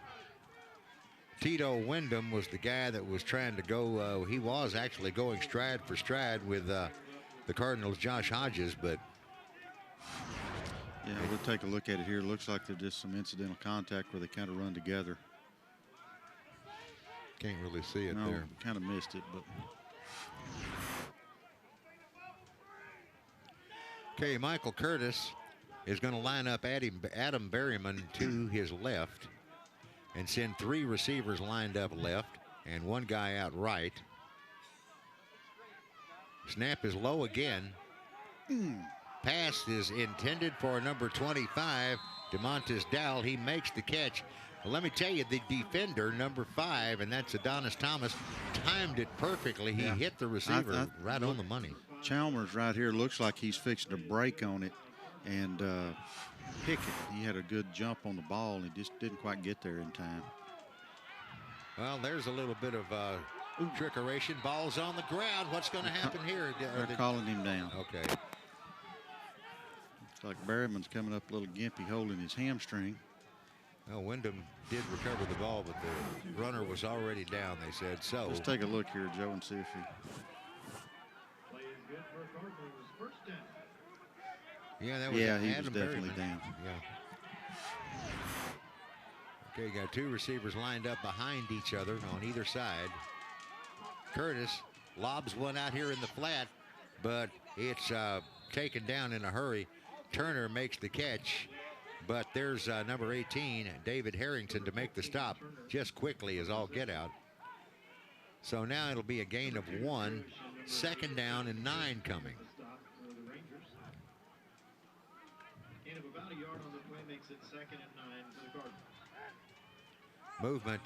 Tito Wyndham was the guy that was trying to go. He was actually going stride for stride with the Cardinals' Josh Hodges, but. Yeah, we'll take a look at it here. Looks like there's just some incidental contact where they kind of run together. Can't really see it there. Kind of missed it, but. Okay, Michael Curtis is going to line up Adam Berryman to his left and send 3 receivers lined up left and 1 guy out right. Snap is low again. Pass is intended for number 25, DeMontis Dowell, he makes the catch. Well, let me tell you, the defender, number 5, and that's Adonis Thomas, timed it perfectly. He hit the receiver right on the money. Chalmers right here looks like he's fixing to break on it and pick it. He had a good jump on the ball and just didn't quite get there in time. Well, there's a little bit of trickeration. Ball's on the ground. What's going to happen here? They're calling him down. Okay. Looks like Berryman's coming up a little gimpy, holding his hamstring. Well, Wyndham did recover the ball, but the runner was already down, they said. So let's take a look here, Joe, and see if he... Yeah, that was he Adam was definitely Berryman. down. Yeah. Okay, got 2 receivers lined up behind each other on either side. Curtis lobs one out here in the flat, but it's taken down in a hurry. Turner makes the catch, but there's number 18, David Harrington, to make the stop just quickly as all get out. So now it'll be a gain of 1, 2nd down and 9 coming. Gain of about a yard on the play makes it 2nd and 9 for the Cardinals. Movement.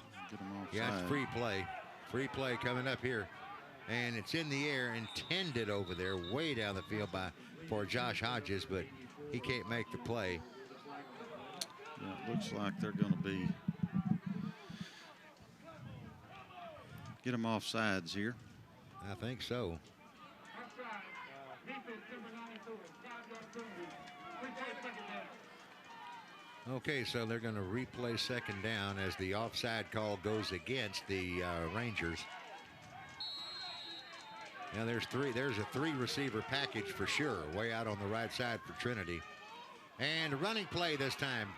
Yeah, it's free play. Free play coming up here. And it's in the air, intended over there, way down the field for Josh Hodges, but he can't make the play. Yeah, it looks like they're going to be get them off sides here. I think so. Okay, so they're going to replay 2nd down as the offside call goes against the Rangers. Now there's a 3 receiver package for sure, way out on the right side for Trinity. And a running play this time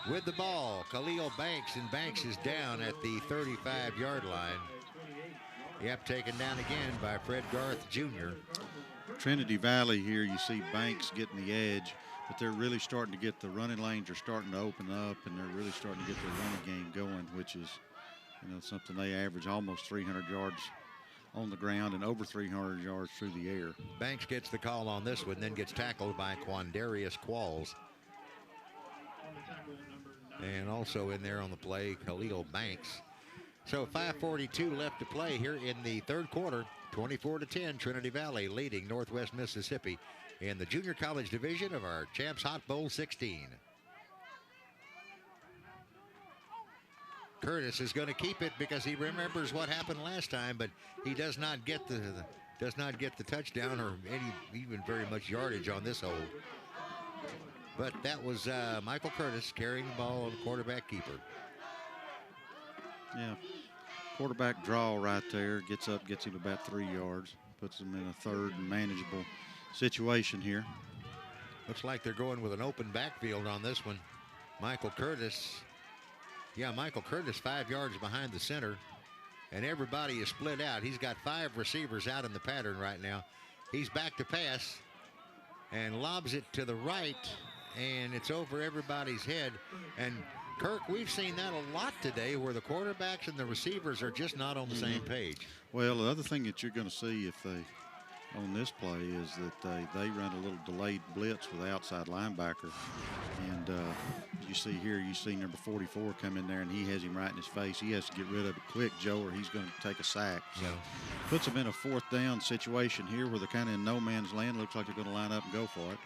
with the ball. Khalil Banks, and Banks is down at the 35-yard line. Yep, taken down again by Fred Garth Jr. Trinity Valley here, you see Banks getting the edge, but they're really starting to get the running lanes are starting to open up, and they're really starting to get their running game going, which is, something they average almost 300 yards on the ground and over 300 yards through the air. Banks gets the call on this one, then gets tackled by Quandarius Qualls. And also in there on the play, Khalil Banks. So 5:42 left to play here in the 3rd quarter. 24-10, Trinity Valley leading Northwest Mississippi in the junior college division of our Champs Hot Bowl 16. Curtis is going to keep it because he remembers what happened last time, but he does not get the touchdown or even very much yardage on this hold. But that was Michael Curtis carrying the ball on the quarterback keeper. Yeah, quarterback draw right there, gets him about 3 yards, puts him in a 3rd and manageable situation here. Looks like they're going with an open backfield on this one. Michael Curtis 5 yards behind the center, and everybody is split out. He's got 5 receivers out in the pattern right now. He's back to pass and lobs it to the right, and it's over everybody's head. And Kirk, we've seen that a lot today where the quarterbacks and the receivers are just not on the same page. Well, the other thing that you're going to see if they on this play is that they run a little delayed blitz with the outside linebacker. And you see number 44 come in there, and he has him right in his face. He has to get rid of it quick, Joe, or he's going to take a sack. So puts them in a 4th down situation here where they're kind of in no man's land. Looks like they're going to line up and go for it.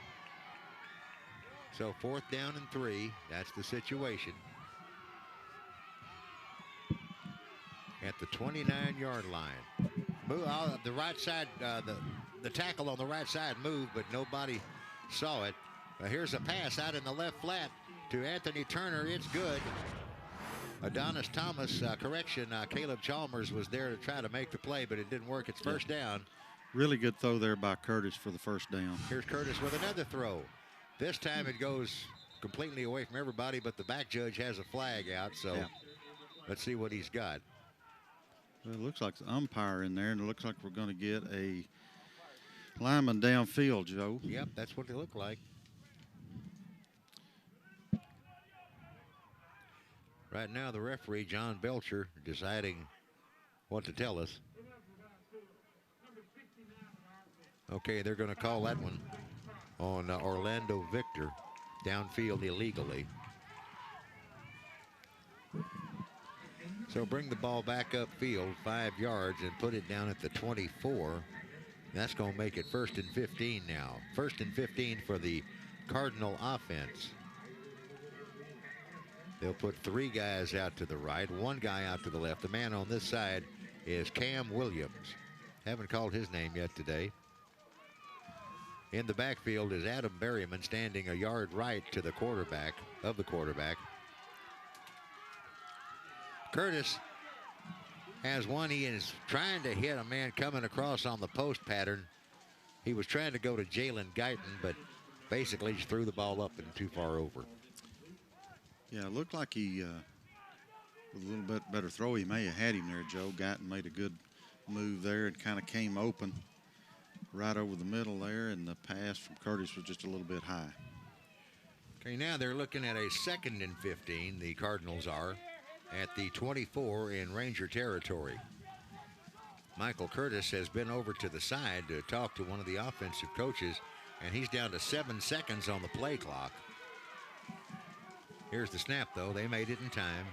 So 4th down and 3, that's the situation. At the 29-yard line. Move the right side, the tackle on the right side moved, but nobody saw it. Here's a pass out in the left flat to Anthony Turner. It's good. Adonis Thomas, Caleb Chalmers was there to try to make the play, but it didn't work. It's 1st down. Really good throw there by Curtis for the 1st down. Here's Curtis with another throw. This time it goes completely away from everybody, but the back judge has a flag out, so let's see what he's got. Well, it looks like the umpire in there, and it looks like we're going to get a lineman downfield, Joe. Yep, that's what they look like. Right now, the referee, John Belcher, deciding what to tell us. Okay, they're going to call that one on Orlando Victor. downfield illegally. So bring the ball back upfield 5 yards and put it down at the 24. That's going to make it 1st and 15 now. 1st and 15 for the Cardinal offense. They'll put 3 guys out to the right, 1 guy out to the left. The man on this side is Cam Williams. Haven't called his name yet today. In the backfield is Adam Berryman, standing a yard right to the quarterback. Curtis has one. He is trying to hit a man coming across on the post pattern. He was trying to go to Jalen Guyton, but basically just threw the ball up and too far over. Yeah, it looked like he, with a little bit better throw, he may have had him there, Joe. Guyton made a good move there and kind of came open right over the middle there, and the pass from Curtis was just a little bit high. Okay, now they're looking at a 2nd and 15, the Cardinals are, at the 24 in Ranger territory. Michael Curtis has been over to the side to talk to one of the offensive coaches, and he's down to 7 seconds on the play clock. Here's the snap, though. They made it in time.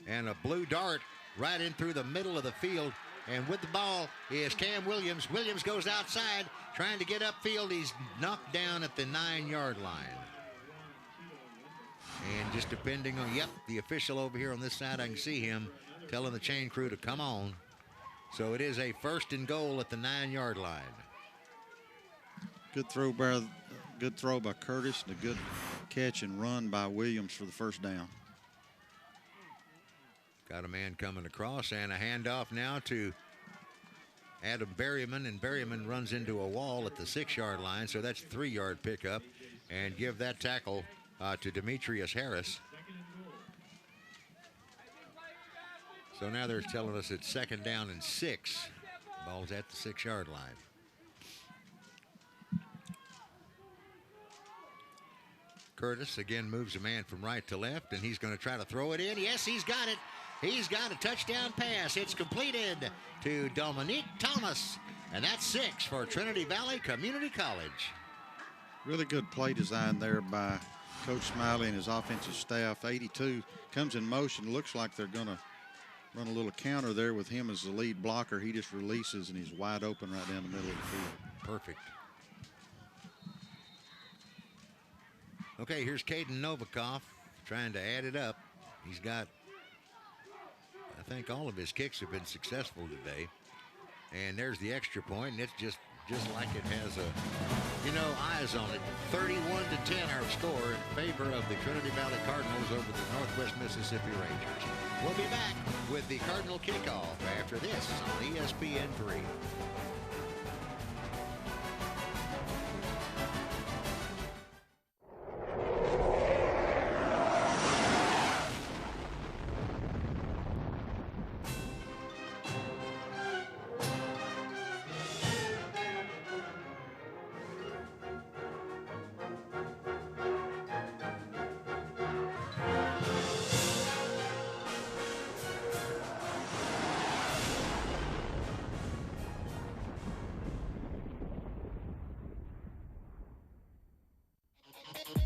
And a blue dart right in through the middle of the field. And with the ball is Cam Williams. Williams goes outside, trying to get upfield. He's knocked down at the 9-yard line. And just depending on, the official over here on this side, I can see him telling the chain crew to come on. So it is a 1st and goal at the 9-yard line. Good throw by Curtis, and a good catch and run by Williams for the 1st down. Got a man coming across, and a handoff now to Adam Berryman, and Berryman runs into a wall at the 6-yard line, so that's a 3-yard pickup, and give that tackle to Demetrius Harris. So now they're telling us it's 2nd down and 6. Ball's at the 6-yard line. Curtis again moves a man from right to left, and he's going to try to throw it in. Yes, he's got it. He's got a touchdown pass. It's completed to Dominique Thomas, and that's 6 for Trinity Valley Community College. Really good play design there by Coach Smiley and his offensive staff. 82 comes in motion. Looks like they're going to run a little counter there with him as the lead blocker. He just releases, and he's wide open right down the middle of the field. Perfect. Okay, here's Caden Novikov trying to add it up. He's got, I think all of his kicks have been successful today. And there's the extra point, and it's just like it has eyes on it. 31-10 our score in favor of the Trinity Valley Cardinals over the Northwest Mississippi Rangers. We'll be back with the Cardinal kickoff after this on ESPN3.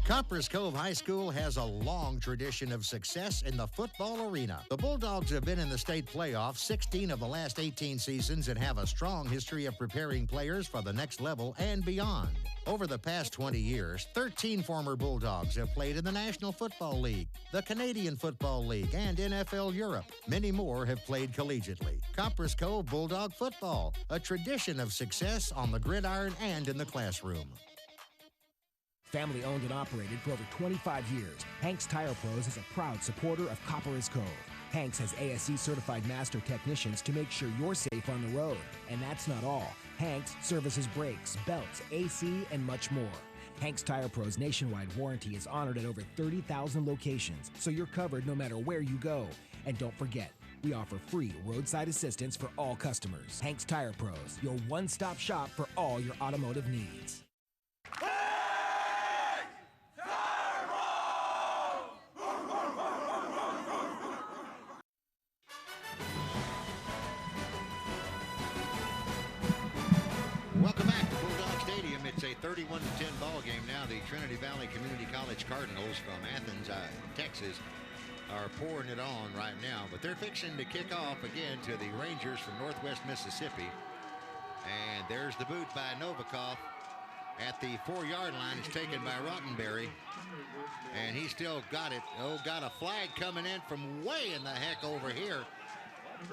Copperas Cove High School has a long tradition of success in the football arena. The Bulldogs have been in the state playoffs 16 of the last 18 seasons and have a strong history of preparing players for the next level and beyond. Over the past 20 years, 13 former Bulldogs have played in the National Football League, the Canadian Football League, and NFL Europe. Many more have played collegiately. Copperas Cove Bulldog Football, a tradition of success on the gridiron and in the classroom. Family owned and operated for over 25 years, Hanks Tire Pros is a proud supporter of Copperas Cove. Hanks has ASE certified master technicians to make sure you're safe on the road. And that's not all. Hanks services brakes, belts, AC, and much more. Hanks Tire Pros nationwide warranty is honored at over 30,000 locations, so you're covered no matter where you go. And don't forget, we offer free roadside assistance for all customers. Hanks Tire Pros, your one-stop shop for all your automotive needs. Welcome back to Bulldog Stadium. It's a 31-10 ball game now. The Trinity Valley Community College Cardinals from Athens, Texas, are pouring it on right now. But they're fixing to kick off again to the Rangers from Northwest Mississippi. And there's the boot by Novikov at the 4-yard line. It's taken by Rottenberry. And he still got it. Oh, got a flag coming in from way in the heck over here.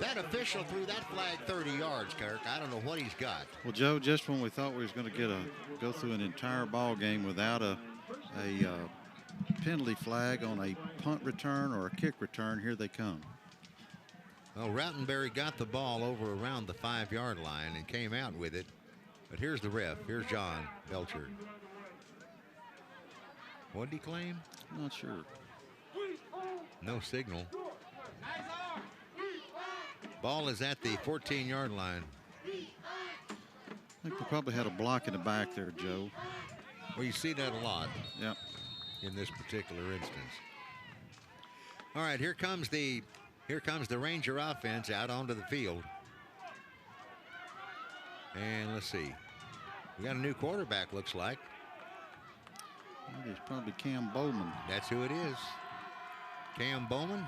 That official threw that flag 30 yards, Kirk. I don't know what he's got. Well, Joe, just when we thought we was going to go through an entire ball game without a penalty flag on a punt return or a kick return, here they come. Well, Rottenberry got the ball over around the 5-yard line and came out with it. But here's the ref. Here's John Belcher. What did he claim? Not sure. No signal. Ball is at the 14-yard line. I think we probably had a block in the back there, Joe. Well, you see that a lot. Yep. In this particular instance. All right, here comes the Ranger offense out onto the field. And let's see. We got a new quarterback, looks like. It is probably Cam Bowman. That's who it is. Cam Bowman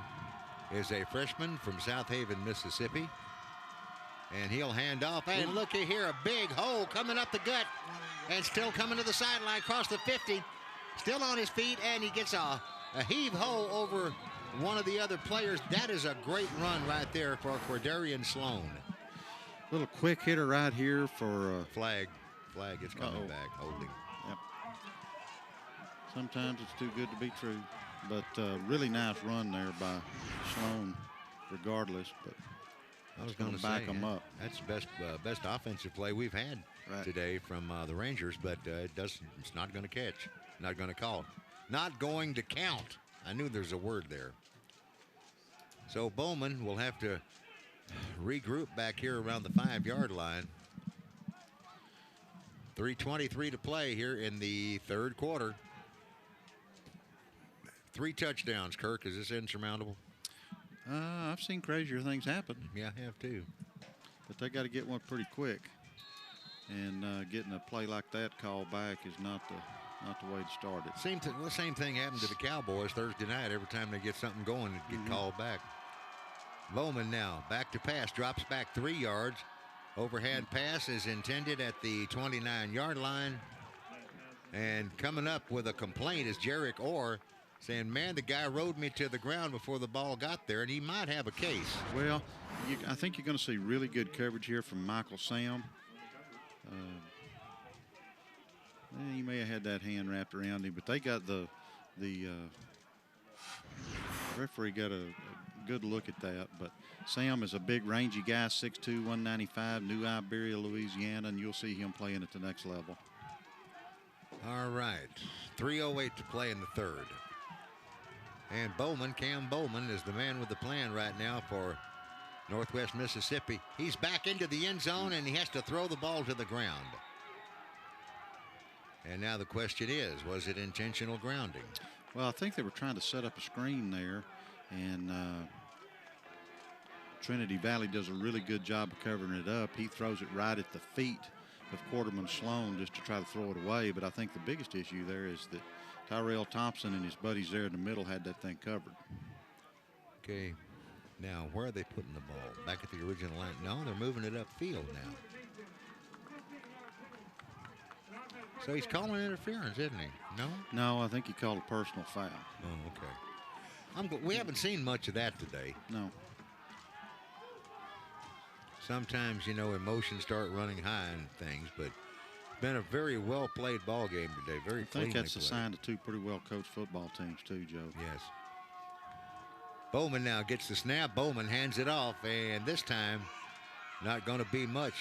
is a freshman from South Haven, Mississippi. And he'll hand off. And looky here, a big hole coming up the gut. And still coming to the sideline across the 50. Still on his feet, and he gets a heave-ho over one of the other players. That is a great run right there for Cordarian Sloan. Little quick hitter right here for flag. Flag is coming back, holding. Yep. Sometimes it's too good to be true, but really nice run there by Sloan, regardless. But I was going to back them up. That's the best offensive play we've had today from the Rangers, but it's not going to catch, not going to call, not going to count. I knew there's a word there. So Bowman will have to regroup back here around the 5-yard line. 3:23 to play here in the third quarter. 3 touchdowns, Kirk. Is this insurmountable? I've seen crazier things happen. Yeah, I have too. But they got to get one pretty quick. And getting a play like that called back is not the way to start it. The same thing happened to the Cowboys Thursday night. Every time they get something going, it get called back. Bowman now back to pass, drops back 3 yards. Overhand pass is intended at the 29-yard line. And coming up with a complaint is Jarek Orr, saying, man, the guy rode me to the ground before the ball got there, and he might have a case. Well, I think you're going to see really good coverage here from Michael Sam. He may have had that hand wrapped around him, but they got the referee got a good look at that. But Sam is a big, rangy guy, 6'2", 195, New Iberia, Louisiana, and you'll see him playing at the next level. All right, 3:08 to play in the third. And Cam Bowman is the man with the plan right now for Northwest Mississippi. He's back into the end zone, and he has to throw the ball to the ground. And now the question is, was it intentional grounding? Well, I think they were trying to set up a screen there, and Trinity Valley does a really good job of covering it up. He throws it right at the feet of Quarterman Sloan just to try to throw it away. But I think the biggest issue there is that Tyrell Thompson and his buddies there in the middle had that thing covered. Okay. Now, where are they putting the ball? Back at the original line? No, they're moving it upfield now. So he's calling interference, isn't he? No? No, I think he called a personal foul. Oh, okay. We haven't seen much of that today. No. Sometimes, emotions start running high and things, but it's been a very well-played ball game today. Very cleanly I think that's a played. sign of 2 pretty well-coached football teams too, Joe. Yes. Bowman now gets the snap. Bowman hands it off, and this time, not going to be much.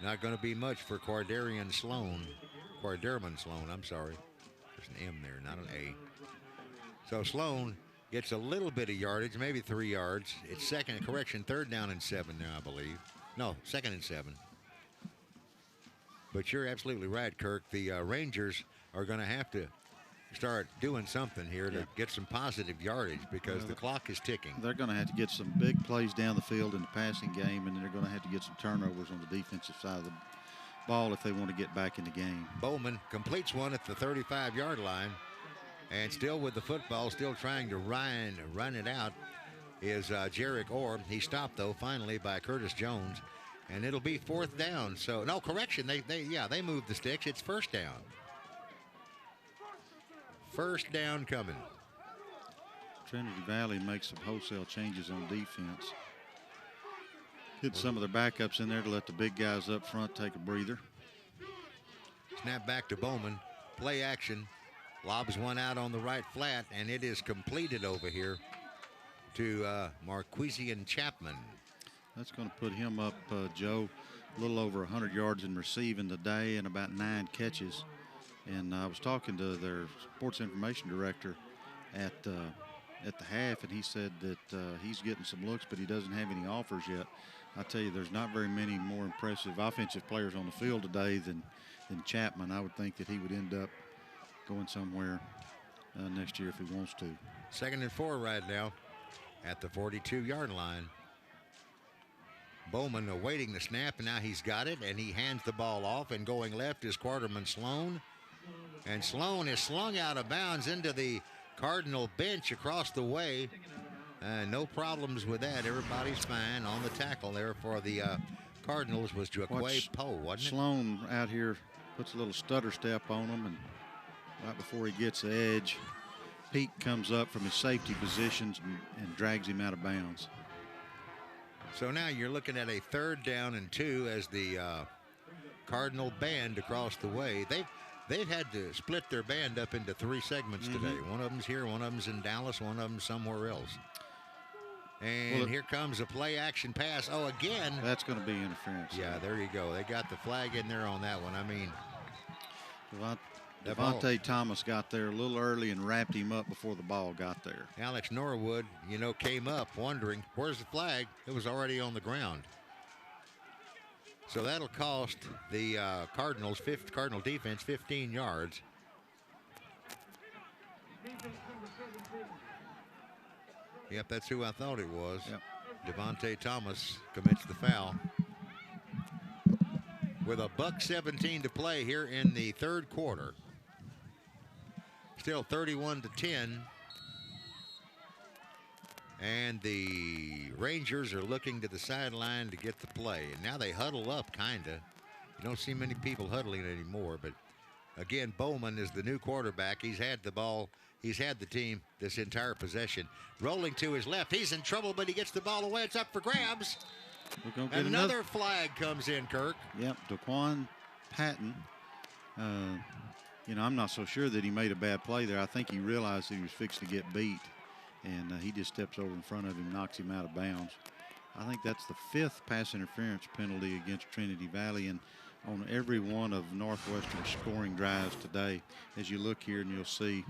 Not going to be much for Quarderman Sloan, I'm sorry. There's an M there, not an A. So Sloan gets a little bit of yardage, maybe 3 yards. It's third down and 7 now, I believe. No, 2nd and 7. But you're absolutely right, Kirk. The Rangers are going to have to start doing something here to get some positive yardage because the clock is ticking. They're going to have to get some big plays down the field in the passing game, and they're going to have to get some turnovers on the defensive side ball if they want to get back in the game. Bowman completes one at the 35-yard line, and still with the football, still trying to run it out is Jarek Orr. He stopped, though, finally by Curtis Jones, and it'll be 4th down. So, no, correction, they moved the sticks. It's 1st down. 1st down coming. Trinity Valley makes some wholesale changes on defense. Get some of their backups in there to let the big guys up front take a breather. Snap back to Bowman. Play action. Lobs one out on the right flat, and it is completed over here to Marquisian Chapman. That's going to put him up, Joe, a little over 100 yards in receiving today and about 9 catches. And I was talking to their sports information director at the half, and he said that he's getting some looks, but he doesn't have any offers yet. I tell you, there's not very many more impressive offensive players on the field today than Chapman. I would think that he would end up going somewhere next year if he wants to. 2nd and 4 right now at the 42-yard line. Bowman awaiting the snap, and now he's got it, and he hands the ball off, and going left is Quarterman Sloan. And Sloan is slung out of bounds into the Cardinal bench across the way. No problems with that. Everybody's fine. On the tackle there for the Cardinals was Jaquay Poe, wasn't it? Sloan out here puts a little stutter step on him, and right before he gets the edge, Pete comes up from his safety positions and drags him out of bounds. So now you're looking at a 3rd down and 2 as the Cardinal band across the way. They've had to split their band up into 3 segments today. One of them's here, one of them's in Dallas, one of them's somewhere else. And here comes a play action pass. Oh, again. That's going to be interference. Yeah, there you go. They got the flag in there on that one. I mean, Devontae Thomas got there a little early and wrapped him up before the ball got there. Alex Norwood, came up wondering, where's the flag? It was already on the ground. So that'll cost the Cardinal defense 15 yards. Yep, that's who I thought it was. Yep. Devontae Thomas commits the foul. With a $1:17 to play here in the 3rd quarter. Still 31-10. And the Rangers are looking to the sideline to get the play. And now they huddle up, kind of. You don't see many people huddling anymore. But, again, Bowman is the new quarterback. He's had the ball. He's had the team this entire possession. Rolling to his left. He's in trouble, but he gets the ball away. It's up for grabs. We're gonna get another flag comes in, Kirk. Yep, Daquan Patton. I'm not so sure that he made a bad play there. I think he realized that he was fixed to get beat, and he just steps over in front of him, knocks him out of bounds. I think that's the 5th pass interference penalty against Trinity Valley, and on every one of Northwestern's scoring drives today. As you look here, and you'll see,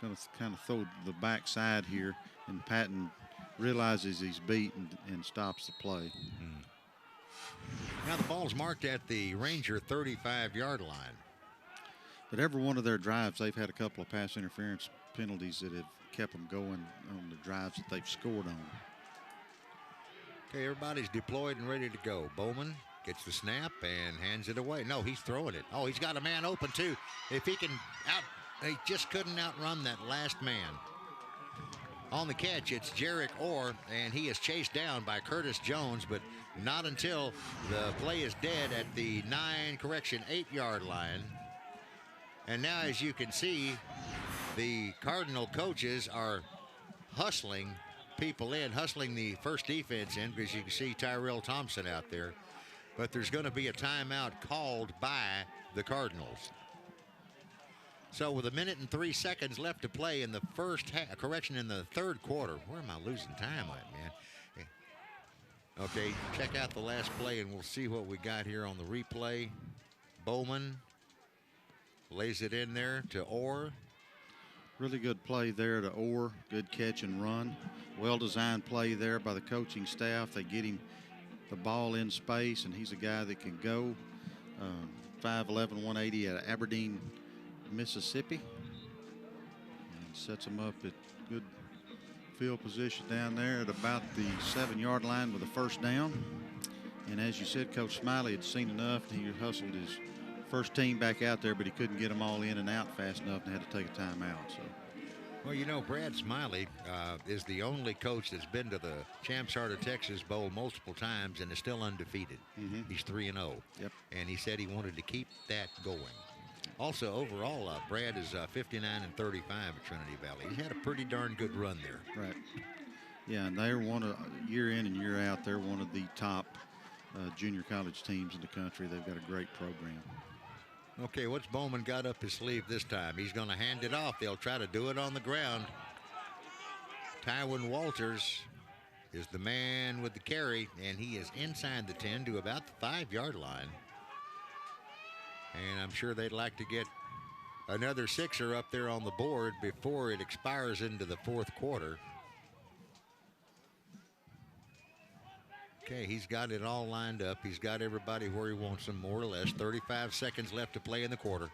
going to kind of throw the backside here, and Patton realizes he's beat and stops the play. Now the ball's marked at the Ranger 35-yard line. But every one of their drives, they've had a couple of pass interference penalties that have kept them going on the drives that they've scored on. Okay, everybody's deployed and ready to go. Bowman gets the snap and hands it away. No, he's throwing it. Oh, he's got a man open too. If he can he just couldn't outrun that last man. On the catch, it's Jarek Orr, and he is chased down by Curtis Jones, but not until the play is dead at the 8-yard line. And now, as you can see, the Cardinal coaches are hustling people in, hustling the first defense in, because you can see Tyrell Thompson out there. But there's going to be a timeout called by the Cardinals. So with 1 minute and 3 seconds left to play in the in the 3rd quarter. Where am I losing time at, man? Yeah. Okay, check out the last play, and we'll see what we got here on the replay. Bowman lays it in there to Orr. Really good play there to Orr. Good catch and run. Well-designed play there by the coaching staff. They get him the ball in space, and he's a guy that can go. 5'11", 180 out of Aberdeen, Mississippi. And sets him up at good field position down there at about the 7-yard line with a 1st down. And as you said, Coach Smiley had seen enough, and he hustled his first team back out there, but he couldn't get them all in and out fast enough and had to take a timeout. So. Well, you know, Brad Smiley is the only coach that's been to the Champs Heart of Texas Bowl multiple times and is still undefeated. He's 3-0. Yep. And he said he wanted to keep that going. Also, overall, Brad is 59-35 at Trinity Valley. He's had a pretty darn good run there. Right. Yeah, and they're year in and year out, they're one of the top junior college teams in the country. They've got a great program. Okay, what's Bowman got up his sleeve this time? He's going to hand it off. They'll try to do it on the ground. Tywin Walters is the man with the carry, and he is inside the 10 to about the 5-yard line. And I'm sure they'd like to get another sixer up there on the board before it expires into the fourth quarter. Okay, he's got it all lined up. He's got everybody where he wants them, more or less. 35 seconds left to play in the quarter.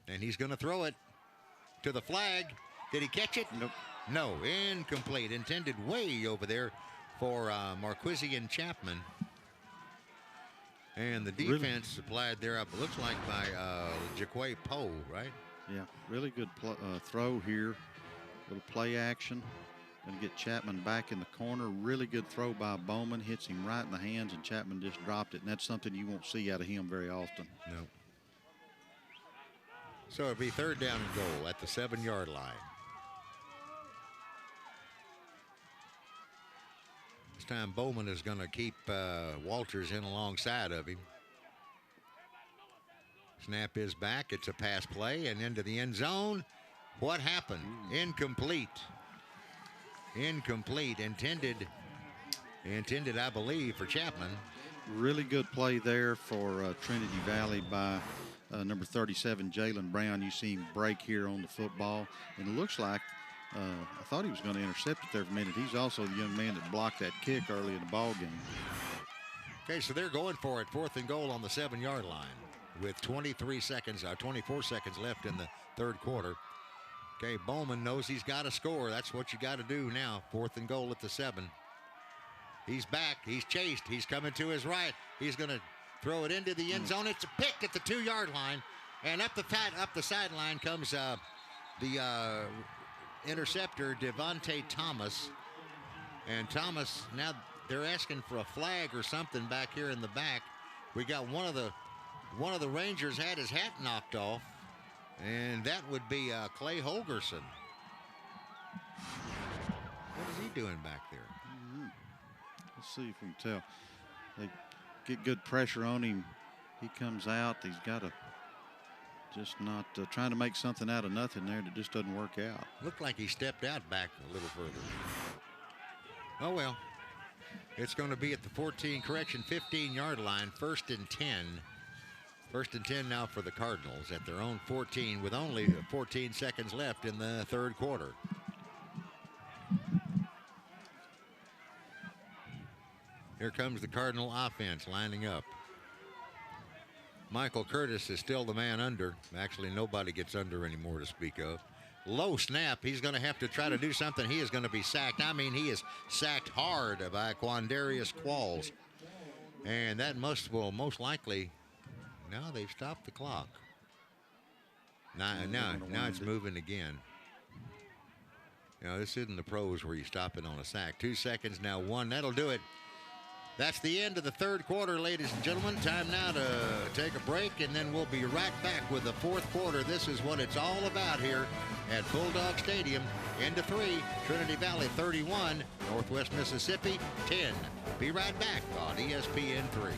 And he's going to throw it to the flag. Did he catch it? Nope. No, incomplete. Intended way over there for Marquisian Chapman. And the defense applied there, looks like by Jaquay Poe, right? Yeah, really good throw here. Little play action. Going to get Chapman back in the corner. Really good throw by Bowman. Hits him right in the hands, and Chapman just dropped it. And that's something you won't see out of him very often. No. So it'll be 3rd down and goal at the 7-yard line. This time Bowman is going to keep Walters in alongside of him. Snap is back. It's a pass play and into the end zone. What happened? Incomplete. Incomplete. Intended, I believe, for Chapman. Really good play there for Trinity Valley by number 37, Jalen Brown. You see him break here on the football. And it looks like, I thought he was going to intercept it there for a minute. He's also the young man that blocked that kick early in the ball game. Okay, so they're going for it. 4th and goal on the 7-yard line with 24 seconds left in the 3rd quarter. Okay, Bowman knows he's got to score. That's what you got to do now. 4th and goal at the 7. He's back. He's chased. He's coming to his right. He's going to throw it into the end zone. It's a pick at the 2-yard line. And up the sideline comes the interceptor, Devontae Thomas. And Thomas, now they're asking for a flag or something back here in the back. We got one of the Rangers had his hat knocked off. And that would be Clay Holgerson. What is he doing back there? Let's see if we can tell. They get good pressure on him. He comes out. He's got to just not trying to make something out of nothing there that just doesn't work out. Looked like he stepped out back a little further. Oh, well. It's going to be at the 15-yard line, 1st and 10. 1st and 10 now for the Cardinals at their own 14 with only 14 seconds left in the 3rd quarter. Here comes the Cardinal offense lining up. Michael Curtis is still the man under. Actually, nobody gets under anymore to speak of. Low snap. He's going to have to try to do something. He is going to be sacked. I mean, he is sacked hard by Quandarius Qualls. And that will most likely... Now they've stopped the clock. Now it's moving again. Now this isn't the pros where you stop it on a sack. 2 seconds now, 1. That'll do it. That's the end of the 3rd quarter, ladies and gentlemen. Time now to take a break, and then we'll be right back with the 4th quarter. This is what it's all about here at Bulldog Stadium. Into 3, Trinity Valley 31, Northwest Mississippi 10. Be right back on ESPN 3.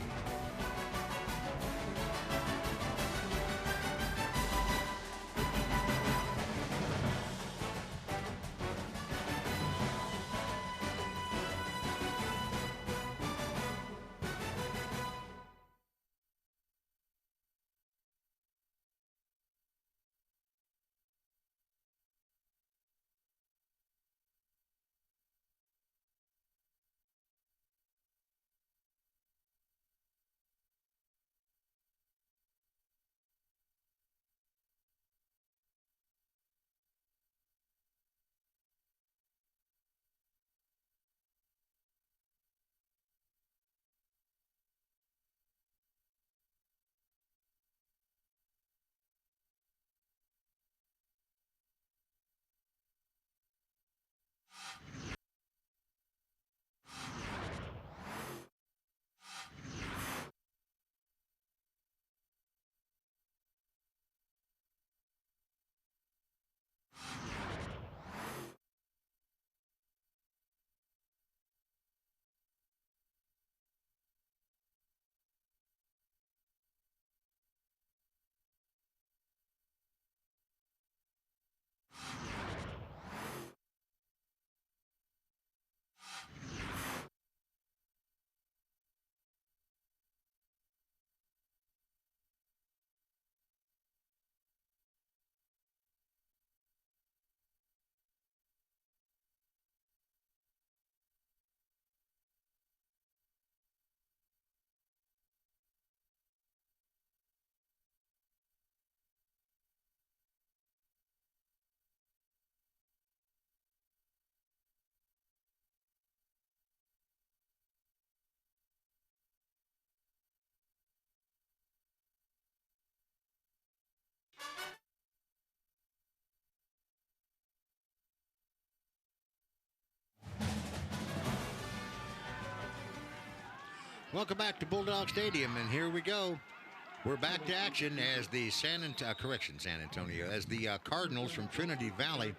Welcome back to Bulldog Stadium, and here we go. We're back to action as the San Antonio, as the Cardinals from Trinity Valley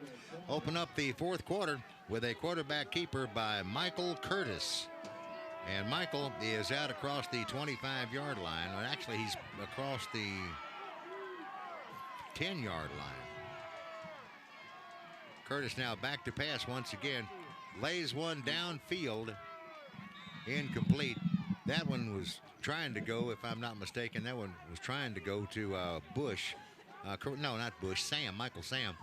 open up the fourth quarter with a quarterback keeper by Michael Curtis. And Michael is out across the 25-yard line. Well, actually, he's across the 10-yard line. Curtis now back to pass once again. Lays one downfield. Incomplete. That one was trying to go, if I'm not mistaken, that one was trying to go to Bush. No, not Bush, Sam, Michael Sam.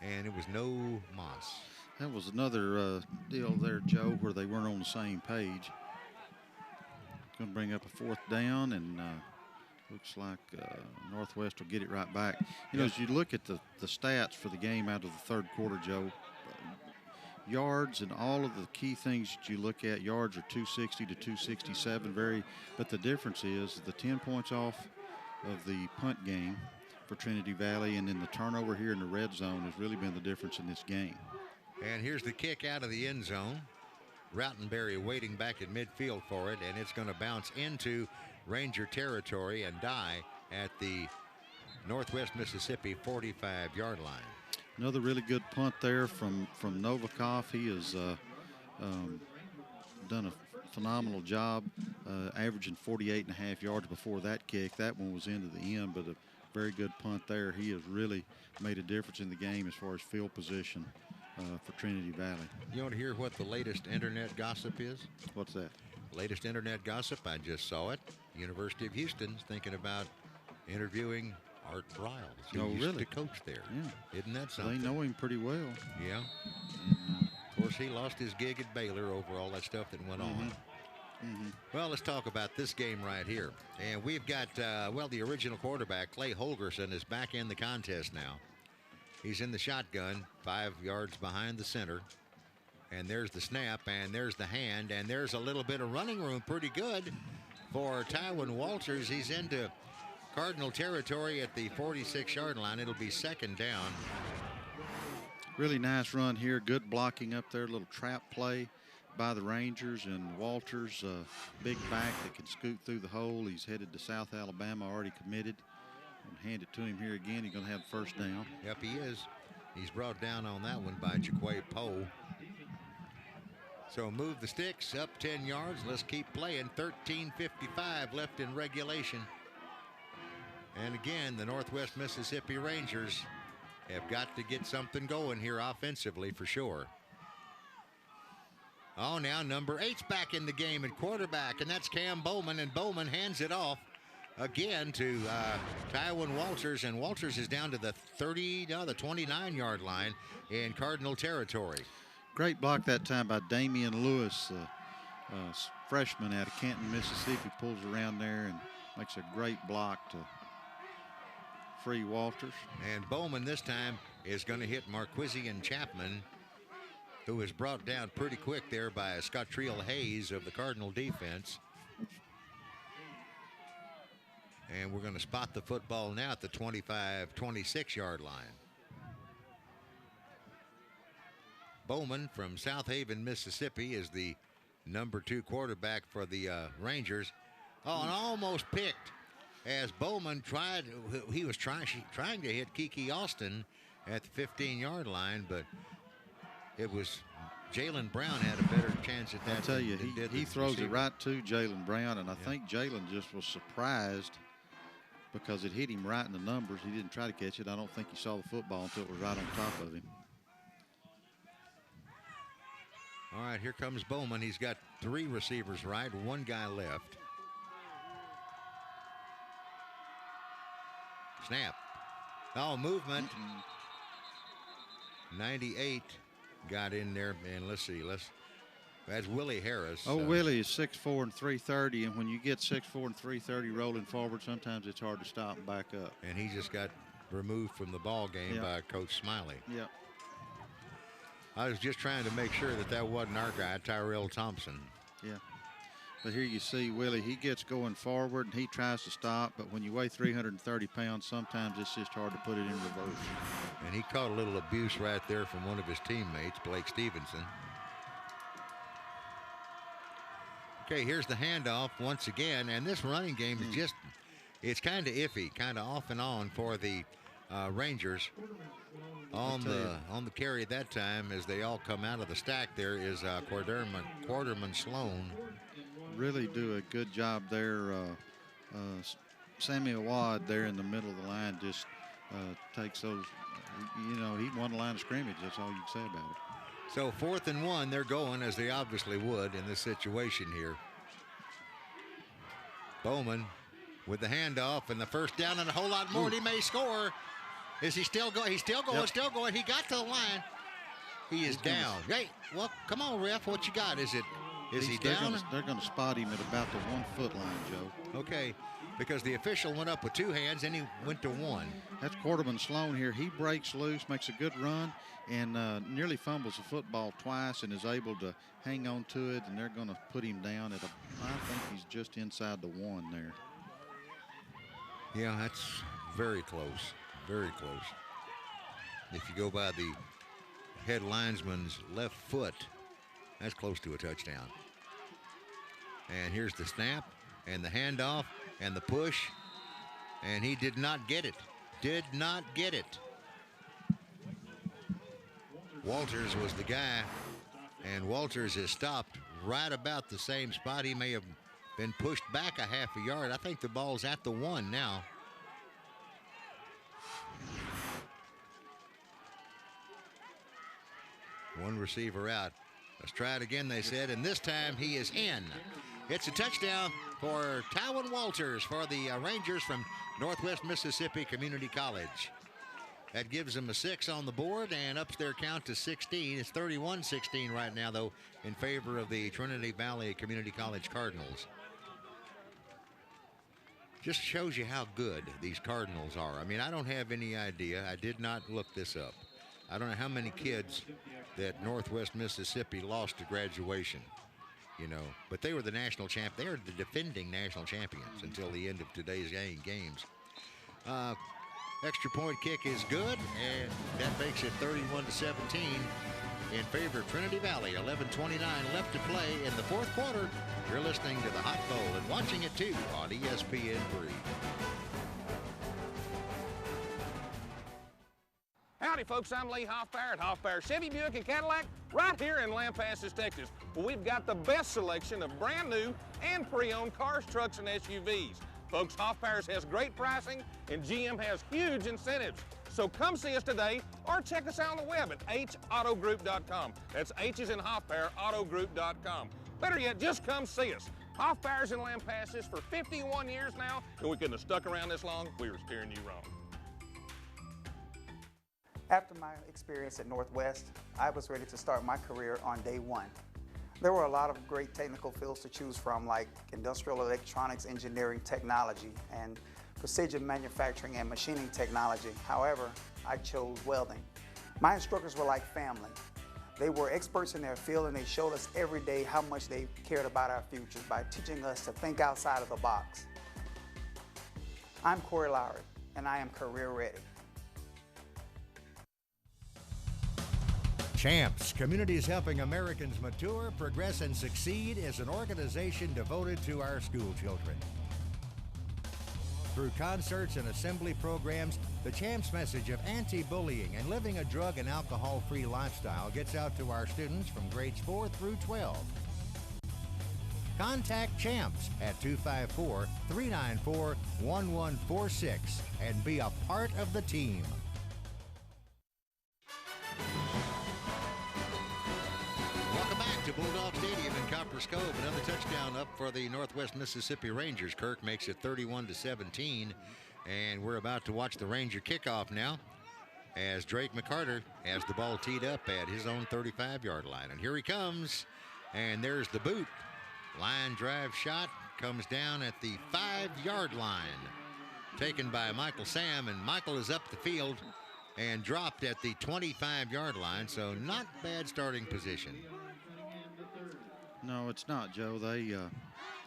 And it was no Moss. That was another deal there, Joe, where they weren't on the same page. Going to bring up a fourth down, and looks like Northwest will get it right back. You know, as you look at the stats for the game out of the third quarter, Joe, yards and all of the key things that you look at, yards are 260 to 267, but the difference is the 10 points off of the punt game for Trinity Valley, and then the turnover here in the red zone has really been the difference in this game. And here's the kick out of the end zone. Routenberry waiting back at midfield for it, and it's going to bounce into Ranger territory and die at the Northwest Mississippi 45-yard line. Another really good punt there from Novikov. He has done a phenomenal job, averaging 48.5 yards before that kick. That one was into the end, but a very good punt there. He has really made a difference in the game as far as field position for Trinity Valley. You want to hear what the latest internet gossip is? What's that? Latest internet gossip, I just saw it. University of Houston's thinking about interviewing Art Briles, who used to coach there. Yeah. Isn't that something? They know him pretty well. Yeah. Of course, he lost his gig at Baylor over all that stuff that went on. Well, let's talk about this game right here. And we've got, the original quarterback, Clay Holgerson, is back in the contest now. He's in the shotgun, 5 yards behind the center. And there's the snap, and there's the hand, and there's a little bit of running room, pretty good for Tywin Walters. He's into Cardinal territory at the 46-yard line. It'll be second down. Really nice run here. Good blocking up there. Little trap play by the Rangers, and Walters, big back that can scoot through the hole. He's headed to South Alabama, already committed. And hand it to him here again. He's going to have first down. Yep, he is. He's brought down on that one by Jaquay Poe. So move the sticks up 10 yards. Let's keep playing. 13:55 left in regulation. And again, the Northwest Mississippi Rangers have got to get something going here offensively for sure. Oh, now number 8's back in the game at quarterback, and that's Cam Bowman, and Bowman hands it off again to Tywin Walters, and Walters is down to the 29-yard line in Cardinal territory. Great block that time by Damian Lewis, freshman out of Canton, Mississippi, pulls around there and makes a great block to free Walters. And Bowman this time is going to hit Marquisian Chapman, who is brought down pretty quick there by Scottrill Hayes of the Cardinal defense. And we're going to spot the football now at the 26-yard line. Bowman from South Haven, Mississippi, is the number 2 quarterback for the Rangers. Oh, and almost picked as Bowman was trying to hit Kiki Austin at the 15-yard line, but it was Jalen Brown had a better chance at that. I tell you, he throws receiver. it right to Jalen Brown, and I think Jalen just was surprised because it hit him right in the numbers. He didn't try to catch it. I don't think he saw the football until it was right on top of him. All right, here comes Bowman. He's got 3 receivers right, 1 guy left. Snap. Oh, movement. 98 got in there, and let's see. That's Willie Harris. Oh, Willie is 6'4" and 330, and when you get 6'4" and 330 rolling forward, sometimes it's hard to stop and back up. And he just got removed from the ball game by Coach Smiley. Yeah. I was just trying to make sure that wasn't our guy, Tyrell Thompson. Yeah. But here you see Willie, he gets going forward and he tries to stop, but when you weigh 330 pounds, sometimes it's just hard to put it in reverse. And he caught a little abuse right there from one of his teammates, Blake Stevenson. Okay, here's the handoff once again, and this running game is just, it's kind of iffy, kind of off and on for the Rangers. On the carry at that time, as they all come out of the stack, there is Quarterman Sloan. Really do a good job there. Samuel Wad there in the middle of the line just takes those, he won the line of scrimmage. That's all you can say about it. So 4th and 1, they're going, as they obviously would in this situation here. Bowman with the handoff and the first down and a whole lot more, and he may score. Is he still going? He's still going, Yep. still going. He got to the line. He is down. Hey, well, come on, ref. What you got? Is he down? They're going to spot him at about the 1 foot line, Joe. Okay, because the official went up with 2 hands, and he went to 1. That's Quarterman Sloan here. He breaks loose, makes a good run, and nearly fumbles the football twice and is able to hang on to it, and they're going to put him down at I think he's just inside the 1 there. Yeah, that's very close. Very close. If you go by the head linesman's left foot, that's close to a touchdown. And here's the snap and the handoff and the push, and he did not get it. Did not get it. Walters was the guy, and Walters is stopped right about the same spot. He may have been pushed back a half a yard. I think the ball's at the 1 now. One receiver out. Let's try it again, they said, and this time he is in. It's a touchdown for Tywin Walters for the Rangers from Northwest Mississippi Community College. That gives them a 6 on the board and ups their count to 16. It's 31-16 right now, though, in favor of the Trinity Valley Community College Cardinals. Just shows you how good these Cardinals are. I mean, I don't have any idea. I did not look this up. I don't know how many kids that Northwest Mississippi lost to graduation, but they were the national champ. They are the defending national champions until the end of today's games. Extra point kick is good, and that makes it 31-17 in favor of Trinity Valley. 11:29 left to play in the 4th quarter. You're listening to the Hot Bowl and watching it too on ESPN3. Howdy, folks. I'm Lee Hoffbauer at Hoffbauer Chevy Buick and Cadillac right here in Lampasas, Texas. Well, we've got the best selection of brand new and pre-owned cars, trucks, and SUVs. Folks, Hoffbauer's has great pricing, and GM has huge incentives. So come see us today or check us out on the web at hautogroup.com. That's H is in Hoffbauer, autogroup.com. Better yet, just come see us. Hoffbauer's in Lampasas for 51 years now, and we couldn't have stuck around this long if we were steering you wrong. After my experience at Northwest, I was ready to start my career on day 1. There were a lot of great technical fields to choose from, like industrial electronics, engineering, technology, and precision manufacturing and machining technology. However, I chose welding. My instructors were like family. They were experts in their field, and they showed us every day how much they cared about our futures by teaching us to think outside of the box. I'm Corey Lowry, and I am career ready. Champs, Communities Helping Americans Mature, Progress, and Succeed is an organization devoted to our school children. Through concerts and assembly programs, the Champs message of anti-bullying and living a drug and alcohol-free lifestyle gets out to our students from grades 4 through 12. Contact Champs at 254-394-1146 and be a part of the team. To Bulldog Stadium in Copperas Cove. Another touchdown up for the Northwest Mississippi Rangers. Kirk makes it 31-17, and we're about to watch the Ranger kickoff now as Drake McCarter has the ball teed up at his own 35-yard line. And here he comes, and there's the boot. Line drive shot comes down at the 5-yard line, taken by Michael Sam, and Michael is up the field and dropped at the 25-yard line, so not bad starting position. No, it's not, Joe.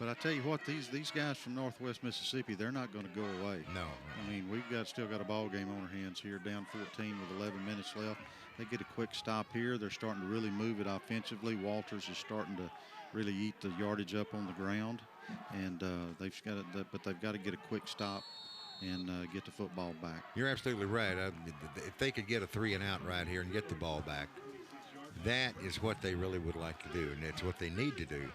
But I tell you what, these guys from Northwest Mississippi, they're not going to go away. No. I mean, we've still got a ball game on our hands here, down 14 with 11 minutes left. They get a quick stop here. They're starting to really move it offensively. Walters is starting to really eat the yardage up on the ground, and they've got to get a quick stop and get the football back. You're absolutely right. If they could get a 3-and-out right here and get the ball back, that is what they really would like to do, and it's what they need to do.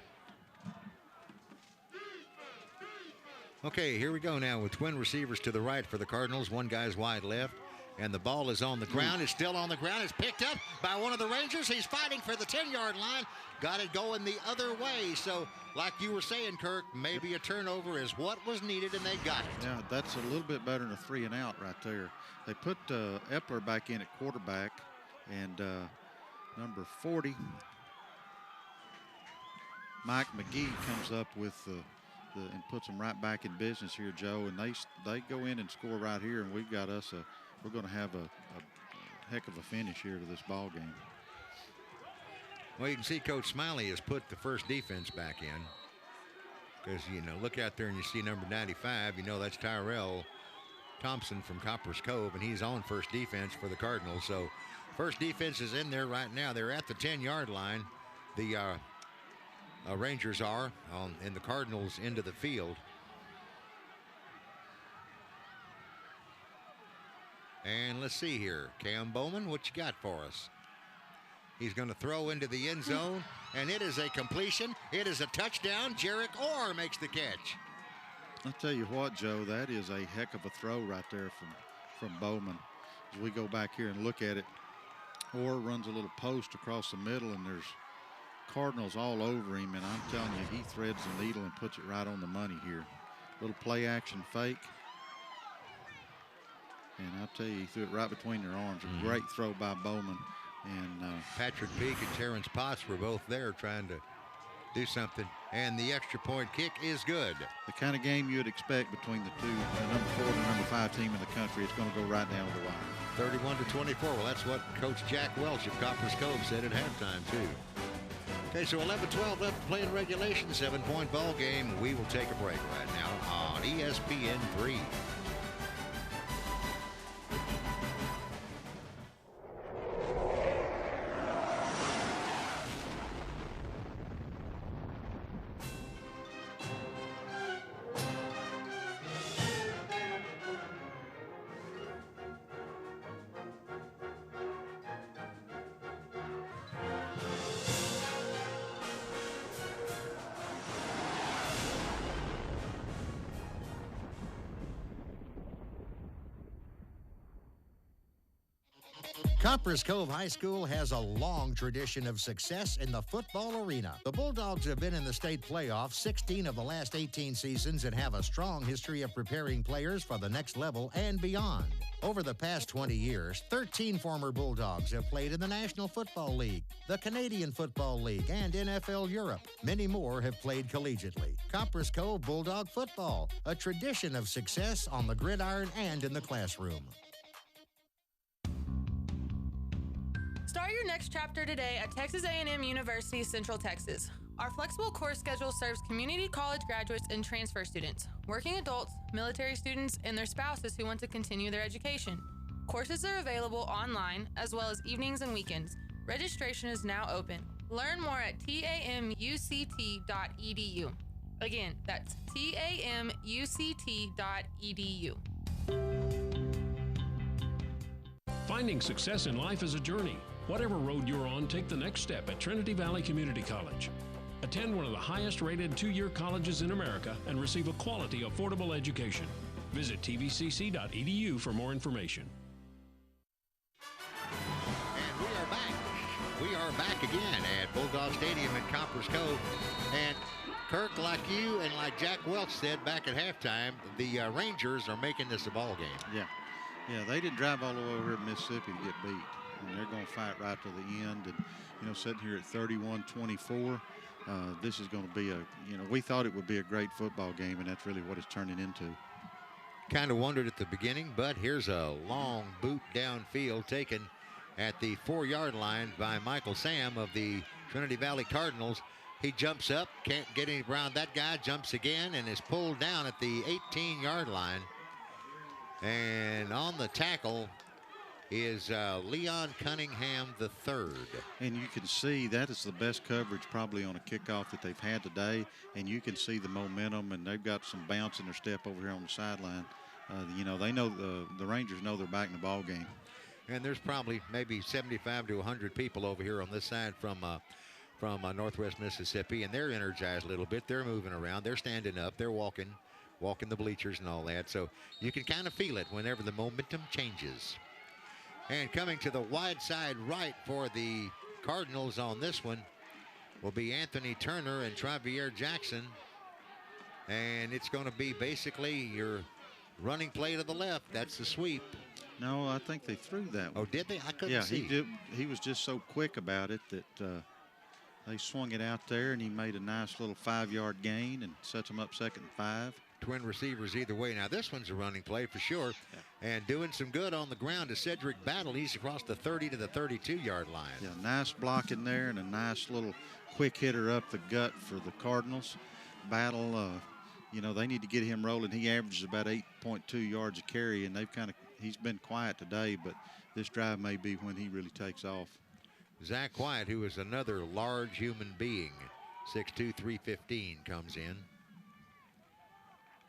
Okay, here we go now with twin receivers to the right for the Cardinals. One guy's wide left, and the ball is on the ground. It's still on the ground. It's picked up by one of the Rangers. He's fighting for the 10-yard line. Got it going the other way. So, like you were saying, Kirk, maybe a turnover is what was needed, and they got it. Yeah, that's a little bit better than a 3-and-out right there. They put Epler back in at quarterback, and number 40, Mike McGee, comes up with and puts them right back in business here, Joe. And they go in and score right here, and we've got we're going to have a heck of a finish here to this ball game. Well, you can see Coach Smiley has put the first defense back in, because, you know, look out there and you see number 95. You know that's Tyrell Thompson from Copper's Cove, and he's on first defense for the Cardinals. So first defense is in there right now. They're at the 10-yard line. The Rangers are in the Cardinals into the field. And let's see here. Cam Bowman, what you got for us? He's going to throw into the end zone, and it is a completion. It is a touchdown. Jarek Orr makes the catch. I'll tell you what, Joe, that is a heck of a throw right there from Bowman. As we go back here and look at it, Orr runs a little post across the middle, and there's Cardinals all over him, and I'm telling you, he threads the needle and puts it right on the money here. Little play action fake. And I'll tell you, he threw it right between their arms. A great throw by Bowman. And Patrick Peak and Terrence Potts were both there trying to do something. And the extra point kick is good. The kind of game you'd expect between the two, the number 4 and the number 5 team in the country. It's going to go right down the wire. 31-24. Well, that's what Coach Jack Welch of Copper's Cove said at halftime, too. Okay, so 11-12 left to play in regulation. 7-point ball game. We will take a break right now on ESPN 3. Copper's Cove High School has a long tradition of success in the football arena. The Bulldogs have been in the state playoffs 16 of the last 18 seasons and have a strong history of preparing players for the next level and beyond. Over the past 20 years, 13 former Bulldogs have played in the National Football League, the Canadian Football League, and NFL Europe. Many more have played collegiately. Copper's Cove Bulldog football, a tradition of success on the gridiron and in the classroom. Start your next chapter today at Texas A&M University, Central Texas. Our flexible course schedule serves community college graduates and transfer students, working adults, military students, and their spouses who want to continue their education. Courses are available online as well as evenings and weekends. Registration is now open. Learn more at tamuct.edu. Again, that's tamuct.edu. Finding success in life is a journey. Whatever road you're on, take the next step at Trinity Valley Community College. Attend one of the highest rated 2-year colleges in America and receive a quality, affordable education. Visit tvcc.edu for more information. And we are back. We are back again at Bulldog Stadium in Copper's Cove. And Kirk, like you and like Jack Welch said back at halftime, the Rangers are making this a ball game. Yeah, they didn't drive all the way over here to Mississippi to get beat. And they're going to fight right to the end. And, you know, sitting here at 31-24, this is going to be we thought it would be a great football game, and that's really what it's turning into. Kind of wondered at the beginning, but here's a long boot downfield taken at the 4-yard line by Michael Sam of the Trinity Valley Cardinals. He jumps up, can't get any around that guy, jumps again, and is pulled down at the 18-yard line. And on the tackle is Leon Cunningham III. And you can see that is the best coverage probably on a kickoff that they've had today. And you can see the momentum, and they've got some bounce in their step over here on the sideline. You know, they know the Rangers know they're back in the ball game. And there's probably maybe 75 to 100 people over here on this side from Northwest Mississippi, and they're energized a little bit. They're moving around. They're standing up. They're walking the bleachers and all that. So you can kind of feel it whenever the momentum changes. And coming to the wide side right for the Cardinals on this one will be Anthony Turner and Travier Jackson. And it's going to be basically your running play to the left. That's the sweep. No, I think they threw that one. Oh, did they? I couldn't see. Yeah, he was just so quick about it that they swung it out there, and he made a nice little 5-yard gain and sets them up 2nd and 5. Twin receivers either way. Now, this one's a running play for sure. Yeah. And doing some good on the ground is Cedric Battle. He's across the 30 to the 32-yard line. Yeah, nice block in there and a nice little quick hitter up the gut for the Cardinals. Battle, you know, they need to get him rolling. He averages about 8.2 yards a carry, and he's been quiet today, but this drive may be when he really takes off. Zach Wyatt, who is another large human being, 6'2", 315, comes in.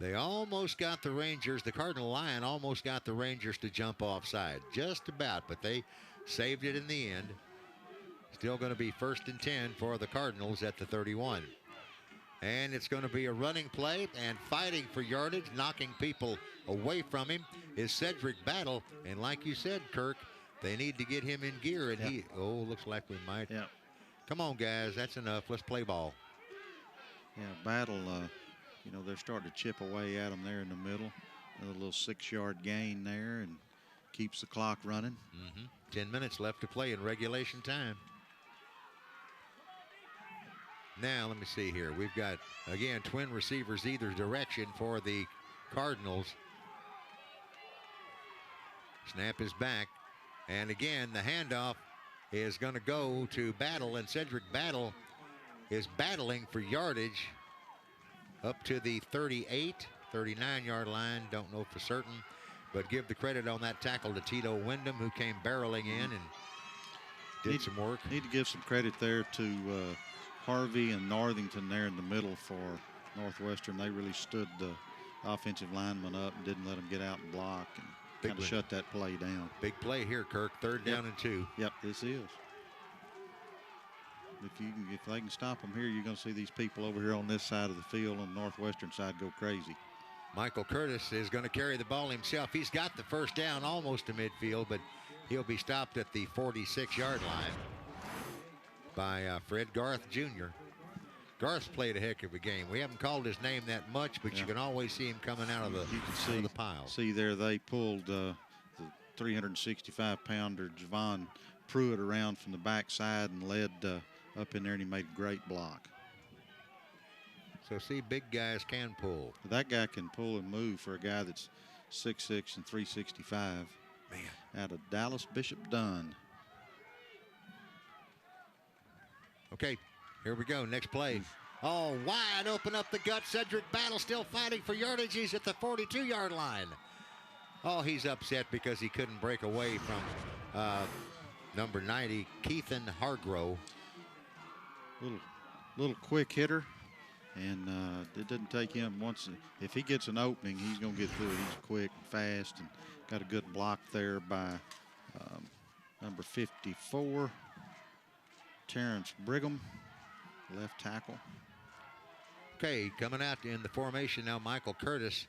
They almost got the Rangers, the Cardinal line almost got the Rangers to jump offside. Just about, but they saved it in the end. Still going to be 1st and 10 for the Cardinals at the 31. And it's going to be a running play, and fighting for yardage, knocking people away from him is Cedric Battle. And like you said, Kirk, they need to get him in gear, and looks like we might. Yeah. Come on, guys, that's enough. Let's play ball. Yeah, Battle, you know, they're starting to chip away at him there in the middle. A little 6-yard gain there, and keeps the clock running. 10 minutes left to play in regulation time. Now, let me see here. We've got, again, twin receivers either direction for the Cardinals. Snap is back. And again, the handoff is going to go to Battle, and Cedric Battle is battling for yardage up to the 38, 39-yard line. Don't know for certain, but give the credit on that tackle to Tito Wyndham, who came barreling in and did some work. Need to give some credit there to Harvey and Northington there in the middle for Northwestern. They really stood the offensive lineman up and didn't let them get out and block and kind of shut that play down. Big play here, Kirk. 3rd down and 2. Yep, this is. If they can stop them here, you're going to see these people over here on this side of the field, on the Northwestern side, go crazy. Michael Curtis is going to carry the ball himself. He's got the 1st down almost to midfield, but he'll be stopped at the 46-yard line by Fred Garth Jr. Garth's played a heck of a game. We haven't called his name that much, but you can always see him coming out of the pile. See there, they pulled the 365-pounder Javon Pruitt around from the backside and led up in there, and he made a great block. So see, big guys can pull. That guy can pull and move for a guy that's 6'6" and 365. Man. Out of Dallas Bishop Dunn. Okay, here we go. Next play. Oh, wide open up the gut. Cedric Battle still fighting for yardage. He's at the 42-yard line. Oh, he's upset because he couldn't break away from number 90, Keithan Hargrove. Little quick hitter, and it didn't take him once. If he gets an opening, he's going to get through it. He's quick and fast, and got a good block there by number 54, Terrence Brigham, left tackle. Okay, coming out in the formation now, Michael Curtis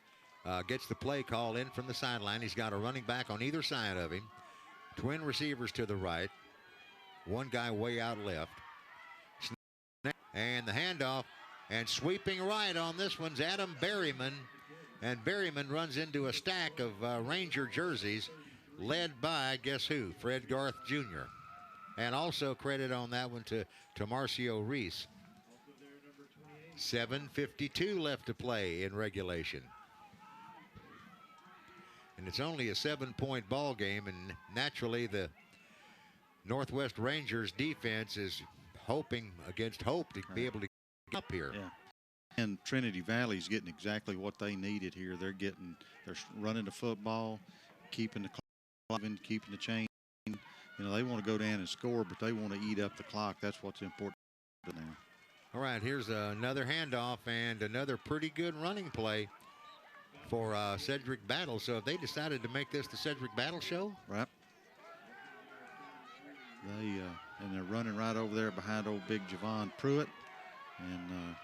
gets the play call in from the sideline. He's got a running back on either side of him. Twin receivers to the right. One guy way out left. And the handoff, and sweeping right on this one's Adam Berryman. And Berryman runs into a stack of Ranger jerseys led by, guess who? Fred Garth Jr. And also credit on that one to Marcio Reese. 7:52 left to play in regulation. And it's only a 7-point ball game, and naturally the Northwest Rangers defense is hoping against hope to be able to get up here. Yeah. And Trinity Valley's getting exactly what they needed here. They're running the football, keeping the clock even keeping the chain. You know, they want to go down and score, but they want to eat up the clock. That's what's important now. All right, here's another handoff and another pretty good running play for Cedric Battle. So if they decided to make this the Cedric Battle show, right? And they're running right over there behind old big Javon Pruitt, and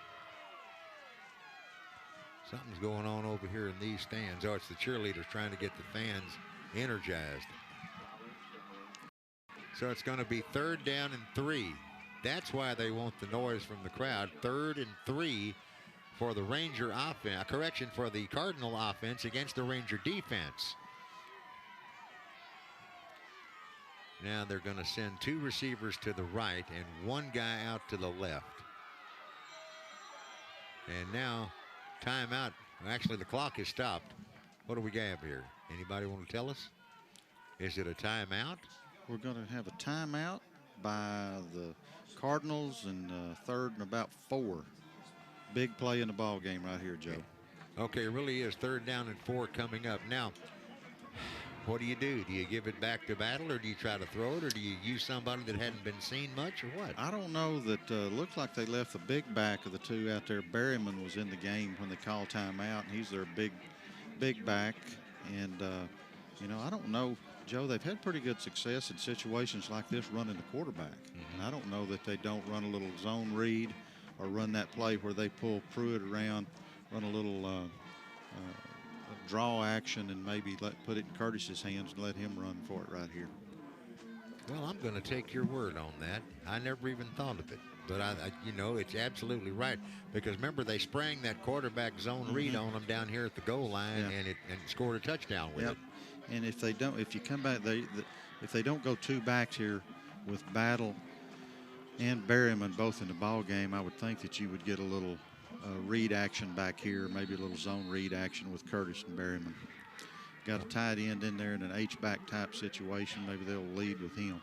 something's going on over here in these stands. Oh, it's the cheerleaders trying to get the fans energized. So it's going to be 3rd down and 3. That's why they want the noise from the crowd. 3rd and 3 for the Ranger offense. Correction, for the Cardinal offense against the Ranger defense. Now they're going to send 2 receivers to the right and 1 guy out to the left. And now timeout. Actually, the clock is stopped. What do we have here? Anybody want to tell us? Is it a timeout? We're going to have a timeout by the Cardinals, and 3rd and about 4. Big play in the ball game right here, Joe. Okay, it really is 3rd down and 4 coming up. Now, what do? Do you give it back to Battle, or do you try to throw it, or do you use somebody that hadn't been seen much, or what? I don't know. That looks like they left the big back of the 2 out there. Berryman was in the game when they called timeout, and he's their big back. And, you know, I don't know. Joe, they've had pretty good success in situations like this running the quarterback. And I don't know that they don't run a little zone read or run that play where they pull Pruitt around, run a little draw action, and maybe put it in Curtis's hands and let him run for it right here. Well, I'm going to take your word on that. I never even thought of it. But, you know, it's absolutely right. Because, remember, they sprang that quarterback zone read on them down here at the goal line, and scored a touchdown with it. And if they don't, if you come back, if they don't go 2 backs here with Battle and Berryman both in the ball game, I would think that you would get a little read action back here, maybe a little zone read action with Curtis and Berryman. Got a tight end in there in an H-back type situation. Maybe they'll lead with him.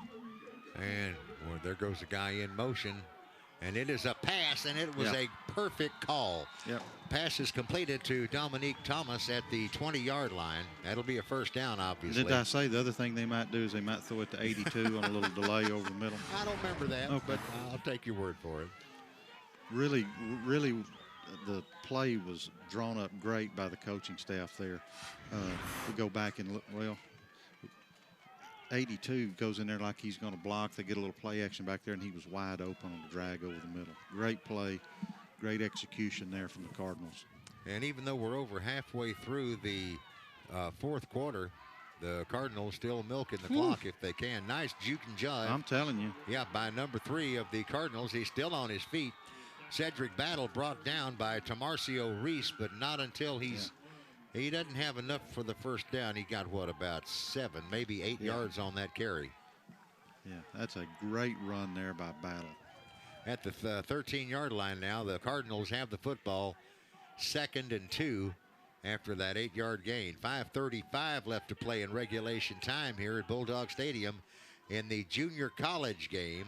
And well, there goes a guy in motion. And it is a pass, and it was a perfect call. Pass is completed to Dominique Thomas at the 20-yard line. That'll be a 1st down, obviously. Did I say the other thing they might do is they might throw it to 82 on a little delay over the middle? I don't remember that, but I'll take your word for it. Really, the play was drawn up great by the coaching staff there. We go back and look, well, 82 goes in there like he's going to block. They get a little play action back there, and he was wide open on the drag over the middle. Great play, great execution there from the Cardinals. And even though we're over halfway through the 4th quarter, the Cardinals still milking the clock if they can. Nice juke and jive. I'm telling you. Yeah, by number 3 of the Cardinals. He's still on his feet. Cedric Battle brought down by Tamarcio Reese, but not until he doesn't have enough for the 1st down. He got, what, about 7, maybe 8 yards on that carry. Yeah, that's a great run there by Battle. At the 13-yard line now, the Cardinals have the football, 2nd and 2 after that 8-yard gain. 5:35 left to play in regulation time here at Bulldog Stadium in the junior college game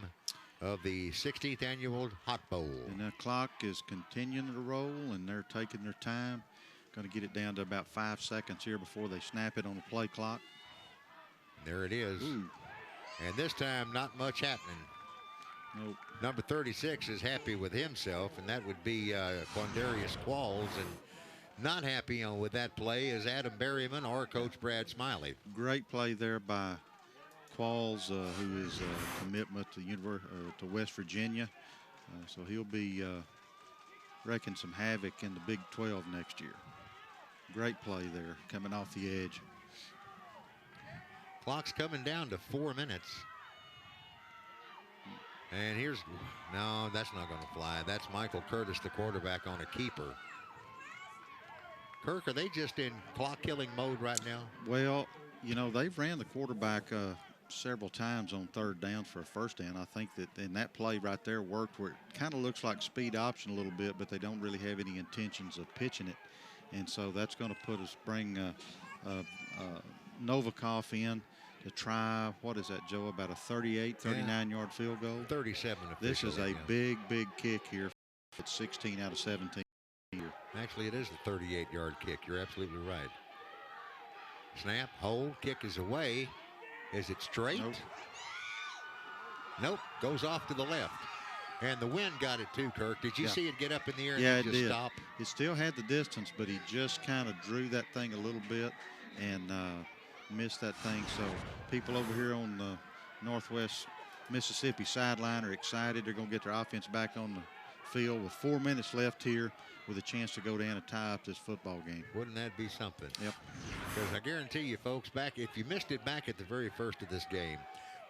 of the 16th annual Hot Bowl. And the clock is continuing to roll, and they're taking their time. Going to get it down to about 5 seconds here before they snap it on the play clock. There it is. Ooh. And this time, not much happening. Nope. Number 36 is happy with himself, and that would be Quandarius Qualls. And not happy with that play is Adam Berryman or Coach Brad Smiley. Great play there by Qualls, who is a commitment to West Virginia. So he'll be wrecking some havoc in the Big 12 next year. Great play there, coming off the edge. Clock's coming down to 4 minutes. And no, that's not going to fly. That's Michael Curtis, the quarterback, on a keeper. Kirk, are they just in clock-killing mode right now? Well, you know, they've ran the quarterback several times on 3rd down for a 1st down. I think that in that play right there worked where it kind of looks like speed option a little bit, but they don't really have any intentions of pitching it. And so that's going to bring Novikov in to try, what is that, Joe, about a 39-yard field goal? 37 This is a yeah. big kick here. It's 16 out of 17 here. Actually, it is the 38-yard kick. You're absolutely right. Snap, hold, kick is away. Is it straight? Nope. Nope. Goes off to the left. And the wind got it too, Kirk. Did you see it get up in the air Yeah, and it just did. stop? It still had the distance, but he just kind of drew that thing a little bit and missed that thing. So people over here on the Northwest Mississippi sideline are excited. They're going to get their offense back on the field with 4 minutes left here with a chance to go down and tie up this football game. Wouldn't that be something? Yep. Because I guarantee you, folks, if you missed it back at the very first of this game,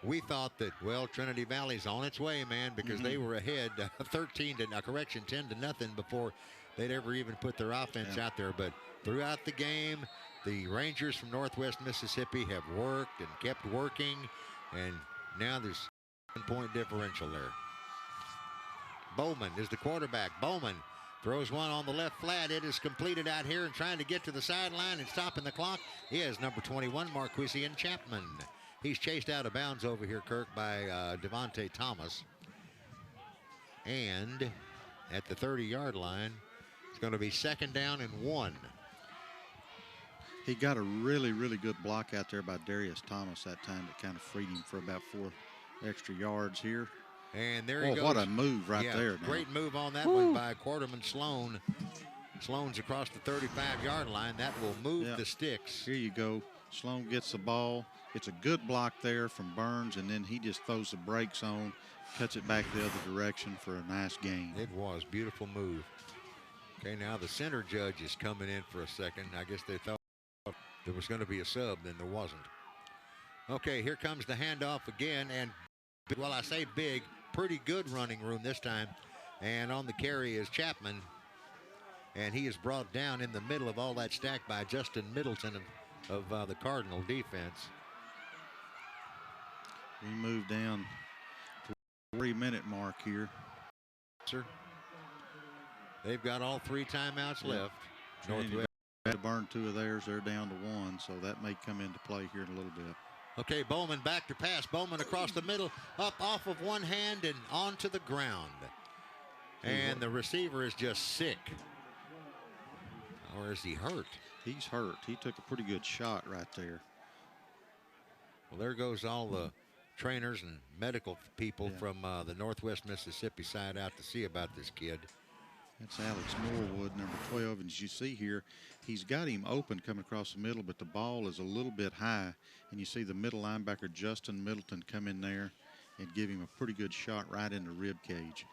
we thought that, well, Trinity Valley's on its way, man, because they were ahead 10 to nothing before they'd ever even put their offense out there. But throughout the game, the Rangers from Northwest Mississippi have worked and kept working, and now there's a 1-point differential there. Bowman is the quarterback. Bowman throws one on the left flat. It is completed out here and trying to get to the sideline and stopping the clock is number 21, Marquisian Chapman. He's chased out of bounds over here, Kirk, by Devontae Thomas. And at the 30-yard line, it's going to be 2nd down and 1. He got a really, really good block out there by Darius Thomas that time that kind of freed him for about 4 extra yards here. And there he goes. What a move right there. Now. Great move on that one by Quarterman Sloan. Sloan's across the 35-yard line. That will move the sticks. Here you go. Sloan gets the ball. It's a good block there from Burns, and then he just throws the brakes on, cuts it back the other direction for a nice gain. It was. Beautiful move. Okay, now the center judge is coming in for a second. I guess they thought there was going to be a sub, then there wasn't. Okay, here comes the handoff again, and, well, I say big, pretty good running room this time. And on the carry is Chapman, and he is brought down in the middle of all that stack by Justin Middleton of the Cardinal defense. We move down to the 3-minute mark here. Sir, they've got all 3 timeouts left. Northwest had to burn 2 of theirs. They're down to 1, so that may come into play here in a little bit. Okay, Bowman back to pass. Bowman across the middle, up off of one hand and onto the ground. And the receiver is just sick. Or is he hurt? He's hurt. He took a pretty good shot right there. Well, there goes all the trainers and medical people from the Northwest Mississippi side out to see about this kid. That's Alex Norwood, number 12. And as you see here, he's got him open coming across the middle, but the ball is a little bit high. And you see the middle linebacker, Justin Middleton, come in there and give him a pretty good shot right in the rib cage.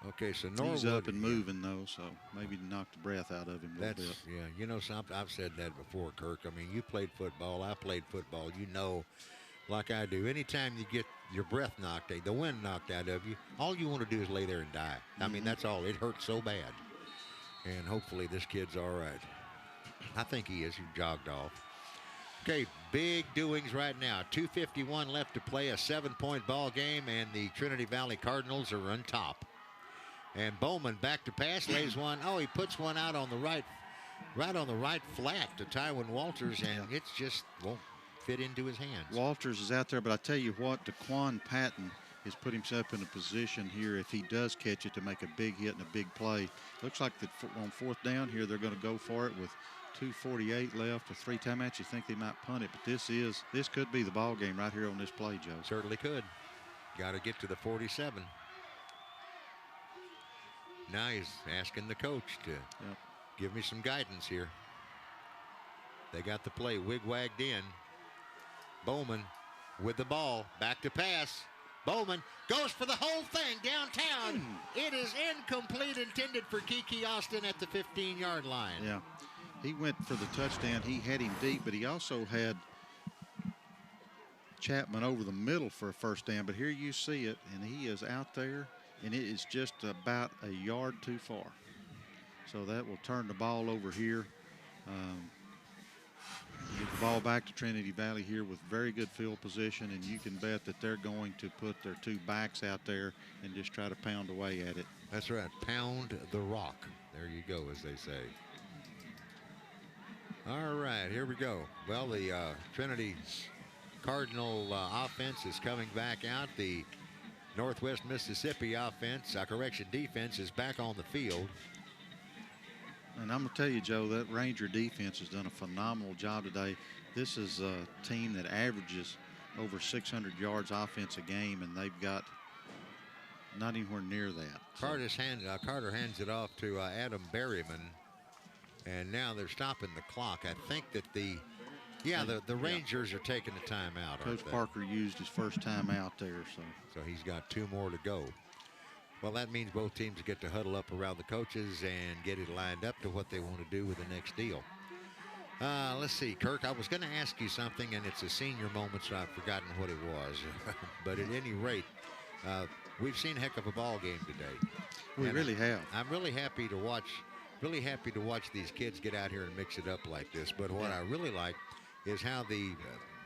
Okay, so Norwood, he's up and moving, though, so maybe knock the breath out of him a little bit. Yeah, you know something, I've said that before, Kirk. I mean, you played football, I played football. You know, like I do, anytime you get your breath knocked out, the wind knocked out of you, all you want to do is lay there and die. I mean, that's all. It hurts so bad. And hopefully this kid's all right. I think he is. He jogged off. Okay, big doings right now. 2:51 left to play, a 7-point ball game, and the Trinity Valley Cardinals are on top. And Bowman back to pass, lays one. Oh, he puts one out on the right on the right flat to Tywin Walters, and it's just won't fit into his hands. Walters is out there, but I tell you what, DeQuan Patton has put himself in a position here, if he does catch it, to make a big hit and a big play. Looks like that on 4th down here, they're going to go for it with 2:48 left, a 3 timeout. You think they might punt it, but this could be the ball game right here on this play, Joe. Certainly could. Got to get to the 47. Now he's asking the coach to give me some guidance here. They got the play wig-wagged in. Bowman with the ball, back to pass. Bowman goes for the whole thing downtown. It is incomplete, intended for Kiki Austin at the 15-yard line. Yeah, he went for the touchdown. He had him deep, but he also had Chapman over the middle for a 1st down. But here you see it, and he is out there, and it is just about a yard too far. So that will turn the ball over here. Get the ball back to Trinity Valley here with very good field position, and you can bet that they're going to put their 2 backs out there and just try to pound away at it. That's right, pound the rock. There you go, as they say. All right, here we go. Well, the Trinity Cardinal offense is coming back out. The Northwest Mississippi defense is back on the field. And I'm going to tell you, Joe, that Ranger defense has done a phenomenal job today. This is a team that averages over 600 yards offense a game, and they've got not anywhere near that. Carter hands it off to Adam Berryman, and now they're stopping the clock. I think that the Rangers are taking the timeout. Coach Parker used his first time out there, so he's got 2 more to go. Well, that means both teams get to huddle up around the coaches and get it lined up to what they want to do with the next deal. Let's see, Kirk, I was going to ask you something, and it's a senior moment, so I've forgotten what it was. But at any rate, we've seen a heck of a ball game today. We really have. I'm really happy to watch these kids get out here and mix it up like this. But what I really like is how the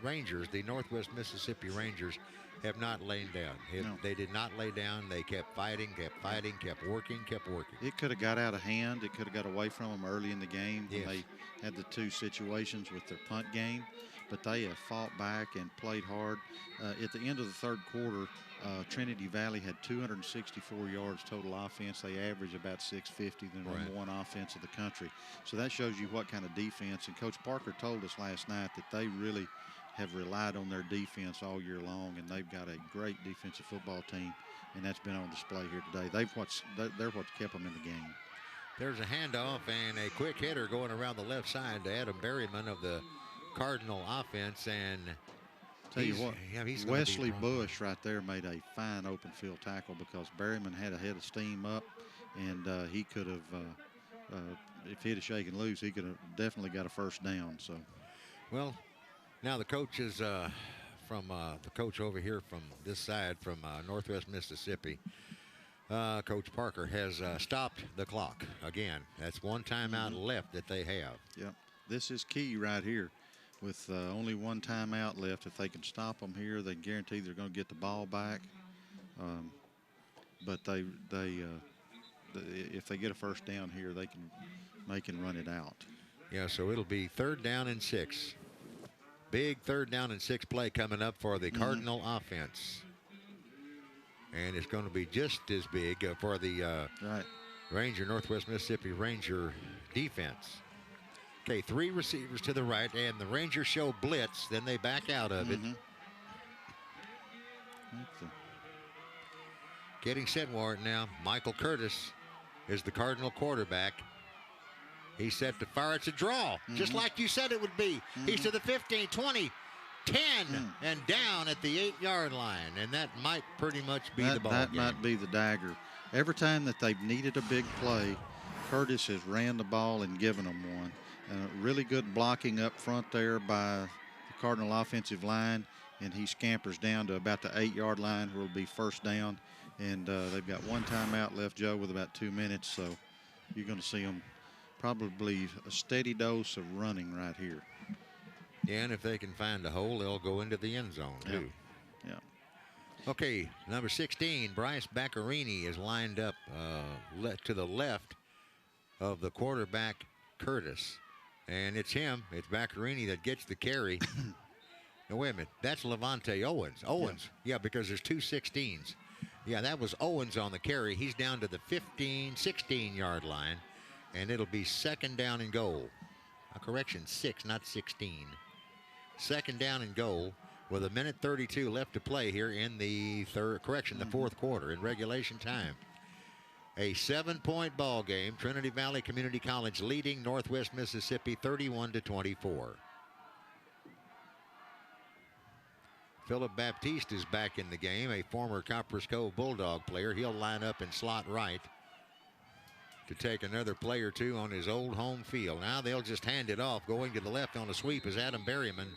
Rangers, the Northwest Mississippi Rangers, have not lain down. They did not lay down. They kept fighting, kept working. It could have got out of hand. It could have got away from them early in the game when they had the 2 situations with their punt game. But they have fought back and played hard. At the end of the 3rd quarter, Trinity Valley had 264 yards total offense. They average about 650, the number 1 offense of the country. So that shows you what kind of defense. And Coach Parker told us last night that they really have relied on their defense all year long, and they've got a great defensive football team, and that's been on display here today. They're what's kept them in the game. There's a handoff and a quick hitter going around the left side to Adam Berryman of the Cardinal offense, and tell you what, Wesley Bush right there made a fine open field tackle because Berryman had a head of steam up, and he could have, if he'd have shaken loose, he could have definitely got a first down. So, well, now the coach is from the coach over here from this side from Northwest Mississippi. Coach Parker has stopped the clock again. That's 1 timeout left that they have. Yep, this is key right here. With only 1 timeout left, if they can stop them here, they guarantee they're going to get the ball back. But if they get a first down here, they can run it out. Yeah, so it'll be 3rd down and 6. Big 3rd down and 6 play coming up for the Cardinal offense. And it's going to be just as big for the Northwest Mississippi Ranger defense. Okay, 3 receivers to the right, and the Rangers show blitz. Then they back out of it. Getting set for it now. Michael Curtis is the Cardinal quarterback. He's set to fire. It's a draw, just like you said it would be. He's to the 15, 20, 10, and down at the 8-yard line. And that might pretty much be the ball That game. might be the dagger. Every time that they've needed a big play, Curtis has ran the ball and given them one. Really good blocking up front there by the Cardinal offensive line, and he scampers down to about the 8-yard line where it'll be first down. And they've got 1 timeout left, Joe, with about 2 minutes. So you're going to see them probably a steady dose of running right here. Yeah, and if they can find a hole, they'll go into the end zone, too. Yeah. Okay, number 16, Bryce Baccarini is lined up to the left of the quarterback, Curtis. And it's him, it's Baccarini that gets the carry. Now, wait a minute, that's Levante Owens. Yeah, because there's 2 16s. Yeah, that was Owens on the carry. He's down to the 15, 16-yard line, and it'll be 2nd down and goal. Correction, 6, not 16. 2nd down and goal with 1:32 left to play here in the the 4th quarter in regulation time. A 7-point ball game. Trinity Valley Community College leading Northwest Mississippi 31-24. Philip Baptiste is back in the game, a former Copperas Cove Bulldog player. He'll line up and slot right to take another play or 2 on his old home field. Now they'll just hand it off. Going to the left on a sweep is Adam Berryman.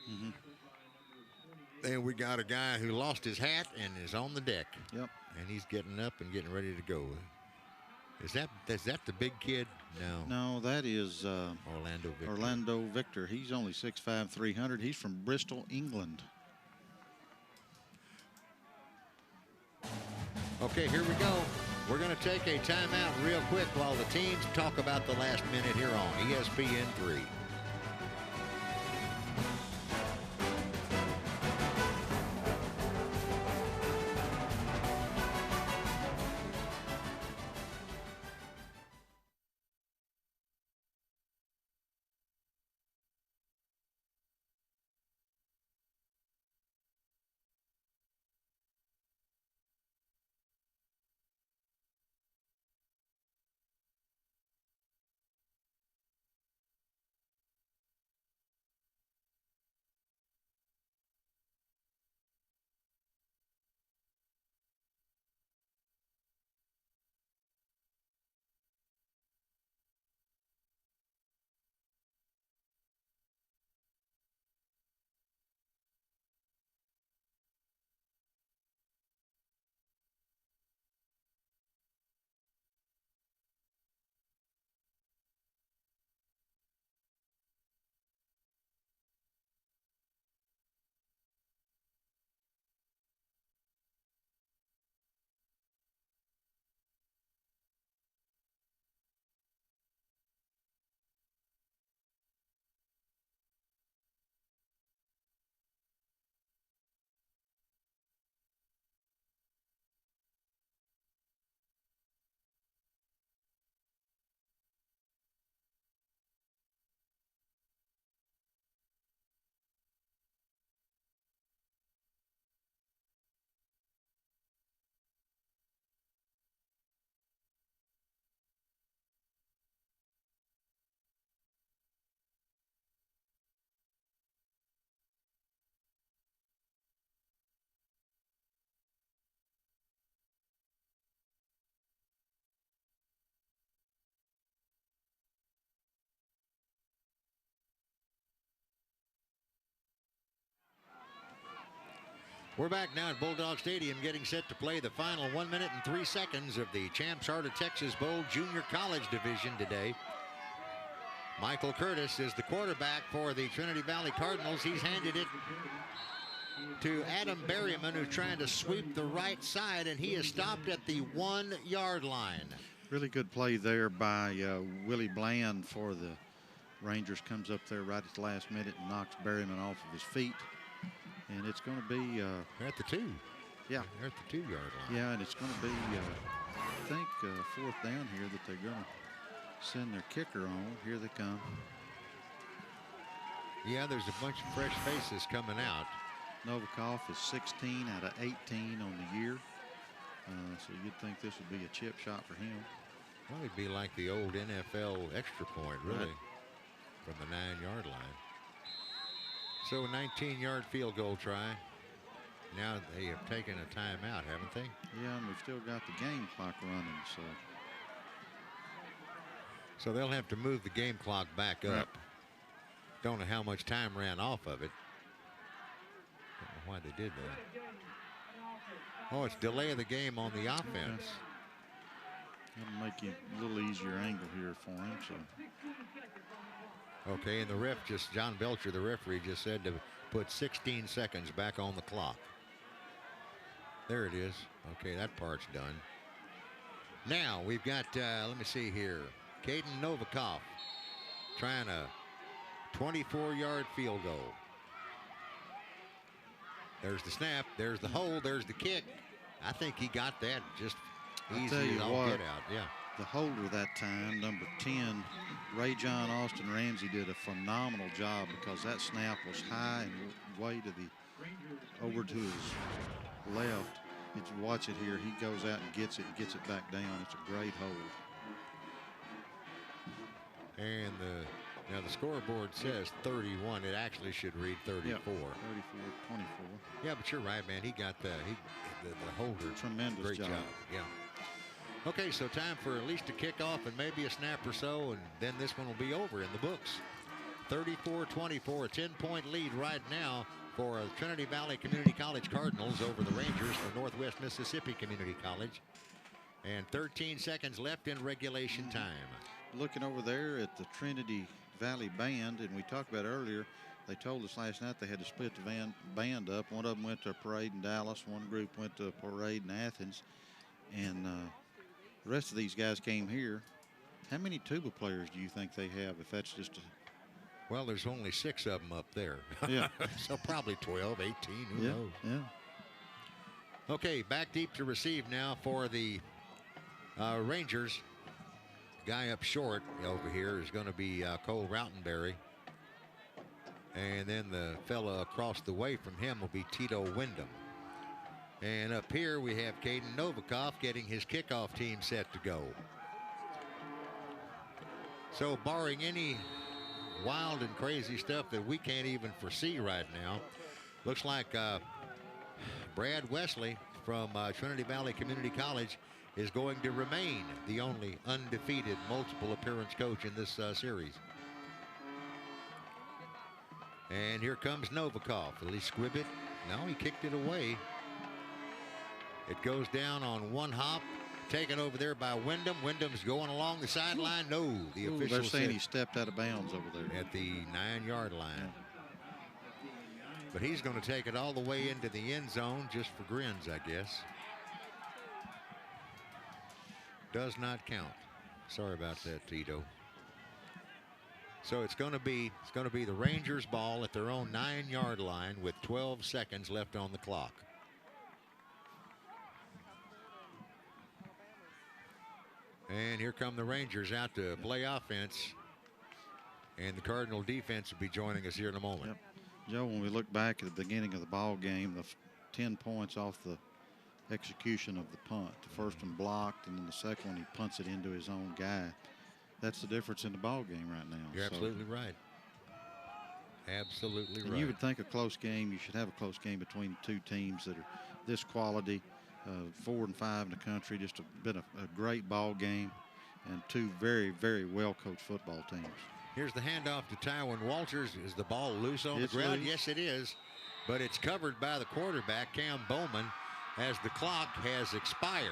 And we got a guy who lost his hat and is on the deck. Yep. And he's getting up and getting ready to go. Is that the big kid? No, that is Orlando Victor. Orlando Victor. He's only 6'5", 300. He's from Bristol, England. Okay, here we go. We're going to take a timeout real quick while the teams talk about the last minute here on ESPN 3. We're back now at Bulldog Stadium, getting set to play the final 1 minute and 3 seconds of the Champs Heart of Texas Bowl Junior College Division today. Michael Curtis is the quarterback for the Trinity Valley Cardinals. He's handed it to Adam Berryman, who's trying to sweep the right side, and he is stopped at the 1 yard line. Really good play there by Willie Bland for the Rangers. Comes up there right at the last minute and knocks Berryman off of his feet. And it's going to be... They're at the 2. Yeah. They're at the 2 yard line. Yeah, and it's going to be, I think, 4th down here that they're going to send their kicker on. Here they come. Yeah, there's a bunch of fresh faces coming out. Novikov is 16 out of 18 on the year. So you'd think this would be a chip shot for him. Well, it'd be like the old NFL extra point, really, right, from the 9 yard line. So a 19-yard field goal try. Now they have taken a timeout, haven't they? Yeah, and we've still got the game clock running. So they'll have to move the game clock back up. Right. Don't know how much time ran off of it. Don't know why they did that. Oh, it's delay of the game on the offense. That'll make you a little easier angle here for him. So. Okay, and the ref John Belcher, the referee, just said to put 16 seconds back on the clock. There it is. Okay, that part's done. Now we've got, let me see here, Caden Novikov trying a 24-yard field goal. There's the snap, there's the hold, there's the kick. I think he got that just easy as all get out. Yeah. The holder that time, number 10, Ray John Austin Ramsey, did a phenomenal job because that snap was high and way to the over to his left. You watch it here. He goes out and gets it back down. It's a great hold. And now the scoreboard says 31. It actually should read 34. Yep, 34, 24. Yeah, but you're right, man. He got the holder. Tremendous Great job. Yeah. Okay, so time for at least a kickoff and maybe a snap or so, and then this one will be over in the books. 34-24, a 10-point lead right now for Trinity Valley Community College Cardinals over the Rangers for Northwest Mississippi Community College. And 13 seconds left in regulation time. Looking over there at the Trinity Valley Band, and we talked about earlier, they told us last night they had to split the band up. One of them went to a parade in Dallas, one group went to a parade in Athens, and the rest of these guys came here. How many tuba players do you think they have, if that's just a... Well, there's only 6 of them up there. Yeah. So probably 12, 18, who knows? Yeah. Okay, back deep to receive now for the Rangers. Guy up short over here is going to be Cole Routenberry. And then the fella across the way from him will be Tito Wyndham. And up here we have Caden Novikov getting his kickoff team set to go. So barring any wild and crazy stuff that we can't even foresee right now, looks like Brad Wesley from Trinity Valley Community College is going to remain the only undefeated multiple appearance coach in this series. And here comes Novikov. Will he squib it? No, he kicked it away. It goes down on one hop, taken over there by Wyndham. Wyndham's going along the sideline. No, the official they're saying he stepped out of bounds over there. At the 9-yard line. But he's going to take it all the way into the end zone just for grins, I guess. Does not count. Sorry about that, Tito. So it's going to be the Rangers' ball at their own 9-yard line with 12 seconds left on the clock. And here come the Rangers out to play offense. And the Cardinal defense will be joining us here in a moment. Yep. Joe, when we look back at the beginning of the ball game, the 10 points off the execution of the punt. The first one blocked, and then the second one he punts it into his own guy. That's the difference in the ball game right now. You're absolutely right. Absolutely right. You would think a close game, you should have a close game between two teams that are this quality, 4 and 5 in the country. Just been a great ball game, and two very, very well-coached football teams. Here's the handoff to Tywin Walters. Is the ball loose on the ground? Loose. Yes, it is. but it's covered by the quarterback, Cam Bowman, as the clock has expired.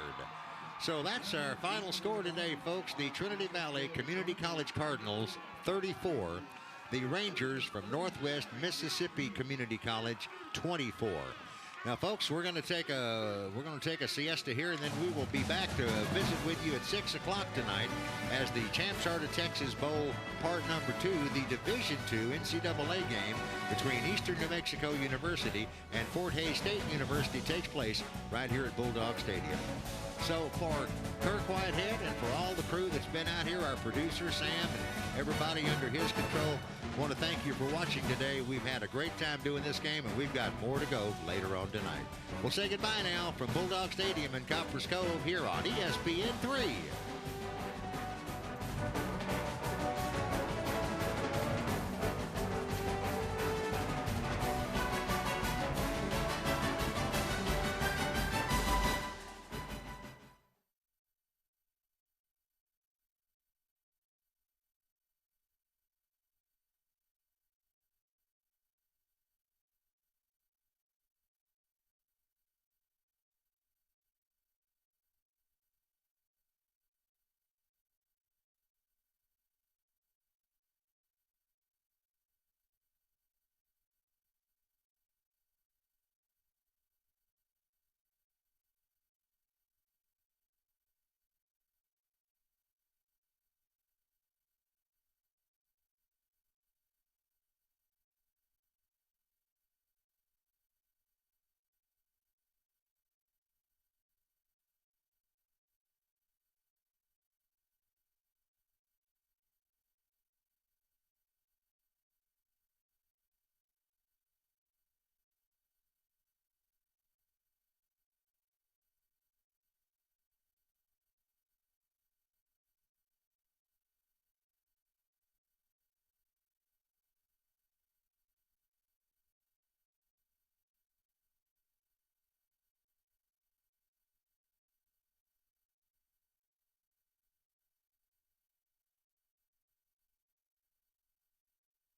So that's our final score today, folks. The Trinity Valley Community College Cardinals 34. The Rangers from Northwest Mississippi Community College 24. Now, folks, we're going to take a siesta here, and then we will be back to visit with you at 6 o'clock tonight as the Champs Heart of Texas Bowl part number 2, the Division II NCAA game between Eastern New Mexico University and Fort Hays State University takes place right here at Bulldog Stadium. So for Kirk Whitehead and for all the crew that's been out here, our producer Sam and everybody under his control, I want to thank you for watching today. We've had a great time doing this game, and we've got more to go later on tonight. We'll say goodbye now from Bulldog Stadium in Copperas Cove here on ESPN 3.